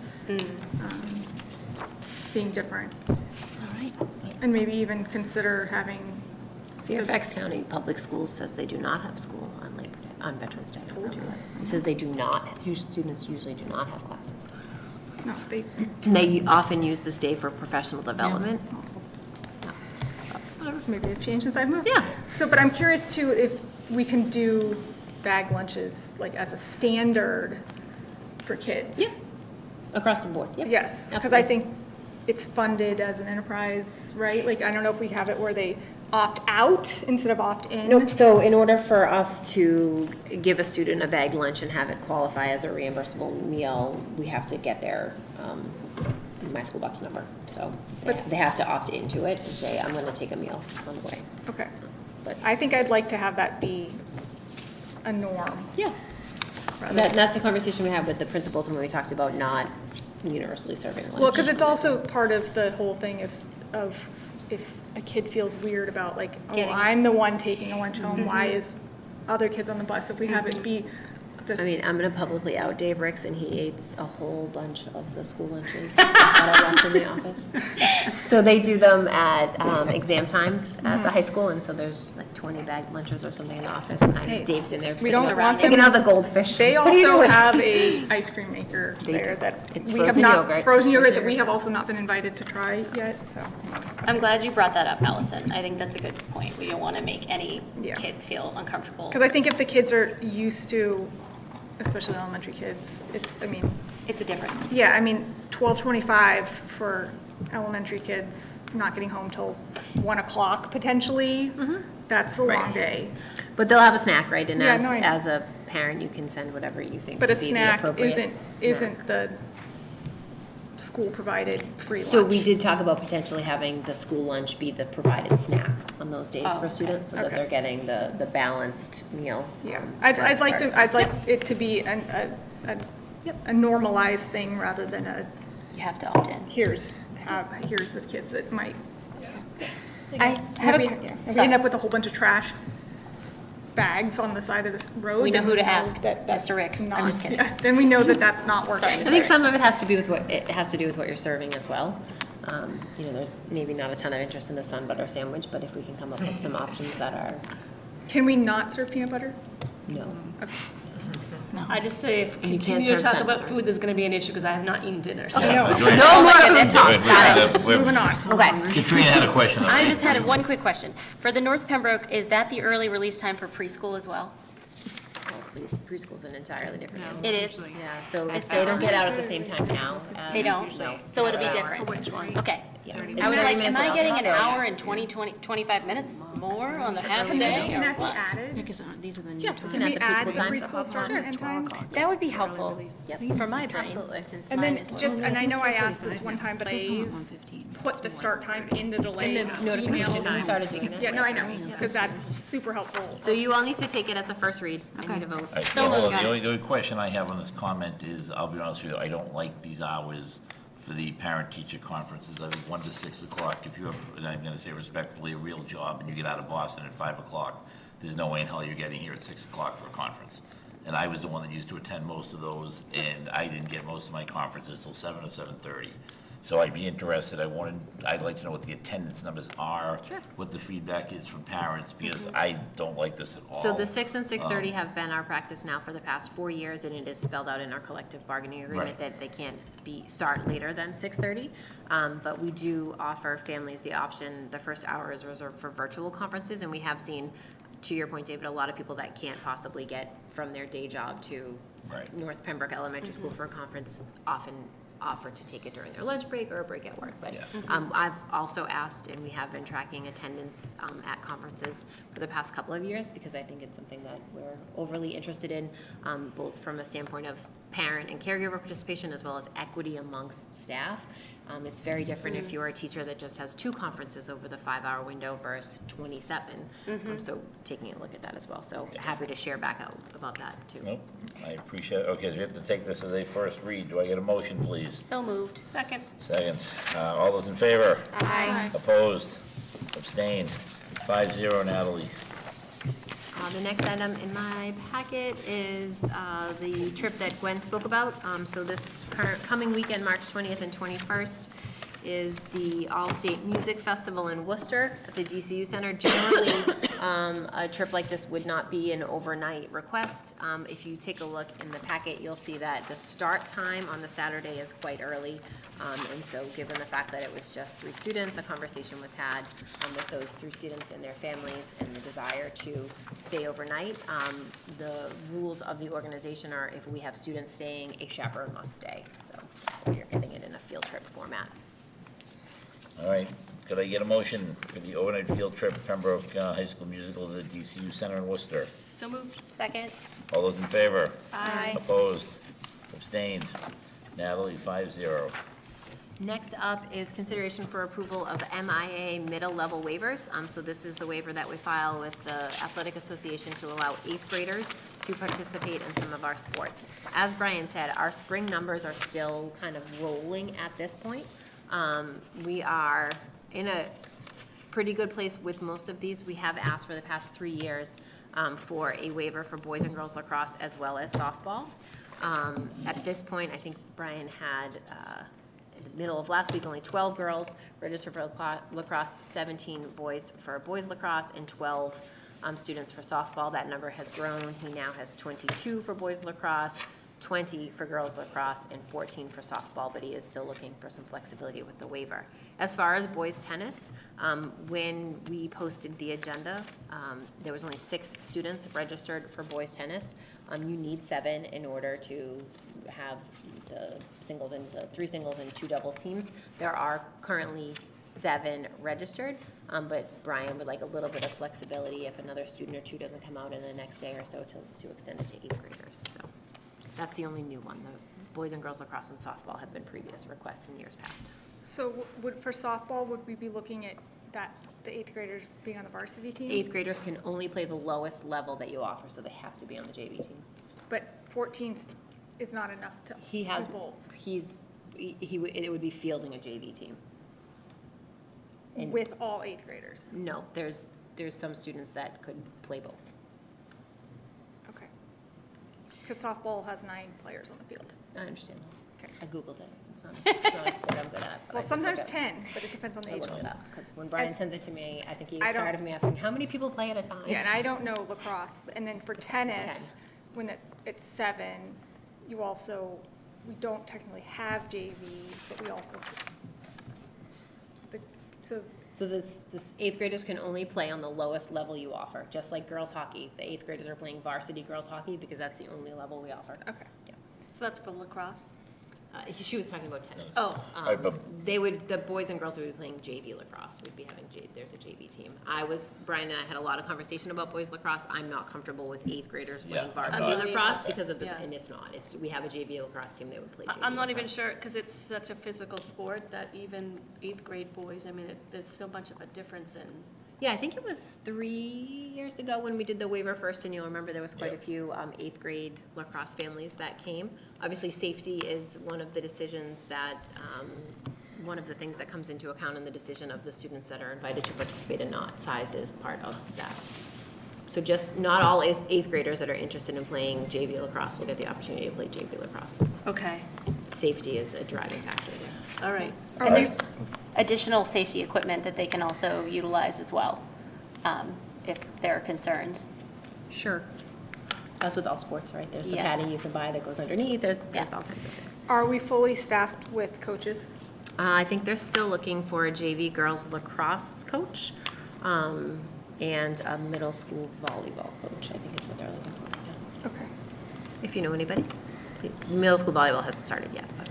being different. All right. And maybe even consider having, Fairfax County Public Schools says they do not have school on Labor Day, on Veterans Day. It says they do not, students usually do not have classes. no, they, They often use this day for professional development. whatever, maybe they've changed since I've moved. Yeah. So, but I'm curious too, if we can do bag lunches, like as a standard for kids. Yeah. Across the board, yep. Yes, because I Absolutely. think it's funded as an enterprise, right? Like, I don't know if we have it where they opt out instead of opt in. Nope, so in order for us to give a student a bag lunch and have it qualify as a reimbursable meal, we have to get their My School Bucks number. So they have to opt into it and say, I'm gonna take a meal on the way. Okay. But I think I'd like to have that be a norm. yeah, that's a conversation we had with the principals when we talked about not universally serving lunch. Well, because it's also part of the whole thing of if a kid feels weird about like, oh, Getting it. I'm the one taking a lunch home, why is other kids on the bus? If we have it be this. I mean, I'm gonna publicly out Dave Ricks, and he ate a whole bunch of the school lunches that I left in the office. So they do them at exam times at the high school, and so there's like 20 bag lunches or something in the office, and Hey, Dave's in there. we don't want them- picking out the goldfish. They What are you also doing? have a ice cream maker They there do. that It's we have frozen not, yogurt. frozen yogurt that Frozen we have yogurt. also not been invited to try yet, so. I'm glad you brought that up, Allison. I think that's a good point. We don't want to make any Yeah. kids feel uncomfortable. Because I think if the kids are used to, especially the elementary kids, It's a difference. yeah, 12:25 for elementary kids, not getting home till 1 o'clock potentially, that's a long Right. day. But they'll have a snack, right? And Yeah, no, I know. as a parent, you can send whatever you think But to a be the snack appropriate snack. isn't the school-provided free lunch. So we did talk about potentially having the school lunch be the provided snack on those days Oh, for okay. students, so that Okay. they're getting the balanced meal. Yeah, as I'd like far as- I'd like it to be a normalized thing rather than You have to opt in. here's the kids that might. I have We a, we sorry. end up with a whole bunch of trash bags on the side of this road. We know then who to ask, that that's Mr. Ricks. I'm not- just kidding. yeah, Then we know that that's not working. I think some of it has to be with what you're serving as well. You know, there's maybe not a ton of interest in the sun butter sandwich, but if we can come up with some options that are, Can we not serve peanut butter? no. I just say if we You can't continue to serve talk sun about butter. food, there's going to be an issue because I have not eaten dinner. So. No more food talk. Got it. Moving on. Okay. Katrina had a question. I just had one quick question. For the North Pembroke, is that the early release time for preschool as well? Oh, please, preschool's an entirely different. It is? Yeah, so It's they don't different. get out at the same time now. They don't? No. So it'll be Not different? for which one? Okay. Yeah. I was It's like, 30 am minutes I out, getting an so- hour and 25 minutes more on the half day Can or that be what? added? Because these are the new Yeah, times. we can add the add preschool the times. preschool start and times? That would be helpful for my brain. Absolutely, since And mine then is just, low. and I know I asked this one time, but It's only please 1:15. put the start time in the delay In the notification, emails. we started doing that. Yeah, no, I know, because that's super helpful. So you all need to take it as a first read. I need a vote. All right, So hold on. moved. The only question I have on this comment is, I'll be honest with you, I don't like these hours for the parent-teacher conferences. I think 1 to 6 o'clock, if you have, and I'm gonna say respectfully, a real job, and you get out of Boston at 5 o'clock, there's no way in hell you're getting here at 6 o'clock for a conference. And I was the one that used to attend most of those, and I didn't get most of my conferences till 7 or 7:30. So I'd be interested, I'd like to know what the attendance numbers are, what the feedback is from parents, because I don't like this at all. So the 6 and 6:30 have been our practice now for the past 4 years, and it is spelled out in our collective bargaining agreement Right. that they can't start later than 6:30. But we do offer families the option, the first hour is reserved for virtual conferences, and we have seen, to your point, David, a lot of people that can't possibly get from their day job to Right. North Pembroke Elementary School for a conference often offer to take it during their lunch break or a break at work. But Yeah. I've also asked, and we have been tracking attendance at conferences for the past couple of years, because I think it's something that we're overly interested in, both from a standpoint of parent and caregiver participation, as well as equity amongst staff. It's very different if you're a teacher that just has 2 conferences over the 5-hour window versus 27. So taking a look at that as well. So happy to share back out about that too. Nope, I appreciate it. Okay, so we have to take this as a first read. Do I get a motion, please? So moved. Second. Second. All those in favor? Aye. Opposed? Abstained? 5-0, Natalie. The next item in my packet is the trip that Gwen spoke about. So this coming weekend, March 20th and 21st, is the All-State Music Festival in Worcester at the DCU Center. Generally, a trip like this would not be an overnight request. If you take a look in the packet, you'll see that the start time on the Saturday is quite early. And so given the fact that it was just 3 students, a conversation was had with those 3 students and their families and the desire to stay overnight. The rules of the organization are if we have students staying, a chaperone must stay. So that's why you're getting it in a field trip format. All right, could I get a motion for the overnight field trip Pembroke High School Musical to the DCU Center in Worcester? So moved. Second. All those in favor? Aye. Opposed? Abstained? Natalie, 5-0. Next up is consideration for approval of MIA middle level waivers. So this is the waiver that we file with the Athletic Association to allow 8th graders to participate in some of our sports. As Brian said, our spring numbers are still kind of rolling at this point. We are in a pretty good place with most of these. We have asked for the past 3 years for a waiver for boys and girls lacrosse as well as softball. At this point, I think Brian had, in the middle of last week, only 12 girls registered for lacrosse, 17 boys for boys lacrosse, and 12 students for softball. That number has grown. He now has 22 for boys lacrosse, 20 for girls lacrosse, and 14 for softball, but he is still looking for some flexibility with the waiver. As far as boys tennis, when we posted the agenda, there was only 6 students registered for boys tennis. You need 7 in order to have the singles and the 3 singles and 2 doubles teams. There are currently 7 registered, but Brian would like a little bit of flexibility if another student or 2 doesn't come out in the next day or so to extend it to 8th graders. So that's the only new one. The boys and girls lacrosse and softball have been previous requests in years past. So for softball, would we be looking at that, the 8th graders being on the varsity team? 8th graders can only play the lowest level that you offer, so they have to be on the JV team. But 14 is not enough to He has, do both. it would be fielding a JV team. And With all 8th graders. no, there's some students that could play both. Because softball has 9 players on the field. I understand. I Googled it. It's not a sport I'm good at. but I Well, did sometimes look it- 10, but it depends on the I age looked it level. up, because when Brian sends it to me, I think he I gets don't- tired of me asking, how many people play at a time? Yeah, and I don't know lacrosse, and then for is tennis, 10. when it's 7, we don't technically have JV, but we also, so, So this 8th graders can only play on the lowest level you offer, just like girls hockey. The 8th graders are playing varsity girls hockey because that's the only level we offer. okay. Yeah. So that's for lacrosse? She was talking about tennis. Oh. Right, but- The boys and girls would be playing JV lacrosse. We'd be having, there's a JV team. Brian and I had a lot of conversation about boys lacrosse. I'm not comfortable with 8th graders playing Yeah, varsity I'm not lacrosse either. because of this, Yeah. and it's not. We have a JV lacrosse team that would play JV I'm not even lacrosse. sure, because it's such a physical sport that even 8th grade boys, I mean, there's so much of a difference in. Yeah, I think it was 3 years ago when we did the waiver first, and you'll remember there was quite a Yeah. few 8th grade lacrosse families that came. Obviously, safety is one of the decisions that, one of the things that comes into account in the decision of the students that are invited to participate and not. Size is part of that. So just not all 8th graders that are interested in playing JV lacrosse will get the opportunity to play JV lacrosse. Okay, Safety is a driving factor there. all right. And there's additional safety equipment that they can also utilize as well, if there are concerns. Sure. That's with all sports, right? There's the Yes. padding you can buy that goes underneath, there's Yeah. all kinds of things. Are we fully staffed with coaches? I think they're still looking for a JV girls lacrosse coach, and a middle school volleyball coach, I think is what they're looking for right now. Okay. If you know anybody. Middle school volleyball hasn't started yet, but.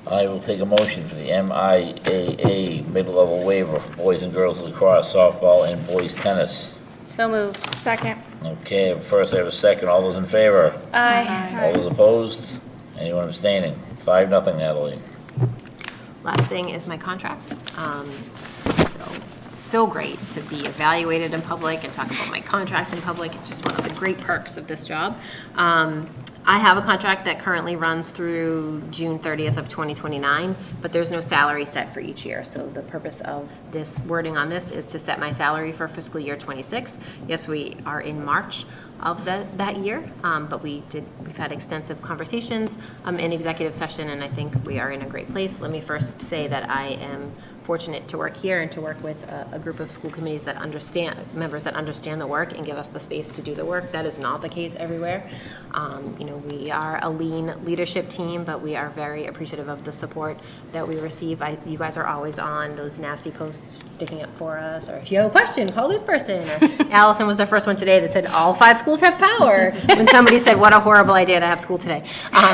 I will take a motion for the MIAA mid-level waiver for boys and girls lacrosse, softball, and boys tennis. So moved. Second. Okay, first I have a second. All those in favor? Aye. All those opposed? Anyone abstaining? 5-0, Natalie. Last thing is my contract. So great to be evaluated in public and talk about my contract in public. It's just one of the great perks of this job. I have a contract that currently runs through June 30th of 2029, but there's no salary set for each year. So the purpose of this wording on this is to set my salary for fiscal year '26. Yes, we are in March of that year, but we've had extensive conversations in executive session, and I think we are in a great place. Let me first say that I am fortunate to work here and to work with a group of school committees that members that understand the work and give us the space to do the work. That is not the case everywhere. We are a lean leadership team, but we are very appreciative of the support that we receive. You guys are always on those nasty posts sticking up for us, or if you have a question, call this person. Or Allison was the first one today that said all 5 schools have power, when somebody said, what a horrible idea to have school today.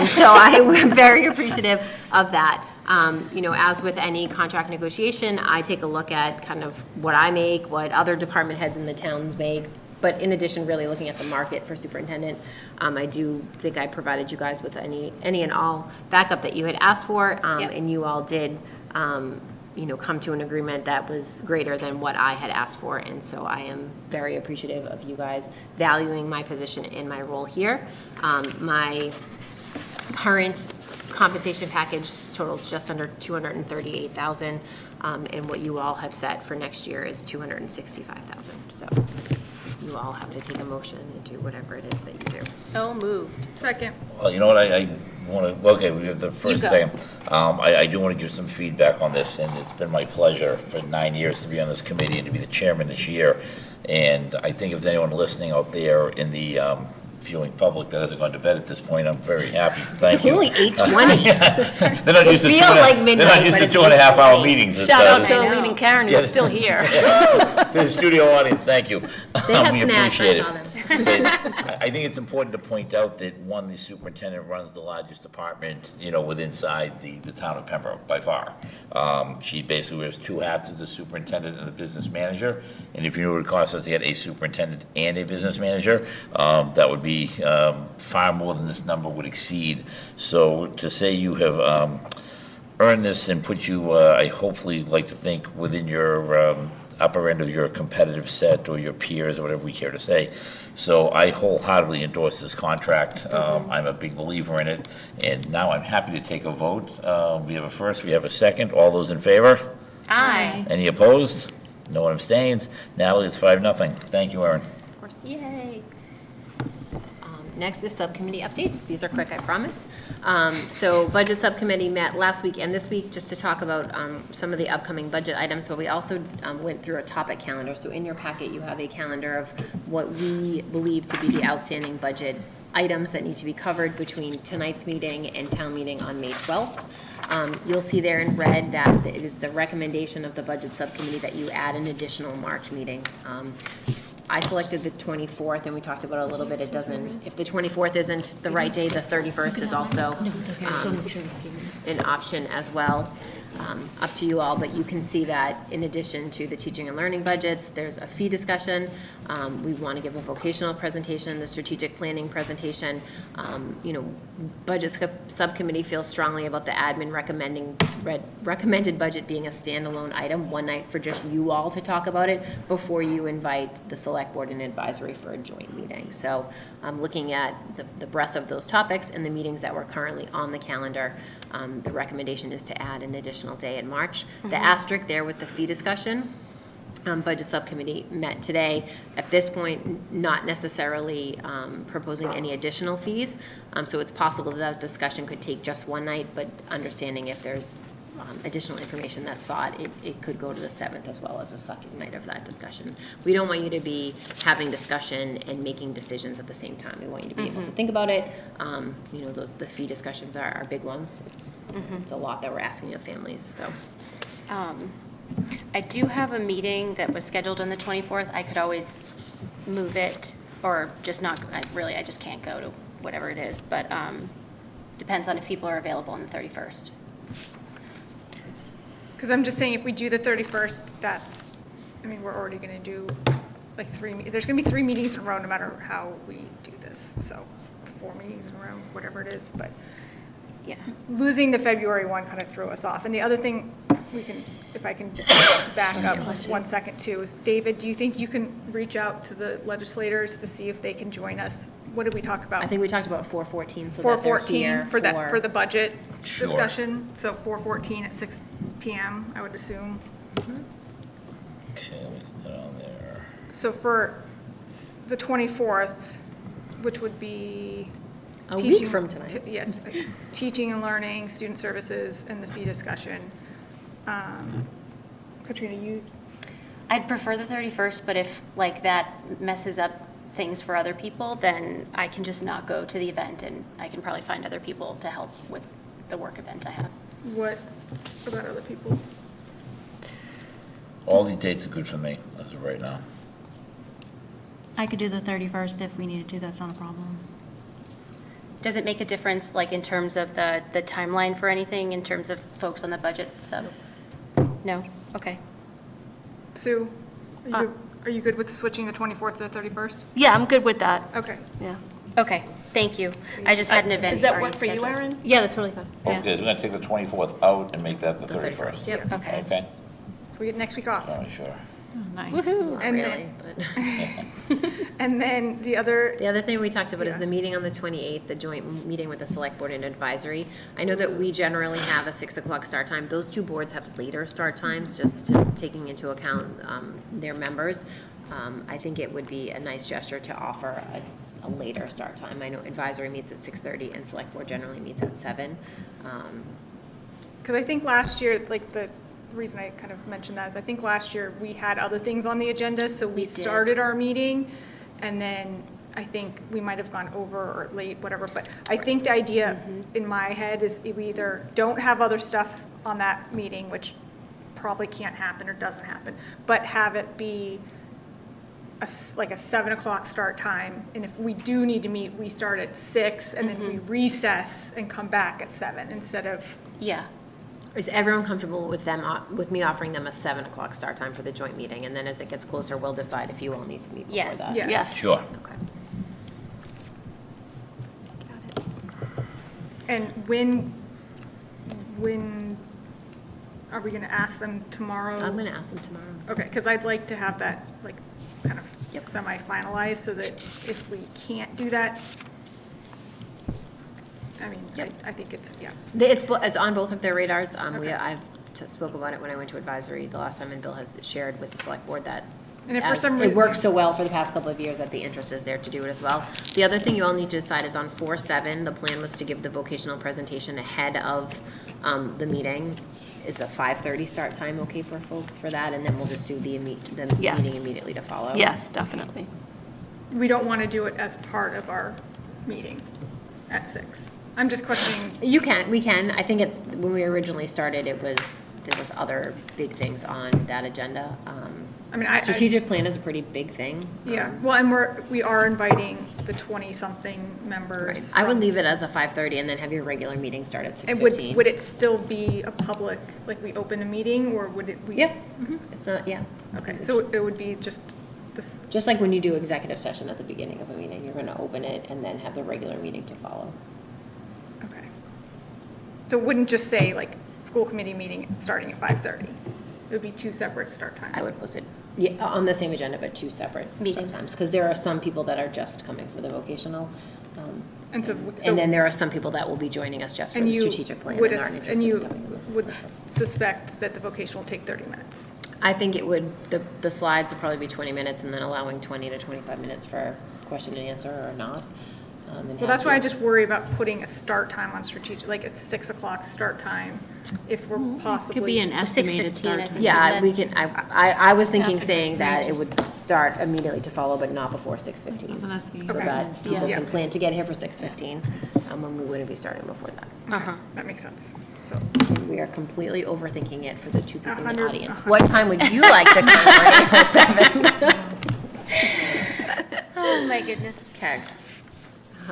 So I am very appreciative of that. As with any contract negotiation, I take a look at kind of what I make, what other department heads in the towns make, but in addition, really looking at the market for superintendent. I do think I provided you guys with any and all backup that you had asked for, Yep. and you all did, come to an agreement that was greater than what I had asked for, and so I am very appreciative of you guys valuing my position and my role here. My current compensation package totals just under $238,000, and what you all have set for next year is $265,000. So you all have to take a motion and do whatever it is that you do. So moved. Second. Well, you know what, I want to, okay, we have the first go. second. I do want to give some feedback on this, and it's been my pleasure for 9 years to be on this committee and to be the chairman this year. And I think if there's anyone listening out there in the viewing public that hasn't gone to bed at this point, I'm very happy. Thank It's you. only 8:20. They're not used to feels like midnight, They're not used but to it's 2.5 hour 8:20. meetings. Shout out to I know. Aline and Karen, who's still here. To the studio audience, thank you. They had We snacks, I appreciate saw it. them. But I think it's important to point out that, one, the superintendent runs the largest department, within the town of Pembroke, by far. She basically wears 2 hats as a superintendent and the business manager. And if you knew what it costs us to get a superintendent and a business manager, that would be far more than this number would exceed. So to say you have earned this and put you, I hopefully like to think, within your upper end of your competitive set or your peers or whatever we care to say. So I wholeheartedly endorse this contract. I'm a big believer in it, and now I'm happy to take a vote. We have a first, we have a second. All those in favor? Aye. Any opposed? No one abstains. Natalie, it's 5-0. Thank you, Erin. Of course. Yay. Next is subcommittee updates. These are quick, I promise. So Budget Subcommittee met last week and this week just to talk about some of the upcoming budget items, but we also went through a topic calendar. So in your packet, you have a calendar of what we believe to be the outstanding budget items that need to be covered between tonight's meeting and town meeting on May 12th. You'll see there in red that it is the recommendation of the Budget Subcommittee that you add an additional March meeting. I selected the 24th, and we talked about it a little bit. It doesn't, if the 24th isn't the right day, the 31st is also an option as well. Up to you all, but you can see that in addition to the teaching and learning budgets, there's a fee discussion. We want to give a vocational presentation, the strategic planning presentation. Budget subcommittee feels strongly about the admin recommended budget being a standalone item, one night for just you all to talk about it before you invite the select board and advisory for a joint meeting. So looking at the breadth of those topics and the meetings that were currently on the calendar, the recommendation is to add an additional day in March. The asterisk there with the fee discussion, Budget Subcommittee met today. At this point, not necessarily proposing any additional fees. So it's possible that discussion could take just one night, but understanding if there's additional information that's sought, it could go to the 7th as well as a second night of that discussion. We don't want you to be having discussion and making decisions at the same time. We want you to be able to think about it. The fee discussions are big ones. It's a lot that we're asking of families, so. I do have a meeting that was scheduled on the 24th. I could always move it or just not, I just can't go to whatever it is, but depends on if people are available on the 31st. Because I'm just saying, if we do the 31st, we're already going to do like there's going to be 3 meetings in a row no matter how we do this. So 4 meetings in a row, whatever it is, but Yeah. losing the February one kind of threw us off. And the other thing if I can back up 1 second too, is David, do you think you can reach out to the legislators to see if they can join us? What did we talk about? I think we talked about 414, so that they're here 414 for the budget Sure. discussion. So 414 at 6 p.m., I would assume. Okay, let me put that on there. So for the 24th, which would be A week from tonight. Yes, teaching and learning, student services, and the fee discussion. Katrina, I'd prefer the 31st, but if that messes up things for other people, then I can just not go to the event and I can probably find other people to help with the work event I have. what about other people? All these dates are good for me as of right now. I could do the 31st if we needed to, that's not a problem. Does it make a difference, in terms of the timeline for anything, in terms of folks on the budget sub? No? Okay. Sue, are you good with switching the 24th to the 31st? Yeah, I'm good with that. Okay. Yeah. Okay, thank you. I just had an event Does that already work for you, scheduled. Erin? Yeah, that's totally fine. Okay, so we're gonna take the 24th out and make that the 31st. Yep. Okay. Okay, So we get next week off. oh, sure. Nice. Woohoo. Not And really, but. And then the other, The other thing we talked about is Yeah. the meeting on the 28th, the joint meeting with the select board and advisory. I know that we generally have a 6 o'clock start time. Those two boards have later start times, just taking into account their members. I think it would be a nice gesture to offer a later start time. I know advisory meets at 6:30 and select board generally meets at 7. because I think last year, the reason I kind of mentioned that is I think last year we had other things on the agenda, so we We did. started our meeting, and then I think we might have gone over or late, whatever, but I think the idea in my head is we either don't have other stuff on that meeting, which probably can't happen or doesn't happen, but have it be a 7 o'clock start time, and if we do need to meet, we start at 6, and then we recess and come back at 7 instead of, Yeah. Is everyone comfortable with with me offering them a 7 o'clock start time for the joint meeting? And then as it gets closer, we'll decide if you all need to meet before Yes. that. yes. Sure. Okay. And when are we gonna ask them tomorrow? I'm going to ask them tomorrow. Okay, because I'd like to have that, kind of Yep. semi-finalized, so that if we can't do that, Yep. I think it's, yeah. It's on both of their radars. Okay. I've spoke about it when I went to advisory the last time, and Bill has shared with the select board that And if for as some it reason- works so well for the past couple of years that the interest is there to do it as well. The other thing you all need to decide is on 4/7, the plan was to give the vocational presentation ahead of the meeting. Is a 5:30 start time okay for folks for that? And then we'll just do the Yes. meeting immediately to follow? Yes, definitely. We don't want to do it as part of our meeting at 6. I'm just questioning, We can. I think when we originally started, there was other big things on that agenda. I mean, I. Strategic plan is a pretty big thing. Yeah, well, and we are inviting the 20-something Right. members. I would from- leave it as a 5:30 and then have your regular meeting start at And 6:15. would it still be a public, like we open a meeting, or would it? Yep. It's not, yeah. Okay, so it would be just this, Just like when you do executive session at the beginning of a meeting, you're gonna open it and then have the regular meeting to follow. okay. So it wouldn't just say like, school committee meeting starting at 5:30? It would be 2 separate start times? I would post it, yeah, on the same agenda, but 2 separate Meetings. times. Because there are some people that are just coming for the vocational. And so. And then there are some people that will be joining us just for and the you strategic plan would and aren't as- interested And in you coming. would suspect that the vocational will take 30 minutes? I think it would, the slides will probably be 20 minutes and then allowing 20 to 25 minutes for question and answer or not. And Well, that's have why I you- just worry about putting a start time on strategic, like a 6 o'clock start time, if we're possibly. Could be an estimated 6:15, start I time. think. Yeah, said. we can, I was thinking That's a saying good that point. it would start immediately to follow, but not before 6:15. Wasn't asking So Okay. that people Yeah. can plan to get here for 6:15, when we wouldn't be starting before that. Uh-huh. That makes sense, so. We are completely overthinking it for the 2 people in the 100 audience. What time would you like to come for April 7th? Oh, my goodness. Okay.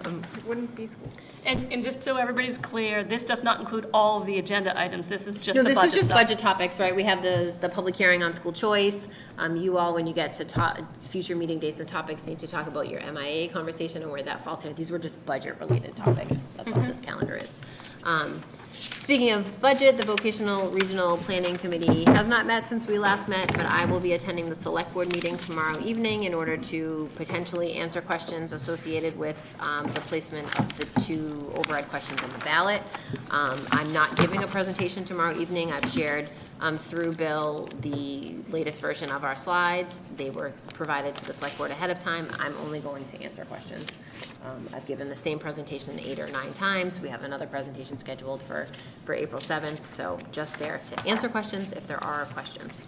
It wouldn't be school. And just so everybody's clear, this does not include all of the agenda items. This is just No, the this budget is just stuff. budget topics, right? We have the public hearing on school choice. You all, when you get to future meeting dates and topics, need to talk about your MIA conversation and where that falls here. These were just budget-related topics. That's all this calendar is. Speaking of budget, the Vocational Regional Planning Committee has not met since we last met, but I will be attending the select board meeting tomorrow evening in order to potentially answer questions associated with the placement of the 2 override questions on the ballot. I'm not giving a presentation tomorrow evening. I've shared through Bill the latest version of our slides. They were provided to the select board ahead of time. I'm only going to answer questions. I've given the same presentation 8 or 9 times. We have another presentation scheduled for April 7th, so just there to answer questions if there are questions.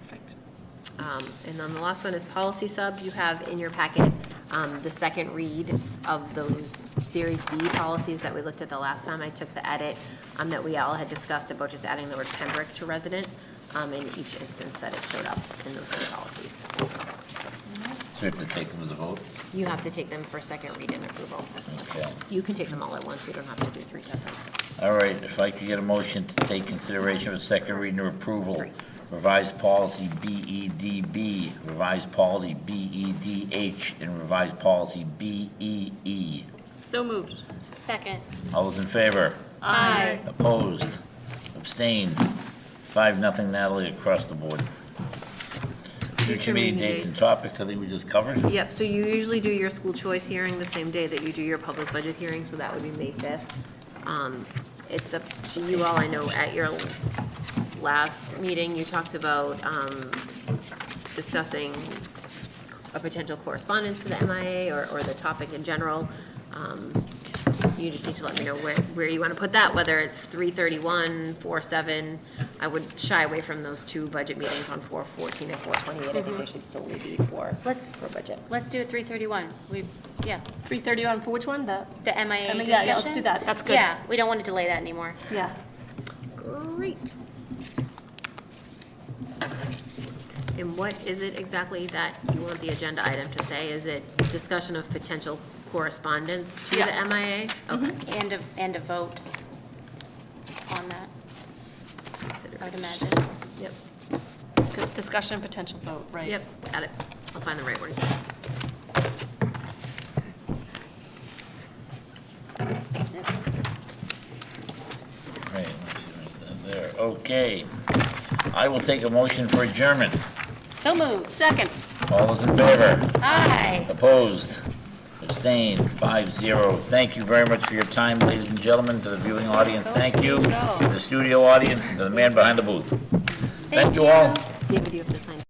Perfect. And then the last one is policy sub. You have in your packet the second read of those Series B policies that we looked at the last time. I took the edit that we all had discussed about just adding the word Pembroke to resident in each instance that it showed up in those 2 policies. So we have to take them as a vote? You have to take them for second read and approval. Okay. You can take them all at once. You don't have to do 3 separate. All right, if I could get a motion to take consideration of second reading or approval, revised policy BEDB, revised policy BEDH, and revised policy BEE. So moved. Second. All those in favor? Aye. Opposed? Abstained? 5-0 Natalie across the board. Future meeting dates and topics, I think we just covered. Yep, so you usually do your school choice hearing the same day that you do your public budget hearing, so that would be May 5th. It's up to you all. I know at your last meeting, you talked about discussing a potential correspondence to the MIA or the topic in general. You just need to let me know where you want to put that, whether it's 331, 47. I would shy away from those 2 budget meetings on 414 and 428. I think they should solely be for budget. Let's do it 3:31. Yeah, 3:31 for which one? The the MIA discussion. Yeah, let's do that. That's good. Yeah, we don't want to delay that anymore. Yeah. Great. And what is it exactly that you want the agenda item to say? Is it discussion of potential correspondence to Yeah. the MIA? Okay. And a vote on that, I would imagine. Yep, Good discussion, potential vote, right? yep, got it. I'll find the right words. That's it. Right, there, okay. I will take a motion for adjournment. So moved. Second. All those in favor? Aye. Opposed? Abstained? 5-0. Thank you very much for your time, ladies and gentlemen, to the viewing audience. Thank you. To the studio audience, and to the man behind the booth. Thank you all. David, you have to sign.